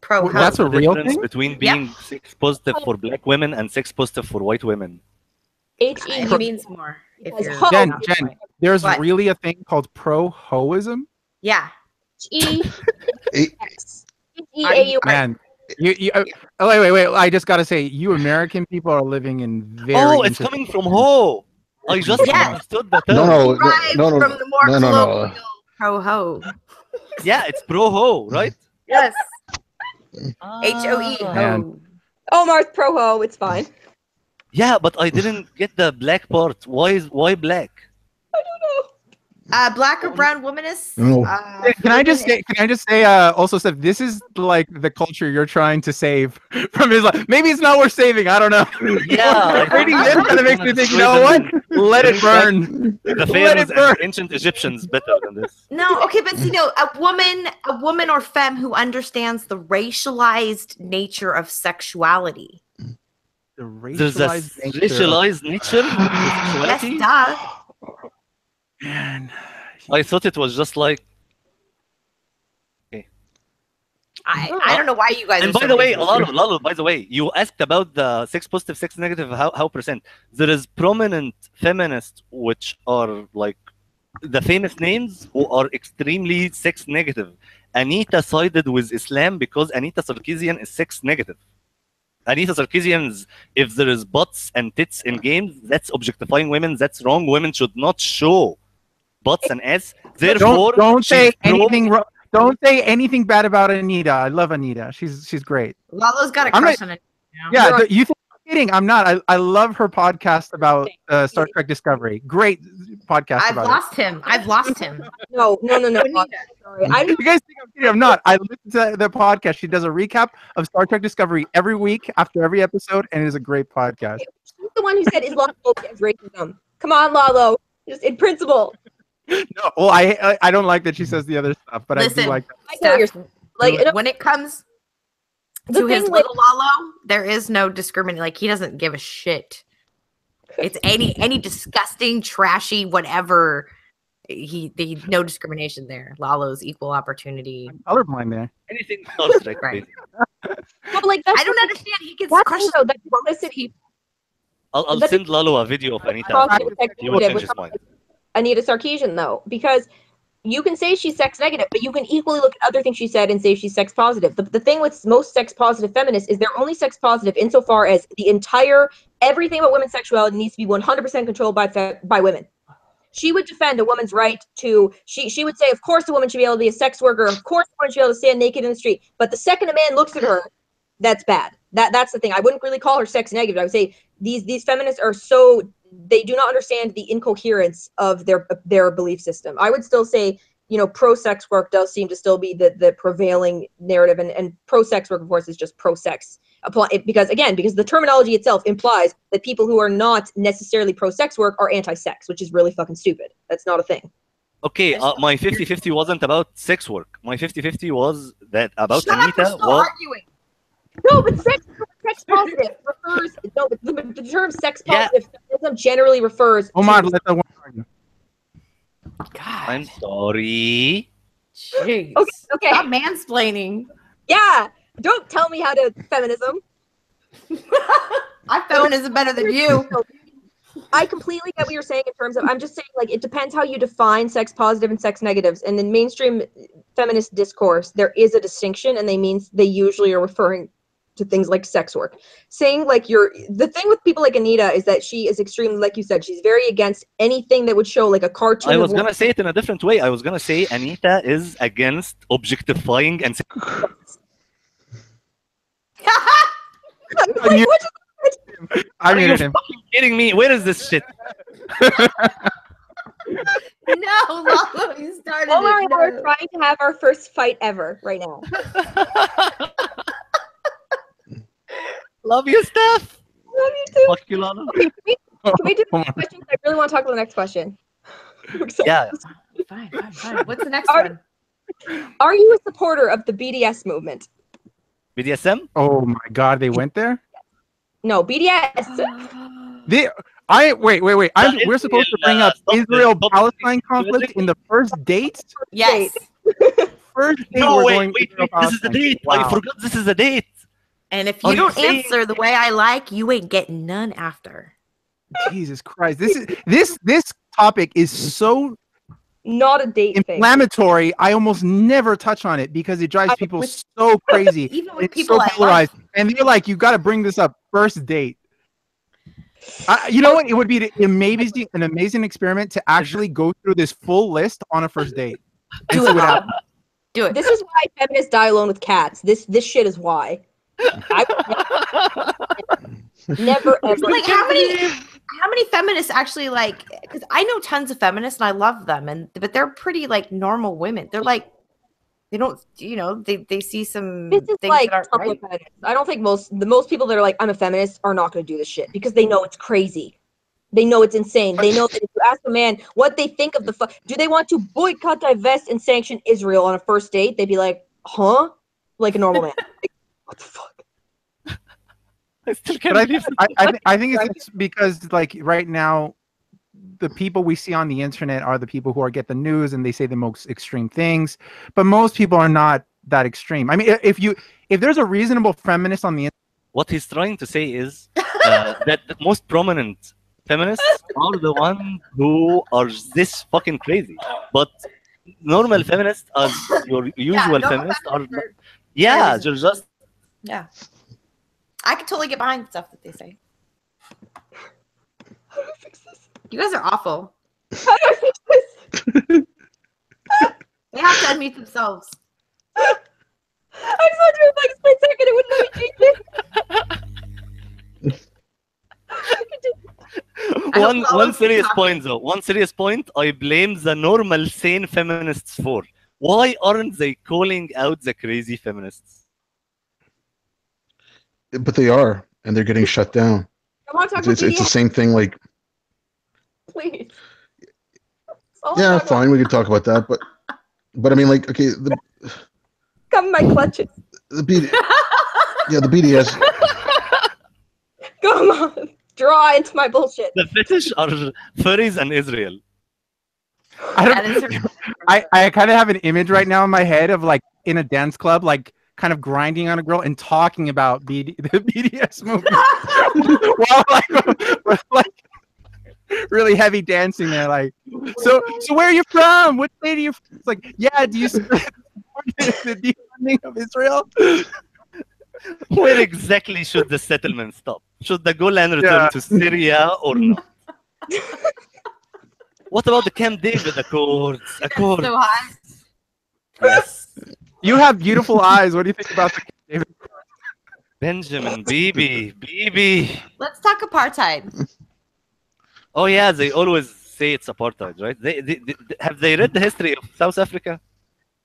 Pro-hoism. That's a real difference thing? between being sex positive for Black women and sex positive for white women. It means more. If Because you're ho- Jen, not Jen, white. there's What? really a thing called pro-hoism? Yeah. H-E-X-E-A-U. Man, wait. I just gotta say, you American people are living in very. Oh, it's coming from ho. I just Yes. understood the term. No, Derived no. from the more No. colloquial pro-ho. Yeah, it's pro-ho, right? Yes. Ah. H-O-E. Man. Ho. Omar's pro-ho, it's fine. Yeah, but I didn't get the black part. Why black? Black or brown womanists. No. Can I just say? Also, Steph, this is like the culture you're trying to save from Islam. Maybe it's not worth saving. I don't know. Yeah, Reading this kind of makes me think. You know what? Let it burn. The Let pharaohs it burn. and ancient Egyptians better than this. No, okay, but a woman or femme who understands the racialized nature of sexuality. The There's a racialized nature. racialized nature to Yes, sexuality? duh. Man. I thought it was just like. I don't know why you guys. And are by so the way, racist. Lalo, by the way, you asked about the sex positive, sex negative, how percent. There is prominent feminists which are like the famous names who are extremely sex negative. Anita sided with Islam because Anita Sarkeesian is sex negative. Anita Sarkeesian's, if there is butts and tits in games, that's objectifying women. That's wrong. Women should not show butts and ass. Therefore, Don't say she's pro- anything wrong. Don't say anything bad about Anita. I love Anita. She's great. Lalo's got a I'm crush not- on it. Yeah, you think I'm kidding? I'm not. I love her podcast about Star Trek Discovery. Great podcast I've about lost him. I've lost him. No. Anita. Sorry. it. You guys think I'm kidding? I'm not. I listen to the podcast. She does a recap of Star Trek Discovery every week after every episode, and it is a great podcast. She's the one who said Islamophobia is racism. Come on, Lalo. Just in principle. No, well, I don't like that she says the other stuff, but I Listen, do like that. I know what you're Steph, like. when it comes The to his thing little Lalo, there is no discrimination. Like, he doesn't give a shit. It's any disgusting, trashy, whatever. He no discrimination there. Lalo's equal opportunity. I'm colorblind there. Anything else, right? Right. No, like I don't understand. He gets that's crushed. also that publicity. I'll That's- send Lalo a video of Anita. Positive He will sex change his mind. Anita Sarkeesian, though, because you can say she's sex negative, but you can equally look at other things she said and say she's sex positive. The thing with most sex positive feminists is they're only sex positive insofar as everything about women's sexuality needs to be 100% controlled by women. She would defend a woman's right to, she would say, of course a woman should be able to be a sex worker, of course a woman should be able to stand naked in the street, but the second a man looks at her, that's bad. That's the thing. I wouldn't really call her sex negative. I would say these feminists are they do not understand the incoherence of their belief system. I would still say, pro-sex work does seem to still be the prevailing narrative, and pro-sex work, of course, is just pro-sex. Because the terminology itself implies that people who are not necessarily pro-sex work are anti-sex, which is really fucking stupid. That's not a thing. Okay, my 50-50 wasn't about sex work. My 50-50 was that about Shut Anita up, we're still was... arguing. No, but sex positive refers. No, but the term sex positive feminism generally refers. Omar, to, let the one argue. God. I'm sorry. Jeez. Okay. Stop mansplaining. Yeah, don't tell me how to feminism. I feminism better than you. I completely get what you're saying in terms of. I'm just saying, like, it depends how you define sex positive and sex negatives. And in mainstream feminist discourse, there is a distinction, and they usually are referring to things like sex work. Saying like the thing with people like Anita is that she is extremely, like you said, she's very against anything that would show like a cartoon. I was gonna say it in a different way. I was gonna say Anita is against objectifying and. I Are mean, you fucking kidding me? Where is this shit? No, Lalo, you started Omer and I are it. trying to have our first fight ever right now. Love you, Steph. Love you too. Fuck you, Lalo. Okay, can we do the next question? I really want to talk about the next question. Yeah. Fine. What's the next Are- one? Are you a supporter of the BDS movement? BDSM? oh my God, they went there. No, BDS. Wait. We're supposed to bring up Israel-Palestine conflict in the first date. Yes. First date, No, we're wait. going This is the date. I Wow. forgot this is the date. And if Are you you don't saying- answer the way I like, you ain't getting none after. Jesus Christ, this topic is so Not a date thing. inflammatory. I almost never touch on it because it drives people with- so crazy. Even with It's people so I polarized, like. and they're like, "You got to bring this up first date." You know what? It would be an amazing experiment to actually go through this full list on a first date. And Do see it, what Lalo. happens. Do it. This is why feminists die alone with cats. This shit is why. I would never ever. Like how many feminists actually like? Because I know tons of feminists and I love them, but they're pretty like normal women. They're like they don't, they see some This is things like that aren't Tumblr right. feminists. I don't think most people that are like, I'm a feminist, are not going to do this shit because they know it's crazy. They know it's insane. They know that if you ask a man what they think of do they want to boycott, divest, and sanction Israel on a first date? They'd be like, huh? Like a normal man. Like, what the fuck? I still can't But believe I think it's because like right now, the people we see on the internet are the people who get the news and they say the most extreme things. But most people are not that extreme. I mean, if there's a reasonable feminist on the internet, what he's trying to say is that the most prominent feminists are the ones who are this fucking crazy. But normal feminists, as your usual normal feminists, are feminists are- yeah, they're just Yeah, I can totally get behind stuff that they say. How do I fix this? You guys are awful. How do I fix this? They have to unmute themselves. I just want to do it like a split second. It wouldn't let me change it. one serious point though. One serious point I blame the normal sane feminists for. Why aren't they calling out the crazy feminists? But they are, and they're getting shut down. I want to talk It's about the BDS, same thing. Like, please. All I'm yeah, talking about- fine, we could talk about that, but I mean, like, okay, Come in my clutches. the BDS. Come on. Draw into my bullshit. The fetish are furries and Israel. I kind of have an image right now in my head of like in a dance club, like kind of grinding on a girl and talking about the BDS movement while like really heavy dancing there. Like, so where are you from? What state are you from? It's like, yeah, do you support the defunding of Israel? Where exactly should the settlement stop? Should the Golan return to Syria or not? What about the Camp David Accords? So high. Yes. You have beautiful eyes. What do you think about the Camp David? Benjamin, Bibi. Let's talk apartheid. Oh yeah, they always say it's apartheid, right? Have they read the history of South Africa?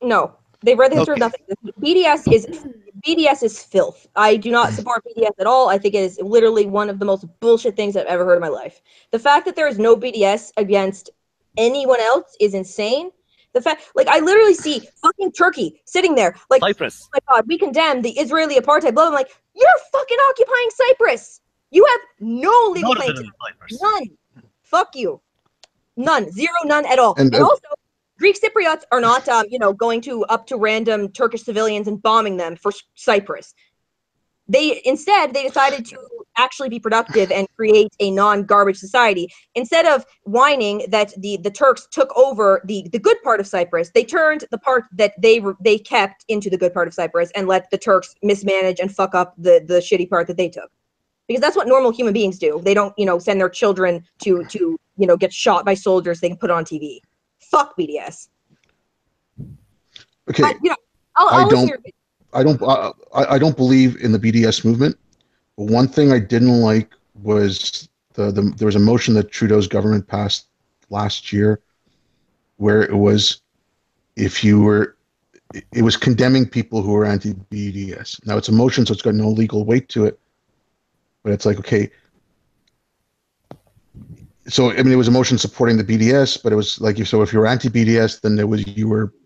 No, they've read the history of nothing. BDS is filth. I do not support BDS at all. I think it is literally one of the most bullshit things I've ever heard in my life. The fact that there is no BDS against anyone else is insane. The fact, like, I literally see fucking Turkey sitting there, like, Cyprus. oh my God, we condemn the Israeli apartheid. Blah. I'm like, you're fucking occupying Cyprus. You have no legal claim to Cyprus. none. Fuck you. None. Zero. None at all. And, And also, Greek Cypriots are not, going up to random Turkish civilians and bombing them for Cyprus. Instead, they decided to actually be productive and create a non-garbage society. Instead of whining that the Turks took over the good part of Cyprus, they turned the part that they kept into the good part of Cyprus and let the Turks mismanage and fuck up the shitty part that they took. Because that's what normal human beings do. They don't, send their children to get shot by soldiers they can put on TV. Fuck BDS. Okay. I'll listen to your video. I don't believe in the BDS movement. But one thing I didn't like was there was a motion that Trudeau's government passed last year, where it was it was condemning people who were anti-BDS. Now it's a motion, so it's got no legal weight to it. But it's like, okay. So I mean, it was a motion supporting the BDS, but it was like, so if you were anti-BDS, then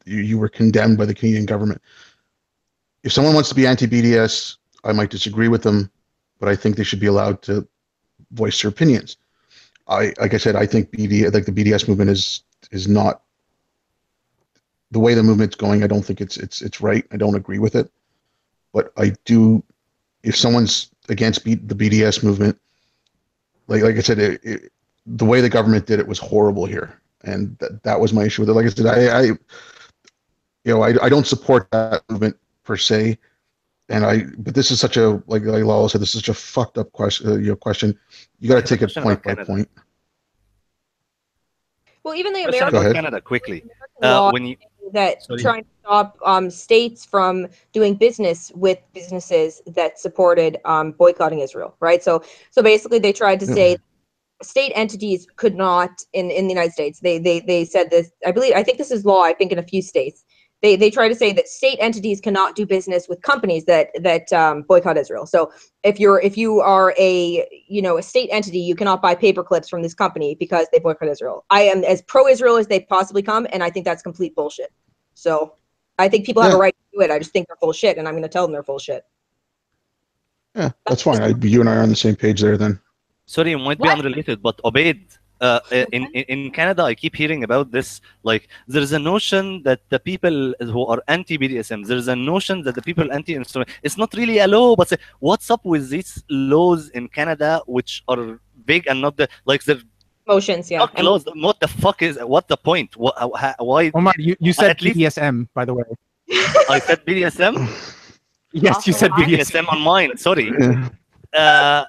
you were condemned by the Canadian government. If someone wants to be anti-BDS, I might disagree with them, but I think they should be allowed to voice their opinions. Like I said, I think the BDS movement is not the way the movement's going. I don't think it's right. I don't agree with it, but I do. If someone's against the BDS movement, like I said, the way the government did it was horrible here, and that was my issue with it. Like I said, I don't support that movement per se, but this is such a like Lalo said, this is such a fucked up question. Question, you got to take it point by point. Well, even the Question American about Canada quickly. law When you trying to stop states from doing business with businesses that supported boycotting Israel, right? So basically, they tried to say state entities could not in the United States. They said this. I think this is law. I think in a few states. They try to say that state entities cannot do business with companies that boycott Israel. So if you are a state entity, you cannot buy paper clips from this company because they boycott Israel. I am as pro-Israel as they possibly come, and I think that's complete bullshit. So I think people have a right to do it. I just think they're full of shit, and I'm going to tell them they're full of shit. Yeah, that's fine. You and I are on the same page there then. Sorry, it might be unrelated, but Obaid, in Canada, I keep hearing about this. Like, there's a notion that the people who are anti-BDSM, there's a notion that the people anti-instrument. It's not really a law, but what's up with these laws in Canada, which are big and not they're motions, yeah. not laws. What the fuck what's the point? Why? Omar, you said BDSM, by the way. I said BDSM? Yes, you said BDSM on mine. Sorry. Either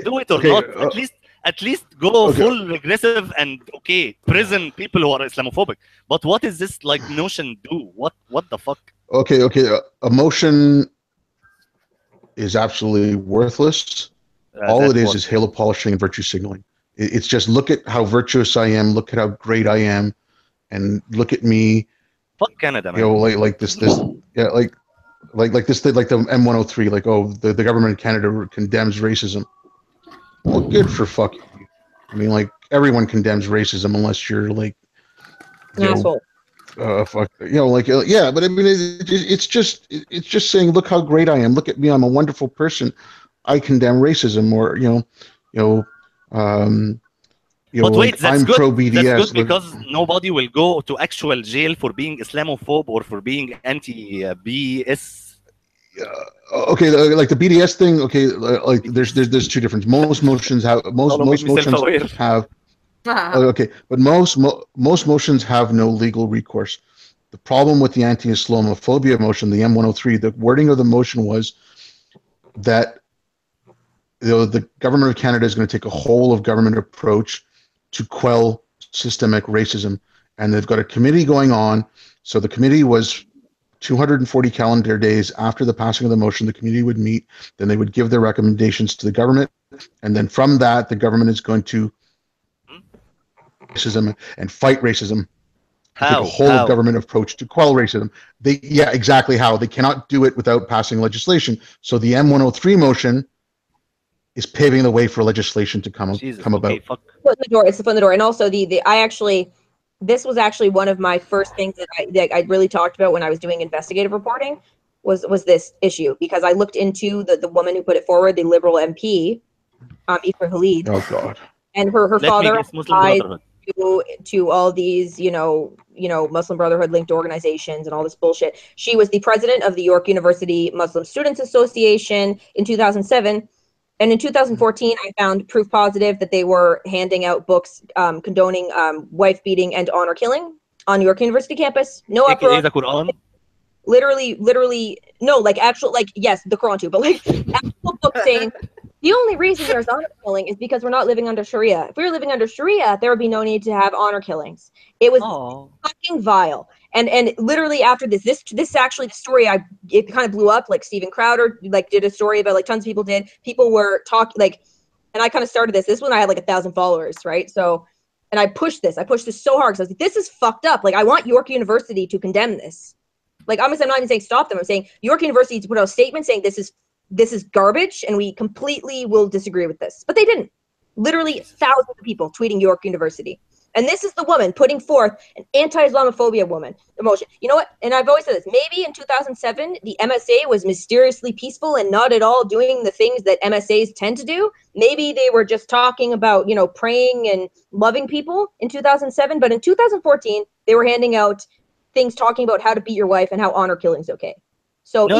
do it or not. At least go full aggressive and prison people who are Islamophobic. But what is this notion do? What the fuck? Okay. Emotion is absolutely worthless. All it is halo polishing and virtue signaling. It's just look at how virtuous I am, look at how great I am, and look at me. Fuck Canada, man. Like this like this thing, like the M103, the government in Canada condemns racism. Well, good for fucking you. I mean, everyone condemns racism unless you're an asshole. But I mean, it's just saying, look how great I am. Look at me, I'm a wonderful person. I condemn racism, or But wait, that's I'm good. pro BDS. That's good because nobody will go to actual jail for being Islamophobe or for being anti-BS. Okay, like the BDS thing. Okay, like there's two differences. Most motions have okay, but most motions have no legal recourse. The problem with the anti-Islamophobia motion, the M103, the wording of the motion was that the government of Canada is going to take a whole of government approach to quell systemic racism, and they've got a committee going on. So the committee was 240 calendar days after the passing of the motion. The committee would meet, then they would give their recommendations to the government, and then from that, the government is going to racism and fight racism. Take a whole of government approach to quell racism. Exactly how. They cannot do it without passing legislation. So the M103 motion is paving the way for legislation to come about. Foot in the door. It's the foot in the door. And also this was actually one of my first things that I really talked about when I was doing investigative reporting was this issue, because I looked into the woman who put it forward, the Liberal MP, Ifrah Khalid. Oh God. And her father tied to all these, Muslim Brotherhood linked organizations and all this bullshit. She was the president of the York University Muslim Students Association in 2007. And in 2014, I found proof positive that they were handing out books condoning wife beating and honor killing on York University campus. No uproar. Literally, no, yes, the Quran too, but actual book saying the only reason there's honor killing is because we're not living under Sharia. If we were living under Sharia, there would be no need to have honor killings. It was fucking vile. And literally after this actually the story, it kind of blew up. Like Steven Crowder did a story about, tons of people did. People were talking and I kind of started this. This one I had 1,000 followers, right? So, and I pushed this so hard because I was like, this is fucked up. I want York University to condemn this. Obviously, I'm not even saying stop them. I'm saying York University to put out a statement saying this is garbage and we completely will disagree with this. But they didn't. Literally thousands of people tweeting York University. And this is the woman putting forth an anti-Islamophobia emotion. You know what? And I've always said this. Maybe in 2007, the MSA was mysteriously peaceful and not at all doing the things that MSAs tend to do. Maybe they were just talking about, praying and loving people in 2007. But in 2014, they were handing out things talking about how to beat your wife and how honor killing is okay. So the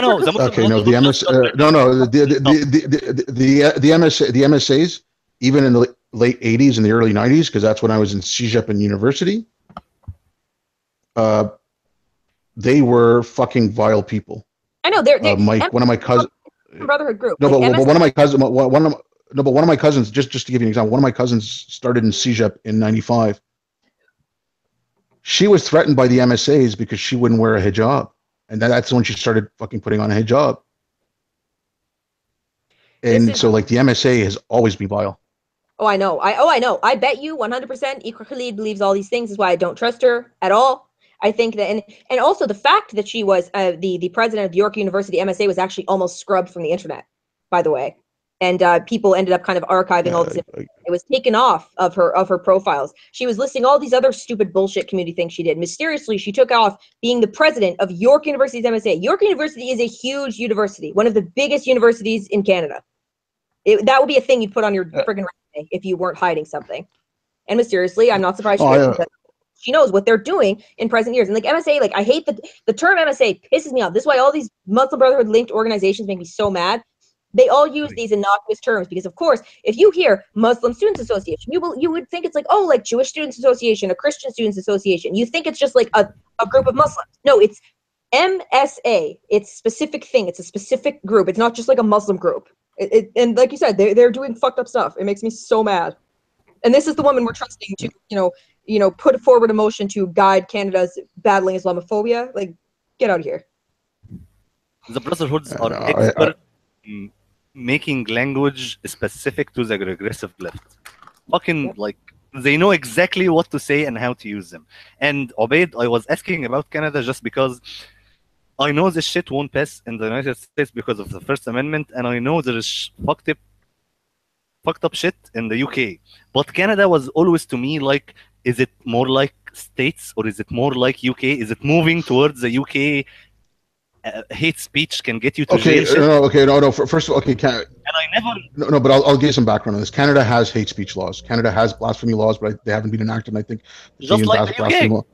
MSAs, even in the late 80s and the early 90s, because that's when I was in CEGEP and university, they were fucking vile people. I know they're one of my cousins Brotherhood group. No, but one of my cousins, one of my cousins, just to give you an example, one of my cousins started in CEGEP in '95. She was threatened by the MSAs because she wouldn't wear a hijab, and that's when she started fucking putting on a hijab. And so, the MSA has always been vile. Oh, I know. I know. I bet you 100% Ifrah Khalid believes all these things. Is why I don't trust her at all. I think that, and also the fact that she was the president of York University MSA was actually almost scrubbed from the internet, by the way. And people ended up kind of archiving all this. It was taken off of her profiles. She was listing all these other stupid bullshit community things she did. Mysteriously, she took off being the president of York University's MSA. York University is a huge university, one of the biggest universities in Canada. That would be a thing you'd put on your friggin' resume if you weren't hiding something. And mysteriously, I'm not surprised she knows what they're doing in present years. And MSA, I hate the term MSA pisses me off. This is why all these Muslim Brotherhood linked organizations make me so mad. They all use these innocuous terms because, of course, if you hear Muslim Students Association, you would think it's Jewish Students Association, a Christian Students Association. You think it's just a group of Muslims. No, it's MSA. It's a specific thing. It's a specific group. It's not just a Muslim group. And like you said, they're doing fucked up stuff. It makes me so mad. And this is the woman we're trusting to, put forward a motion to guide Canada's battling Islamophobia. Get out of here. The Brotherhoods are expert in making language specific to the regressive left. They know exactly what to say and how to use them. And Obaid, I was asking about Canada just because I know this shit won't pass in the United States because of the First Amendment, and I know there is fucked up shit in the UK. But Canada was always to me is it more like States or is it more like UK? Is it moving towards the UK hate speech can get you to Okay, jail. no. First of all, okay, And I never. no, but I'll give you some background on this. Canada has hate speech laws. Canada has blasphemy laws, but they haven't been enacted. And I think the Just Canadian like the blasphemy UK. law.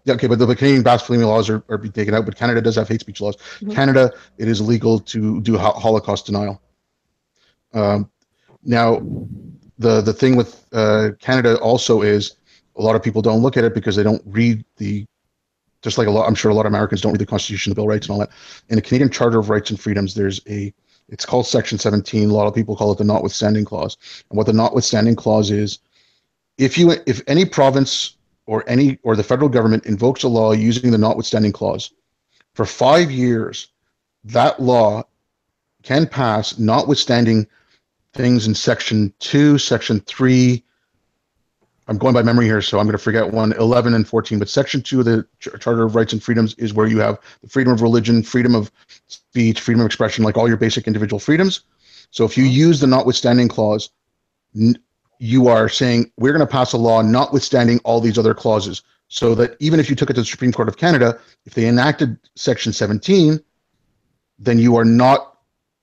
Yeah, okay, but the Canadian blasphemy laws are being taken out. But Canada does have hate speech laws. Canada, it is illegal to do Holocaust denial. Now, the thing with Canada also is a lot of people don't look at it because they don't read just like I'm sure a lot of Americans don't read the Constitution, the Bill of Rights, and all that. In the Canadian Charter of Rights and Freedoms, it's called Section 17. A lot of people call it the Notwithstanding Clause. And what the Notwithstanding Clause is, if any province or the federal government invokes a law using the Notwithstanding Clause, for 5 years, that law can pass, notwithstanding things in Section 2, Section 3. I'm going by memory here, so I'm going to forget 11 and 14. But Section 2 of the Charter of Rights and Freedoms is where you have the freedom of religion, freedom of speech, freedom of expression, like all your basic individual freedoms. So if you use the Notwithstanding Clause, you are saying we're going to pass a law notwithstanding all these other clauses, so that even if you took it to the Supreme Court of Canada, if they enacted Section 17, then you are not.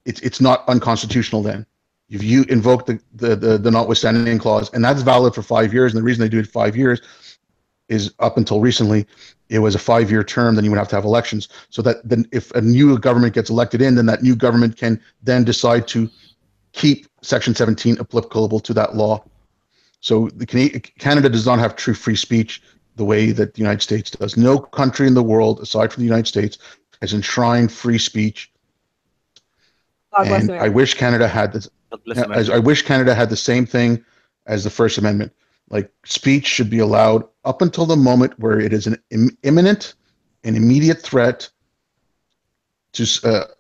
It's not unconstitutional then. You invoke the Notwithstanding Clause, and that's valid for 5 years. And the reason they do it 5 years is up until recently, it was a 5-year term. Then you would have to have elections, so that then if a new government gets elected in, then that new government can then decide to keep Section 17 applicable to that law. So Canada does not have true free speech the way that the United States does. No country in the world, aside from the United States, has enshrined free speech. And I wish Canada had this. I wish Canada had the same thing as the First Amendment. Like, speech should be allowed up until the moment where it is an imminent and immediate threat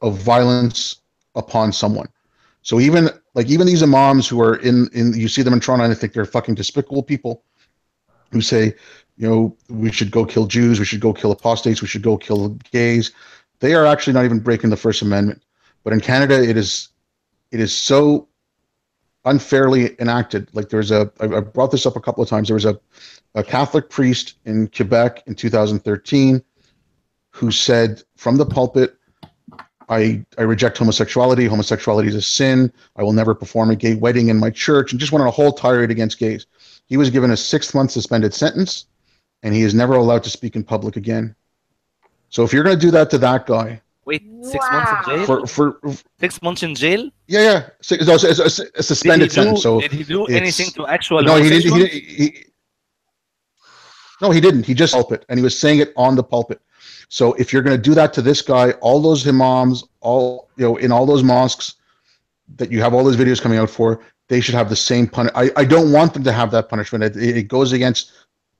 of violence upon someone. So even these imams who are in you see them in Toronto, and I think they're fucking despicable people who say, we should go kill Jews, we should go kill apostates, we should go kill gays. They are actually not even breaking the First Amendment. But in Canada, it is so unfairly enacted. Like I brought this up a couple of times. There was a Catholic priest in Quebec in 2013 who said from the pulpit, I reject homosexuality. Homosexuality is a sin. I will never perform a gay wedding in my church, and just went on a whole tirade against gays. He was given a 6-month suspended sentence, and he is never allowed to speak in public again. So if you're going to do that to that guy, wait, 6 months in jail? For 6 months in jail? Yeah. It's a suspended sentence. So did he do anything to actual? No, he didn't. No, he didn't. He just pulpit, and he was saying it on the pulpit. So if you're going to do that to this guy, all those imams, in all those mosques that you have all those videos coming out for, they should have the same punishment. I don't want them to have that punishment. It goes against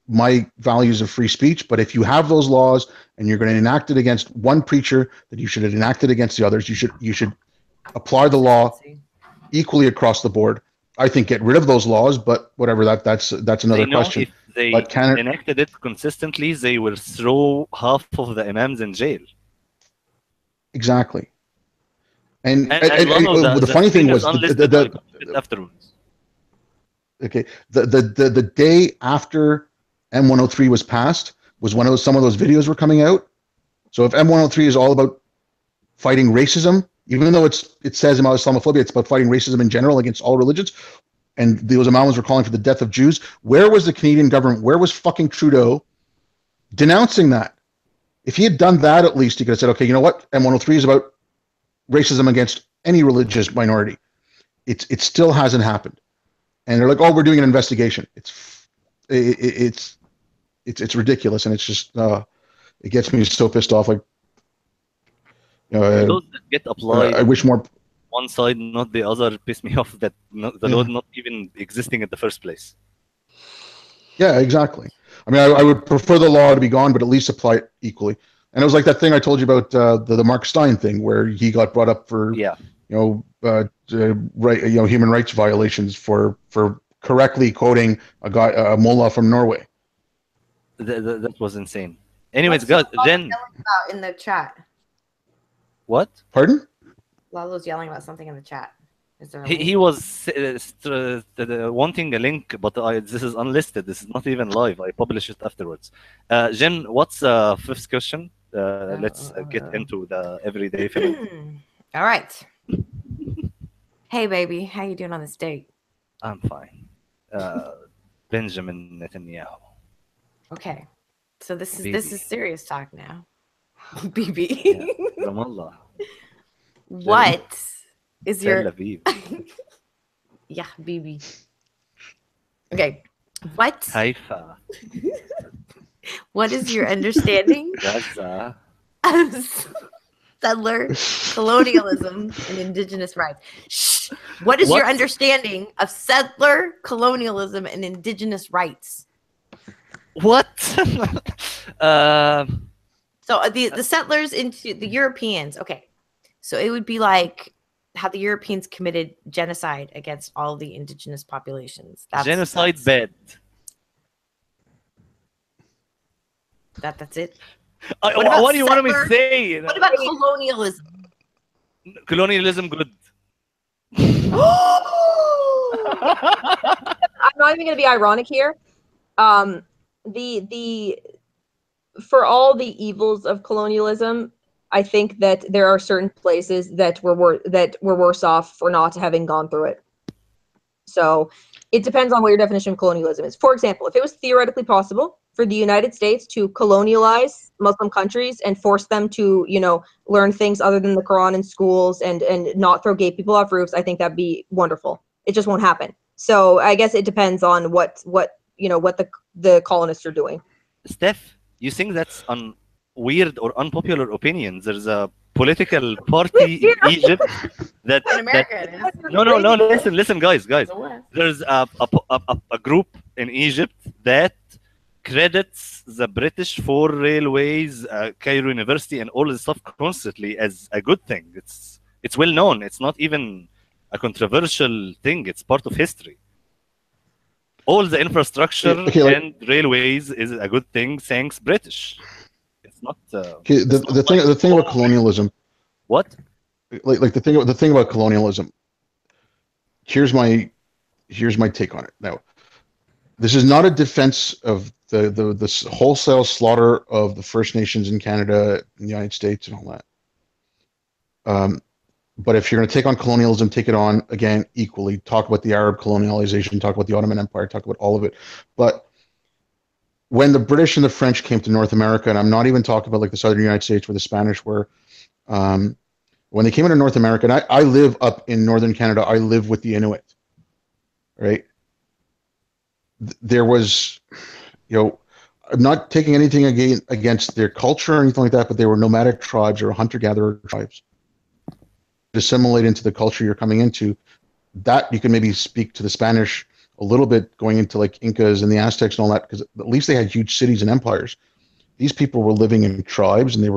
my values of free speech. But if you have those laws and you're going to enact it against one preacher, then you should enact it against the others. You should apply the law equally across the board. I think get rid of those laws, but whatever. That's another question. If they enacted it consistently, they will throw half of the imams in jail. Exactly. And the funny thing was afterwards. Okay, the day after M103 was passed was when some of those videos were coming out. So if M103 is all about fighting racism, even though it says about Islamophobia, it's about fighting racism in general against all religions, and those imams were calling for the death of Jews, where was the Canadian government? Where was fucking Trudeau denouncing that? If he had done that, at least he could have said, okay, you know what? M103 is about racism against any religious minority. It still hasn't happened. And they're like, oh, we're doing an investigation. It's ridiculous, and it's just it gets me so pissed off. Like, those that get applied, I wish more. One side, not the other, piss me off that the law not even existing in the first place. Yeah, exactly. I mean, I would prefer the law to be gone, but at least apply it equally. And it was like that thing I told you about the Mark Stein thing, where he got brought up for human rights violations for correctly quoting a mullah from Norway. That was insane. Anyways, guys, Jen in the chat. What? Pardon? Lalo's yelling about something in the chat. Is there he was wanting a link, but this is unlisted. This is not even live. I publish it afterwards. Jen, what's fifth question? let's get into the everyday feminism. All right. Hey, baby, how you doing on this date? I'm fine. Benjamin Netanyahu. Okay, so this Bibi. is serious talk now. BB. Yeah. Ramallah. What is Tel your Aviv. yeah, BB? Okay, what Haifa. what is your understanding Gaza. of settler colonialism and indigenous rights? Shh. What is your What? understanding of settler colonialism and indigenous rights? What? So the settlers into the Europeans. Okay, so it would be like how the Europeans committed genocide against all the indigenous populations. Genocide bad. That's it. What, about do you want me to settler? say? What about colonialism? Colonialism good. I'm not even going to be ironic here. The for all the evils of colonialism, I think that there are certain places that were worse off for not having gone through it. So it depends on what your definition of colonialism is. For example, if it was theoretically possible for the United States to colonialize Muslim countries and force them to, learn things other than the Quran in schools and not throw gay people off roofs, I think that'd be wonderful. It just won't happen. So I guess it depends on what the colonists are doing. Steph, you think that's weird or unpopular opinions? There's a political party in Egypt that In America, it is. No, listen, guys. There's a group in Egypt that credits the British for railways, Cairo University, and all this stuff constantly as a good thing. It's well known. It's not even a controversial thing. It's part of history. All the infrastructure and railways is a good thing, thanks British. It's not. The thing about colonialism. What? Like the thing about colonialism. Here's my take on it. Now, this is not a defense of the wholesale slaughter of the First Nations in Canada, in the United States, and all that. But if you're going to take on colonialism, take it on, again, equally. Talk about the Arab colonialization, talk about the Ottoman Empire, talk about all of it. But when the British and the French came to North America, and I'm not even talking about like the Southern United States where the Spanish were, when they came into North America, and I live up in Northern Canada, I live with the Inuit, right? There was, I'm not taking anything against their culture or anything like that, but they were nomadic tribes or hunter-gatherer tribes. Assimilate into the culture you're coming into, that you can maybe speak to the Spanish a little bit, going into like Incas and the Aztecs and all that, because at least they had huge cities and empires. These people were living in tribes, and they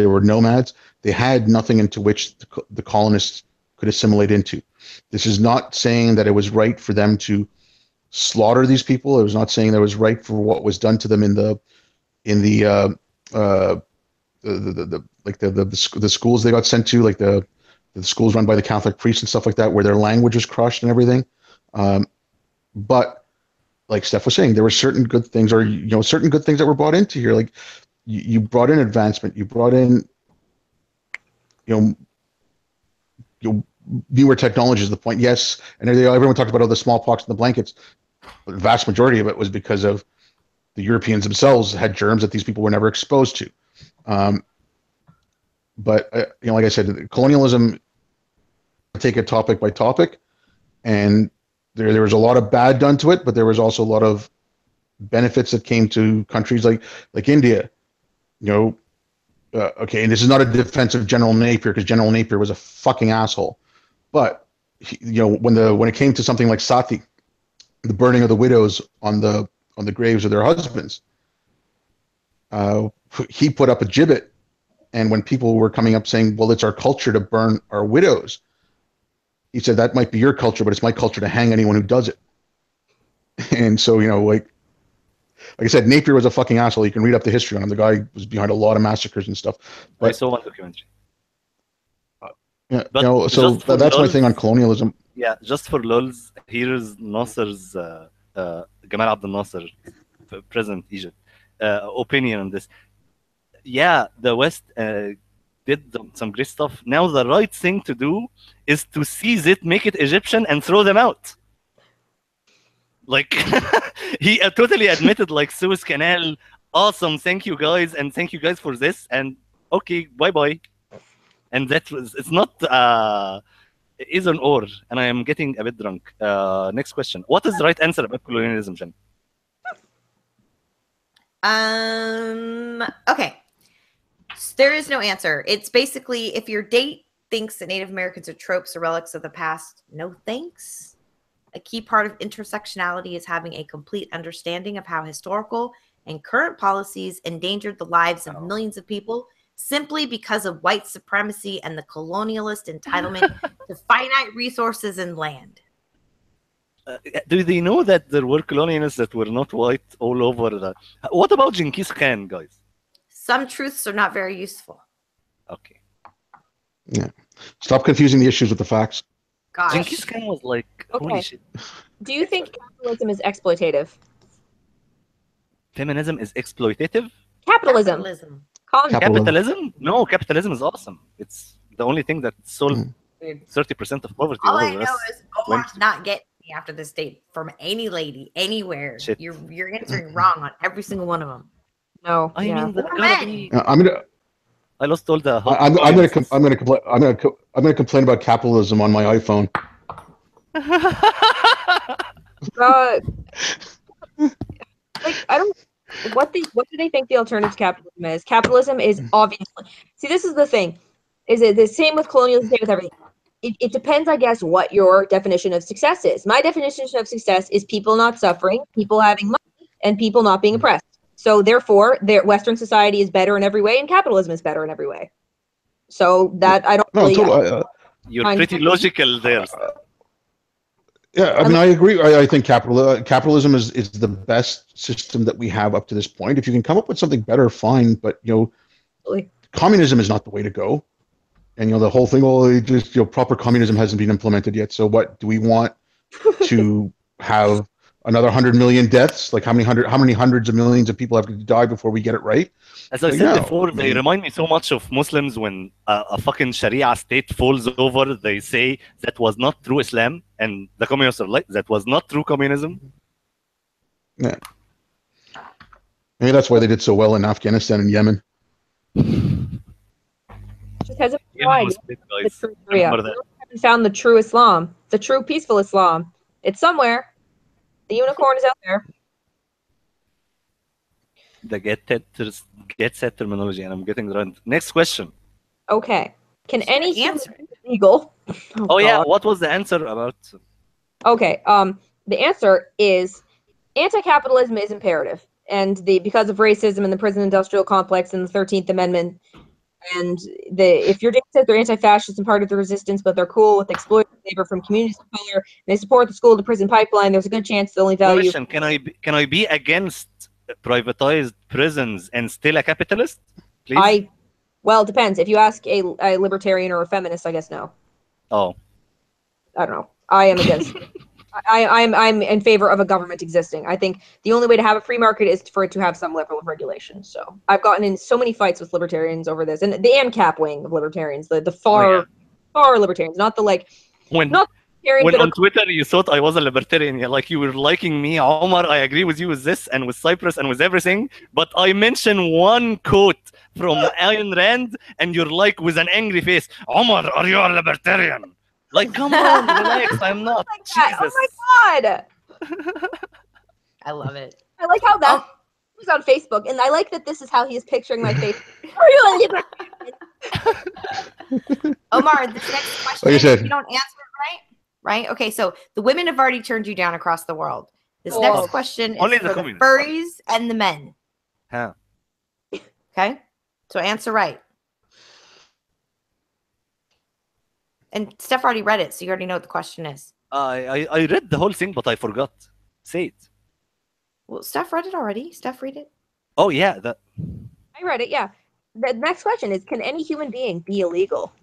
were nomads. They had nothing into which the colonists could assimilate into. This is not saying that it was right for them to slaughter these people. It was not saying that it was right for what was done to them in the schools they got sent to, like the schools run by the Catholic priests and stuff like that, where their language was crushed and everything. But like Steph was saying, there were certain good things, or certain good things that were brought into here. Like you brought in advancement, you brought in newer technologies. The point, yes, and everyone talked about all the smallpox and the blankets, but the vast majority of it was because of the Europeans themselves had germs that these people were never exposed to. But like I said, colonialism, take it topic by topic, and there was a lot of bad done to it, but there was also a lot of benefits that came to countries like India. Okay, and this is not a defense of General Napier, because General Napier was a fucking asshole. But when it came to something like Sati, the burning of the widows on the graves of their husbands, he put up a gibbet. And when people were coming up saying, well, it's our culture to burn our widows, he said, that might be your culture, but it's my culture to hang anyone who does it. And so, like I said, Napier was a fucking asshole. You can read up the history on him. The guy was behind a lot of massacres and stuff. But, I saw one documentary. Yeah, so that's my thing on colonialism. Yeah, just for lulz, here's Nasser's, Gamal Abdel Nasser, President Egypt, opinion on this. yeah, the West did some great stuff. Now the right thing to do is to seize it, make it Egyptian, and throw them out. Like he totally admitted, like, Suez Canal, awesome, thank you guys, and thank you guys for this, and okay, bye bye. And that was, it's not is an or, and I am getting a bit drunk. Next question: what is the right answer about colonialism, Jen? Okay. There is no answer. It's basically, if your date thinks that Native Americans are tropes or relics of the past, no thanks. A key part of intersectionality is having a complete understanding of how historical and current policies endangered the lives of millions of people simply because of white supremacy and the colonialist entitlement to finite resources and land. Do they know that there were colonialists that were not white all over the... What about Genghis Khan, guys? Some truths are not very useful. Okay. Yeah. Stop confusing the issues with the facts. Gosh. Genghis Khan was like, holy Okay. shit. Do you think capitalism is exploitative? Feminism is exploitative? Capitalism. Capitalism? No, capitalism is awesome. It's the only thing that solved 30% of poverty. All I know is Omar's not getting me after this date from any lady, anywhere. Shit. You're answering wrong on every single one of them. No. I mean, Or men. I lost all the. I'm gonna complain about capitalism on my iPhone. Like, I don't. What do they think the alternative to capitalism is? Capitalism is obviously. See, this is the thing. Is it the same with colonialism? Same with everything. It depends, I guess, what your definition of success is. My definition of success is people not suffering, people having money, and people not being oppressed. So therefore, Western society is better in every way, and capitalism is better in every way. So that I don't. Really, you're pretty logical there. Yeah, I mean, I agree. I think capitalism is the best system that we have up to this point. If you can come up with something better, fine. But communism is not the way to go. And the whole thing, proper communism hasn't been implemented yet. So what do we want to have? Another 100 million deaths? Like how many hundreds of millions of people have to die before we get it right? As I said before, they remind me so much of Muslims when a fucking Sharia state falls over. They say that was not true Islam, and the communists are like, that was not true communism. Yeah. Maybe that's why they did so well in Afghanistan and Yemen. Because of pride. We haven't found the true Islam, the true peaceful Islam. It's somewhere. The unicorn is out there. The get set terminology, and I'm getting around. Next question. Okay. Can any answer legal? Oh yeah, what was the answer about? Okay. The answer is anti-capitalism is imperative, and because of racism and the prison industrial complex and the 13th Amendment, and if your data says they're anti-fascist and part of the resistance, but they're cool with exploiting labor from communities of color, and they support the school to prison pipeline, there's a good chance they'll only value. Question: Can I be against privatized prisons and still a capitalist? Please. Well, it depends. If you ask a libertarian or a feminist, I guess no. Oh. I don't know. I am against. I'm in favor of a government existing. I think the only way to have a free market is for it to have some level of regulation. So I've gotten in so many fights with libertarians over this, and the AMCAP wing of libertarians, the far libertarians, not the When on Twitter you thought I was a libertarian, you were liking me, Omar, I agree with you with this and with Cyprus and with everything, but I mentioned one quote from Ayn Rand and you're like with an angry face, Omar, are you a libertarian? Like, come on, relax, I'm not. Jesus. Oh my God. I love it. I like how that was on Facebook, and I like that this is how he is picturing my face. Are you a libertarian? Omar, this next question, if you don't answer it right? Okay, so the women have already turned you down across the world. This next question is for the furries and the men. Huh. Okay, so answer right. And Steph already read it, so you already know what the question is. I read the whole thing, but I forgot. Say it. Well, Steph read it already. Steph, read it. Oh, yeah. I read it, yeah. The next question is, can any human being be illegal?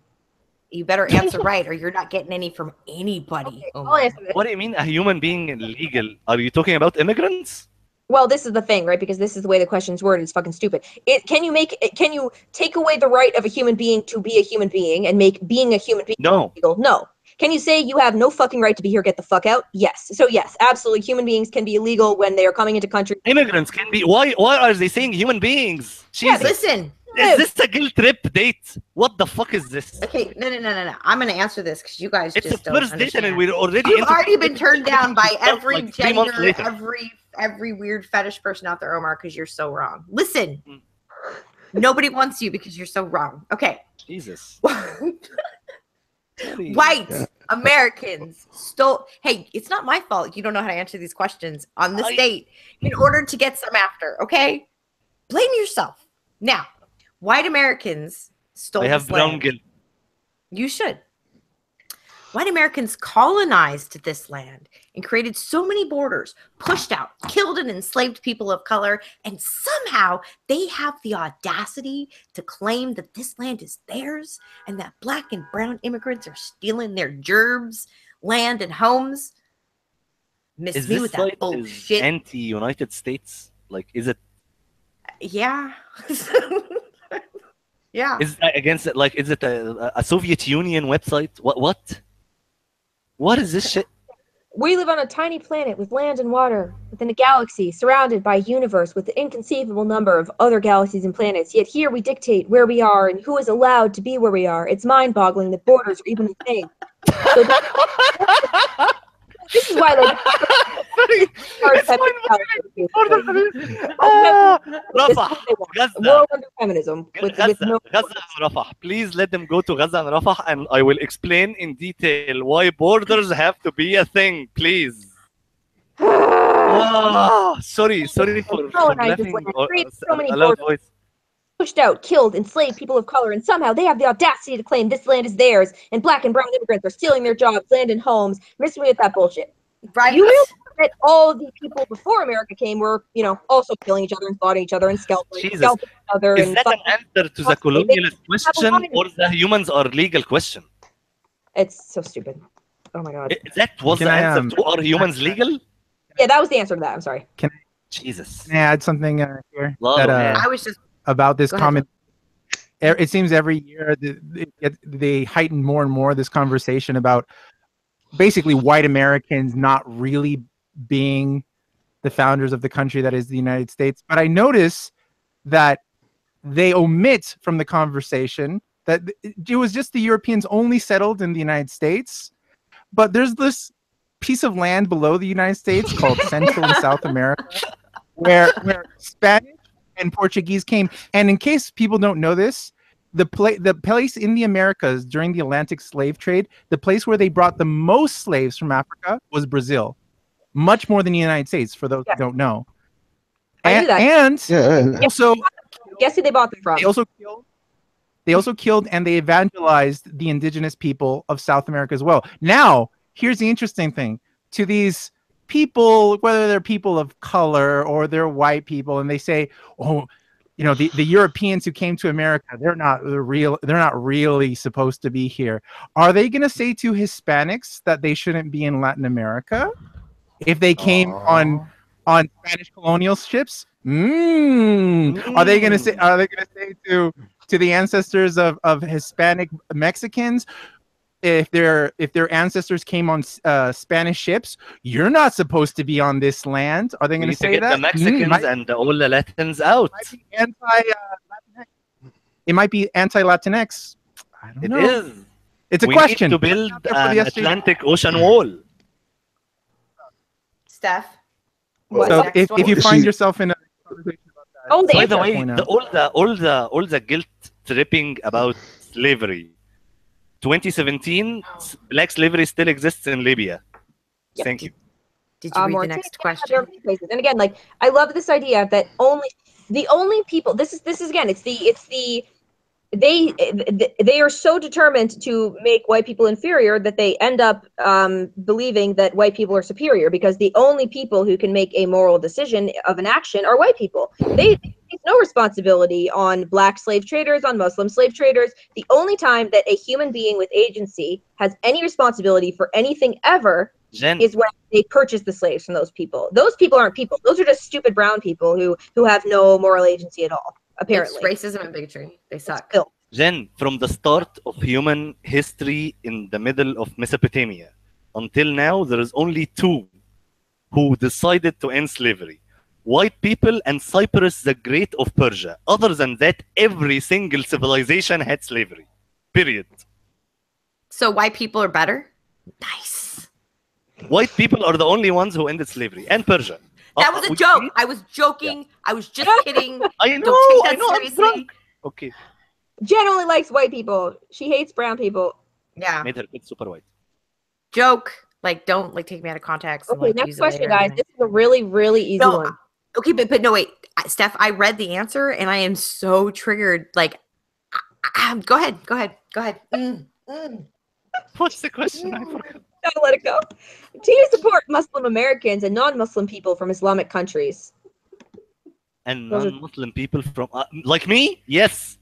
You better answer right, or you're not getting any from anybody. Okay, what do you mean a human being illegal? Are you talking about immigrants? Well, this is the thing, right? Because this is the way the question's worded. It's fucking stupid. Can you take away the right of a human being to be a human being and make being a human being No. illegal? No. Can you say you have no fucking right to be here? Get the fuck out. Yes. So yes, absolutely. Human beings can be illegal when they are coming into countries. Immigrants can be. Why are they saying human beings? Yeah, Jesus. listen. Is this a guilt trip date? What the fuck is this? Okay, no. I'm going to answer this because you guys It's just the don't first date understand. and we're already. You've already been turned down by every like 3 months gender, later. every weird fetish person out there, Omar, because you're so wrong. Listen, nobody wants you because you're so wrong. Okay. Jesus. White Americans stole. Hey, it's not my fault you don't know how to answer these questions on this date in order to get some after. Okay, blame yourself. Now, white Americans stole. I have this brown land. guilt. You should. White Americans colonized this land and created so many borders, pushed out, killed and enslaved people of color, and somehow they have the audacity to claim that this land is theirs and that black and brown immigrants are stealing their gerbs, land, and homes. Miss Is me this with that like bullshit. anti-United States? Like, is it? Yeah. Yeah. Is that against it? Like, is it a Soviet Union website? What? What is this shit? We live on a tiny planet with land and water within a galaxy surrounded by a universe with an inconceivable number of other galaxies and planets. Yet here we dictate where we are and who is allowed to be where we are. It's mind-boggling that borders are even a thing. So this is why, like, Rafah, Gaza. world under feminism with no. Gaza and Rafah. Please let them go to Gaza and Rafah, and I will explain in detail why borders have to be a thing. Please. Sorry for laughing a loud voice. Pushed out, killed, enslaved people of color, and somehow they have the audacity to claim this land is theirs, and black and brown immigrants are stealing their jobs, land, and homes. Miss me with that bullshit. Right. You realize that all of the people before America came were, also killing each other and slaughtering each other and scalping each other. Is that an answer to the colonialist question, or the humans are legal question? It's so stupid. Oh my god. That was the answer to are humans legal? Yeah, that was the answer to that. I'm sorry. Jesus. Can I add something here? Lalo, that, I was just about this Go ahead, comment. It seems every year they heighten more and more this conversation about basically white Americans not really being the founders of the country that is the United States. But I notice that they omit from the conversation that it was just the Europeans only settled in the United States. But there's this piece of land below the United States called Central and South America, where Spanish and Portuguese came. And in case people don't know this, the place in the Americas during the Atlantic slave trade, the place where they brought the most slaves from Africa was Brazil, much more than the United States, for those who don't know. I knew that. And also, guess who they bought them from? They also killed and they evangelized the indigenous people of South America as well. Now, here's the interesting thing. To these people, whether they're people of color or they're white people, and they say, oh, the Europeans who came to America, they're not really supposed to be here. Are they going to say to Hispanics that they shouldn't be in Latin America if they came on Spanish colonial ships? Are they going to say to the ancestors of Hispanic Mexicans, if their ancestors came on Spanish ships, you're not supposed to be on this land? Are they going to say that? The Mexicans and all the Latins out. It might be anti-Latinx. I don't know. It is. It's a question. We need to build an Atlantic Ocean wall. Steph. So if you find yourself in a conversation about that, by the way, all the guilt tripping about slavery. 2017, black slavery still exists in Libya. Yep. Thank you. Did you read the next question? And again, like, I love this idea that the only people. This is again. They are so determined to make white people inferior that they end up believing that white people are superior, because the only people who can make a moral decision of an action are white people. They take no responsibility on black slave traders, on Muslim slave traders. The only time that a human being with agency has any responsibility for anything ever Jen, is when they purchase the slaves from those people. Those people aren't people. Those are just stupid brown people who have no moral agency at all, apparently. It's racism and bigotry. They suck. Jen, from the start of human history in the middle of Mesopotamia until now, there is only two who decided to end slavery. White people and Cyprus the Great of Persia. Other than that, every single civilization had slavery. Period. So white people are better? Nice. White people are the only ones who ended slavery, and Persia. That was a joke. I was joking. Yeah. I was just kidding. I know. Don't take I know. seriously. I'm drunk. Okay. Jen only likes white people. She hates brown people. Yeah. Made her kid super white. Joke. Like, don't like take me out of context. Okay, and, like, next use question, it guys. This is a really, really easy one. Okay, but no, wait, Steph. I read the answer and I am so triggered. Like, go ahead. What's the question? I forgot. Gotta let it go. Do you support Muslim Americans and non-Muslim people from Islamic countries? And non-Muslim people from like me? Yes.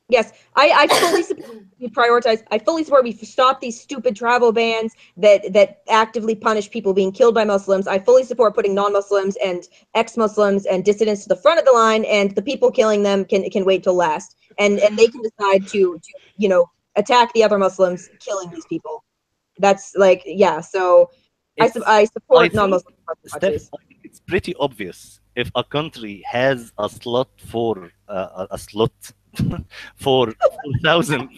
Yes, I fully support we prioritize. I fully support we stop these stupid travel bans that actively punish people being killed by Muslims. I fully support putting non-Muslims and ex-Muslims and dissidents to the front of the line, and the people killing them can wait till last, and they can decide to attack the other Muslims killing these people. That's like, yeah. So I support non-Muslim countries. Steph, I think it's pretty obvious if a country has a slot for a slot for 4,000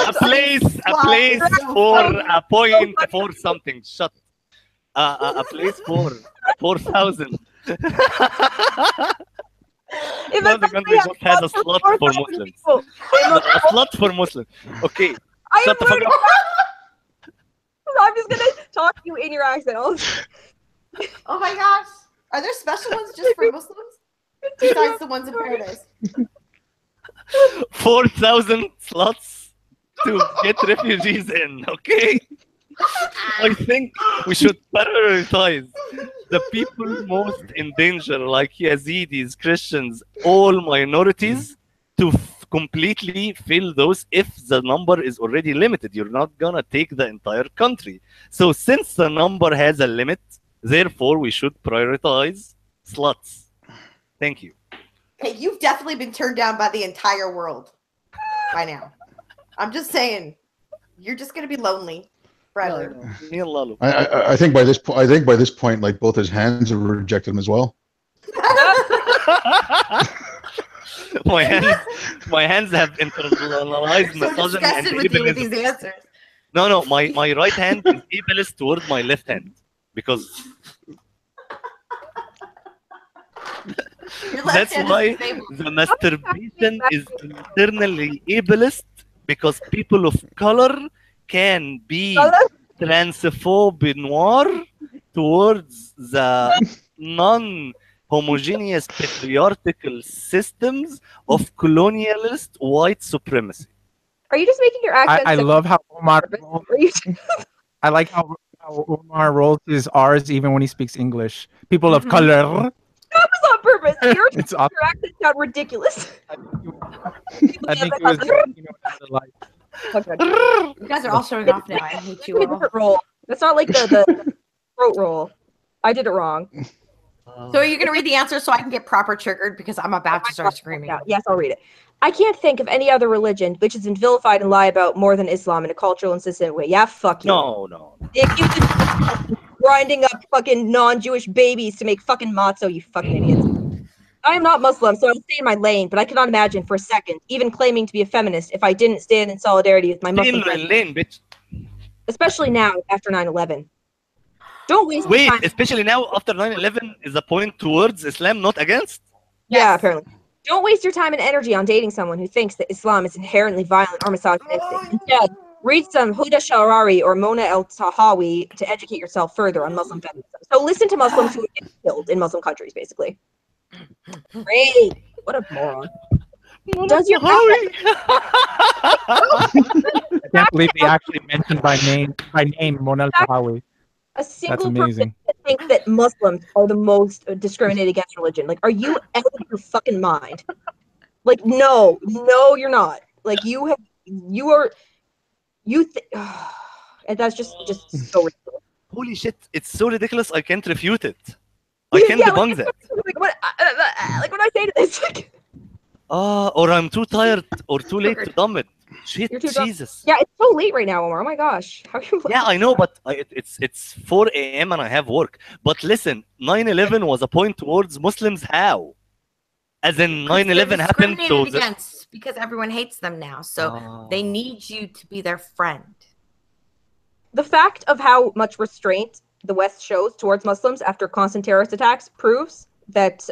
a place for a point for something. Shut. A place for 4,000. If the country just has a slot for Muslims. A slot for Muslims. Okay. Shut the fuck up. I'm just gonna talk to you in your accent. Oh my gosh. Are there special ones just for Muslims? Besides the ones in paradise. 4,000 slots to get refugees in, okay? I think we should prioritize the people most in danger, like Yazidis, Christians, all minorities, to completely fill those if the number is already limited. You're not gonna take the entire country. So since the number has a limit, therefore we should prioritize slots. Thank you. Hey, you've definitely been turned down by the entire world by now. I'm just saying, you're just gonna be lonely forever. Me and Lalo. I think by this point, like both his hands have rejected him as well. my hands have internalized misogyny and ableism. No, my right hand is ableist towards my left hand because that's why the masturbation is internally ableist, because people of color can be transphobic noir towards the non-homogeneous patriarchal systems of colonialist white supremacy. Are you just making your accent? I love how Omar. I like how Omar rolls his R's even when he speaks English. People of color. That was on purpose. Your awesome. accent sound ridiculous. I think it was. You guys are all showing off now. I hate you all. Different roll. That's not like the throat roll. I did it wrong. So are you going to read the answer so I can get proper triggered because I'm about to start screaming? Yes, I'll read it. I can't think of any other religion which has been vilified and lied about more than Islam in a cultural and consistent way. Yeah, fuck you. No. If you could grinding up fucking non-Jewish babies to make fucking matzo, you fucking idiots. I am not Muslim, so I'll stay in my lane, but I cannot imagine for a second, even claiming to be a feminist, if I didn't stand in solidarity with my Muslim friends. Lane, bitch. Especially now, after 9/11. Don't waste Wait, time. especially now after 9/11 is a point towards Islam, not against? Yeah, apparently. Don't waste your time and energy on dating someone who thinks that Islam is inherently violent or misogynistic. Instead, read some Huda Sha'rari or Mona El-Tahawi to educate yourself further on Muslim feminism. So listen to Muslims who get killed in Muslim countries, basically. Great. What a moron. Does your I can't believe they actually mentioned by name Mona El-Tahawi. a single person that thinks that Muslims are the most discriminated against religion? Like, are you out of your fucking mind? Like, no, you're not. Like, you are. And that's just so ridiculous. Holy shit! It's so ridiculous. I can't refute it. I can't debunk that. Like what? Like when I say to this, like, Or I'm too tired or too late to dumb it. Shit, You're too dumb. Jesus. Yeah, it's so late right now, Omar. Oh my gosh. How you? Yeah, I know, but it's 4 a.m. and I have work. But listen, 9/11 was a point towards Muslims. How? As in 9/11 happened, so against because everyone hates them now, so they need you to be their friend. The fact of how much restraint the West shows towards Muslims after constant terrorist attacks proves that,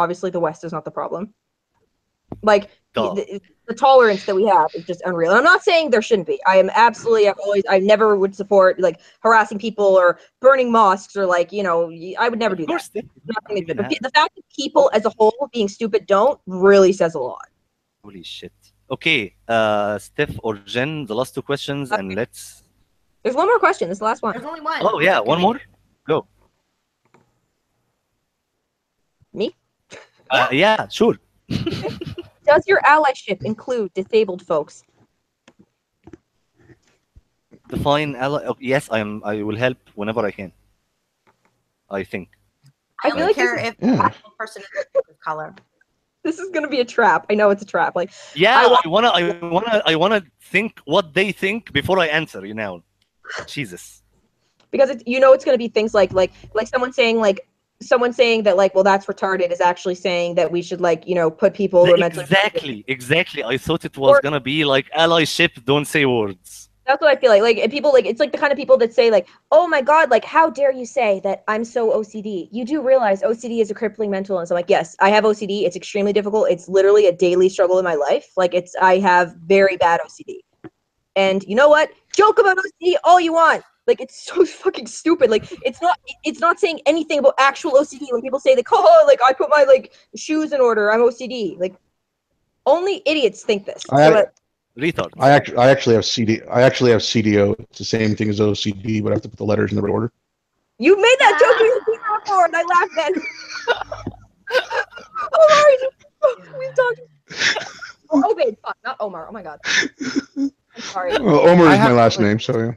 obviously the West is not the problem. Like, the tolerance that we have is just unreal. And I'm not saying there shouldn't be. I never would support, like, harassing people or burning mosques or, like, I would never do that. But the fact that people as a whole being stupid don't really says a lot. Holy shit. Okay, Steph or Jen, the last two questions, and let's... There's one more question. This is the last one. There's only one. Oh, yeah, one more? Go. Me? Yeah, sure. Does your allyship include disabled folks? Define ally. Oh, yes, I will help whenever I can. I think. I don't care if the person is of color. This is gonna be a trap. I know it's a trap. Like, yeah, I wanna think what they think before I answer. Jesus. Because it's gonna be things like someone saying that, like, well, that's retarded is actually saying that we should, like, put people who are mentally exactly. I thought it was gonna be like allyship. Don't say words. That's what I feel like. Like, people, like, it's like the kind of people that say, like, oh my God, like, how dare you say that I'm so OCD? You do realize OCD is a crippling mental illness. I'm like, yes, I have OCD. It's extremely difficult. It's literally a daily struggle in my life. Like, I have very bad OCD. And you know what? Joke about OCD all you want. Like, it's so fucking stupid. Like, it's not saying anything about actual OCD when people say, like, oh, like, I put my, like, shoes in order. I'm OCD. Like, only idiots think this. Retard. I actually have CD. I actually have CDO. It's the same thing as OCD, but I have to put the letters in the right order. You made that joke before, and I laughed then. Oh, we've talked. Obaid, fuck, not Omar. Oh my God. I'm sorry. Well, Omer is my last name, so yeah.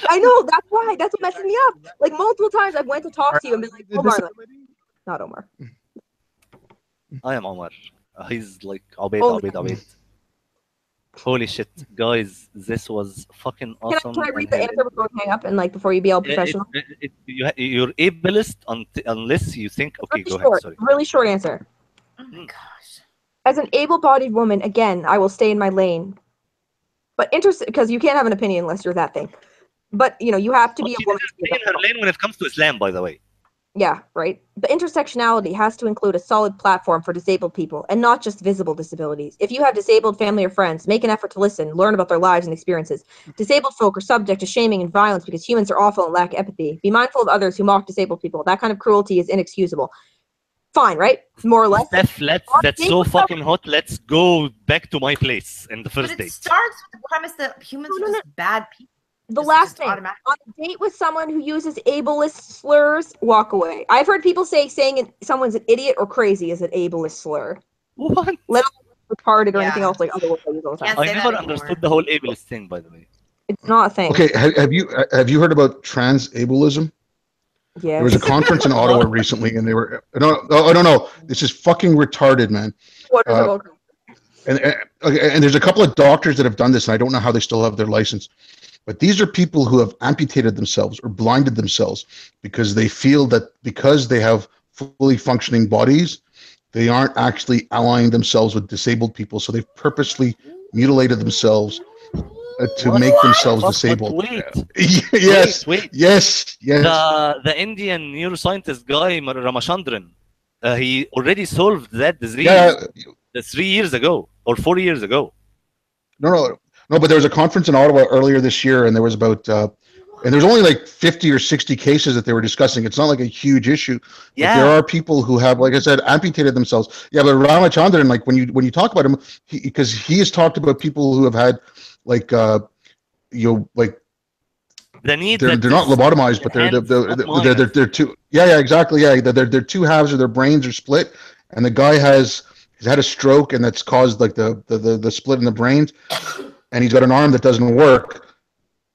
I know, that's why. That's what messes me up. Like, multiple times I went to talk to you and be like, Omar. Like, not Omar. I am Omar. He's like Obaid. Holy shit, guys! This was fucking awesome. Can I read the answer before we hang up and, like, before you be all professional? You're ableist unless you think. Okay, go ahead. Sorry. Really short answer. Oh my gosh. As an able-bodied woman, again, I will stay in my lane. But because you can't have an opinion unless you're that thing. But you have to be a woman. Stay in her lane when it comes to Islam, by the way. Yeah, right. The intersectionality has to include a solid platform for disabled people and not just visible disabilities. If you have disabled family or friends, make an effort to listen, learn about their lives and experiences. Disabled folk are subject to shaming and violence because humans are awful and lack empathy. Be mindful of others who mock disabled people. That kind of cruelty is inexcusable. Fine, right? More or less. Steph, that's so fucking hot. Let's go back to my place in the first date. It starts with the premise that humans are just bad people. The last thing, on a date with someone who uses ableist slurs, walk away. I've heard people saying someone's an idiot or crazy is an ableist slur. What? Let alone retarded or anything else like other words I use all the time. I never understood the whole ableist thing, by the way. It's not a thing. Okay, have you heard about trans ableism? Yeah. There was a conference in Ottawa recently, and they were no. This is fucking retarded, man. What is it? And there's a couple of doctors that have done this, and I don't know how they still have their license. But these are people who have amputated themselves or blinded themselves because they feel that because they have fully functioning bodies, they aren't actually allying themselves with disabled people. So they've purposely mutilated themselves to make themselves disabled. Wait. Yes. Wait. Yes. The Indian neuroscientist guy, Ramachandran, he already solved that disease 3 years ago or 4 years ago. No, but there was a conference in Ottawa earlier this year, and there was about, and there's only like 50 or 60 cases that they were discussing. It's not like a huge issue. Yeah. But there are people who have, like I said, amputated themselves. Yeah, but Ramachandran, like when you talk about him, because he has talked about people who have had, like, like. The need they're not lobotomized, but they're two. Yeah, exactly. Yeah, they're two halves of their brains are split, and the guy has had a stroke, and that's caused like the split in the brains. and he's got an arm that doesn't work,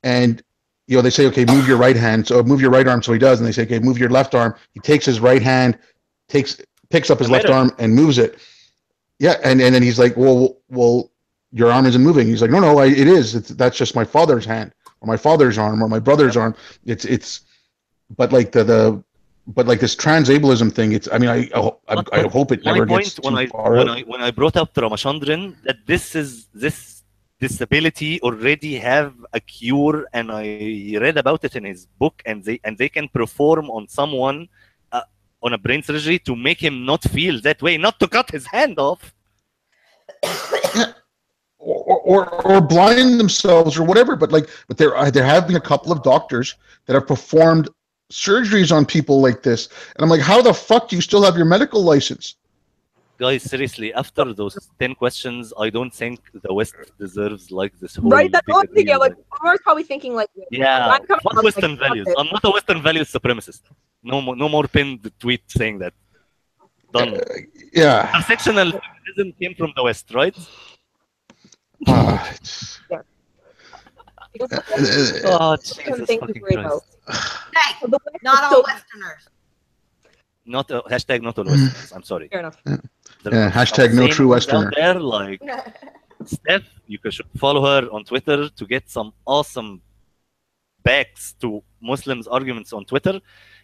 and they say, okay, move your right hand, so move your right arm, so he does, and they say, okay, move your left arm. He takes his right hand, picks up his left arm and moves it. Yeah, and then he's like, well, your arm isn't moving. He's like, no, it is. That's just my father's hand, or my father's arm, or my brother's arm. But like but like this transableism thing, I hope it never gets too far out. When I brought up to Ramachandran that this disability already have a cure, and I read about it in his book, and they can perform on someone on a brain surgery to make him not feel that way, not to cut his hand off. Or blind themselves or whatever, but there have been a couple of doctors that have performed surgeries on people like this, and I'm like, how the fuck do you still have your medical license? Guys, seriously, after those 10 questions, I don't think the West deserves this whole... Right, that's all I'm thinking. Omer's probably thinking yeah, fuck Western values. I'm not a Western values supremacist. No more pinned tweet saying that. Done. Yeah. Intersectional feminism came from the West, right? Yeah. Oh, Jesus fucking Christ. Hey, not all Westerners. Not hashtag not all Westerners. I'm sorry. Fair enough. Hashtag no true Westerner. There, Steph, you should follow her on Twitter to get some awesome backs to Muslims arguments on Twitter.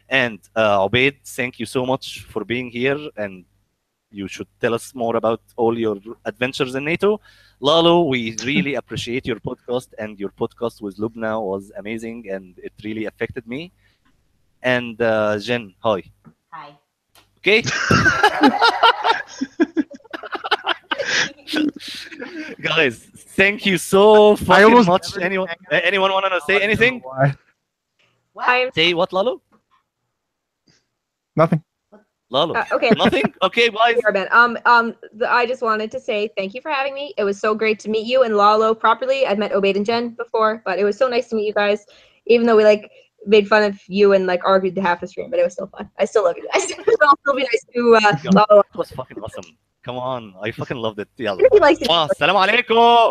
And Obaid, thank you so much for being here, and you should tell us more about all your adventures in NATO. Lalo, we really appreciate your podcast, and your podcast with Lubna was amazing, and it really affected me. And Jen, hi. Hi. Okay. Guys, thank you so fucking much. Anyone want to say anything? What? Say what, Lalo? Nothing. Lalo. Okay. Nothing? Okay, bye. I just wanted to say thank you for having me. It was so great to meet you and Lalo properly. I've met Obaid and Jen before, but it was so nice to meet you guys, even though we made fun of you and argued the half the stream, but it was still fun. I still love you guys. It'll still be nice to Lalo. It was fucking awesome. Come on, I fucking loved it. He likes it. Assalamu alaikum.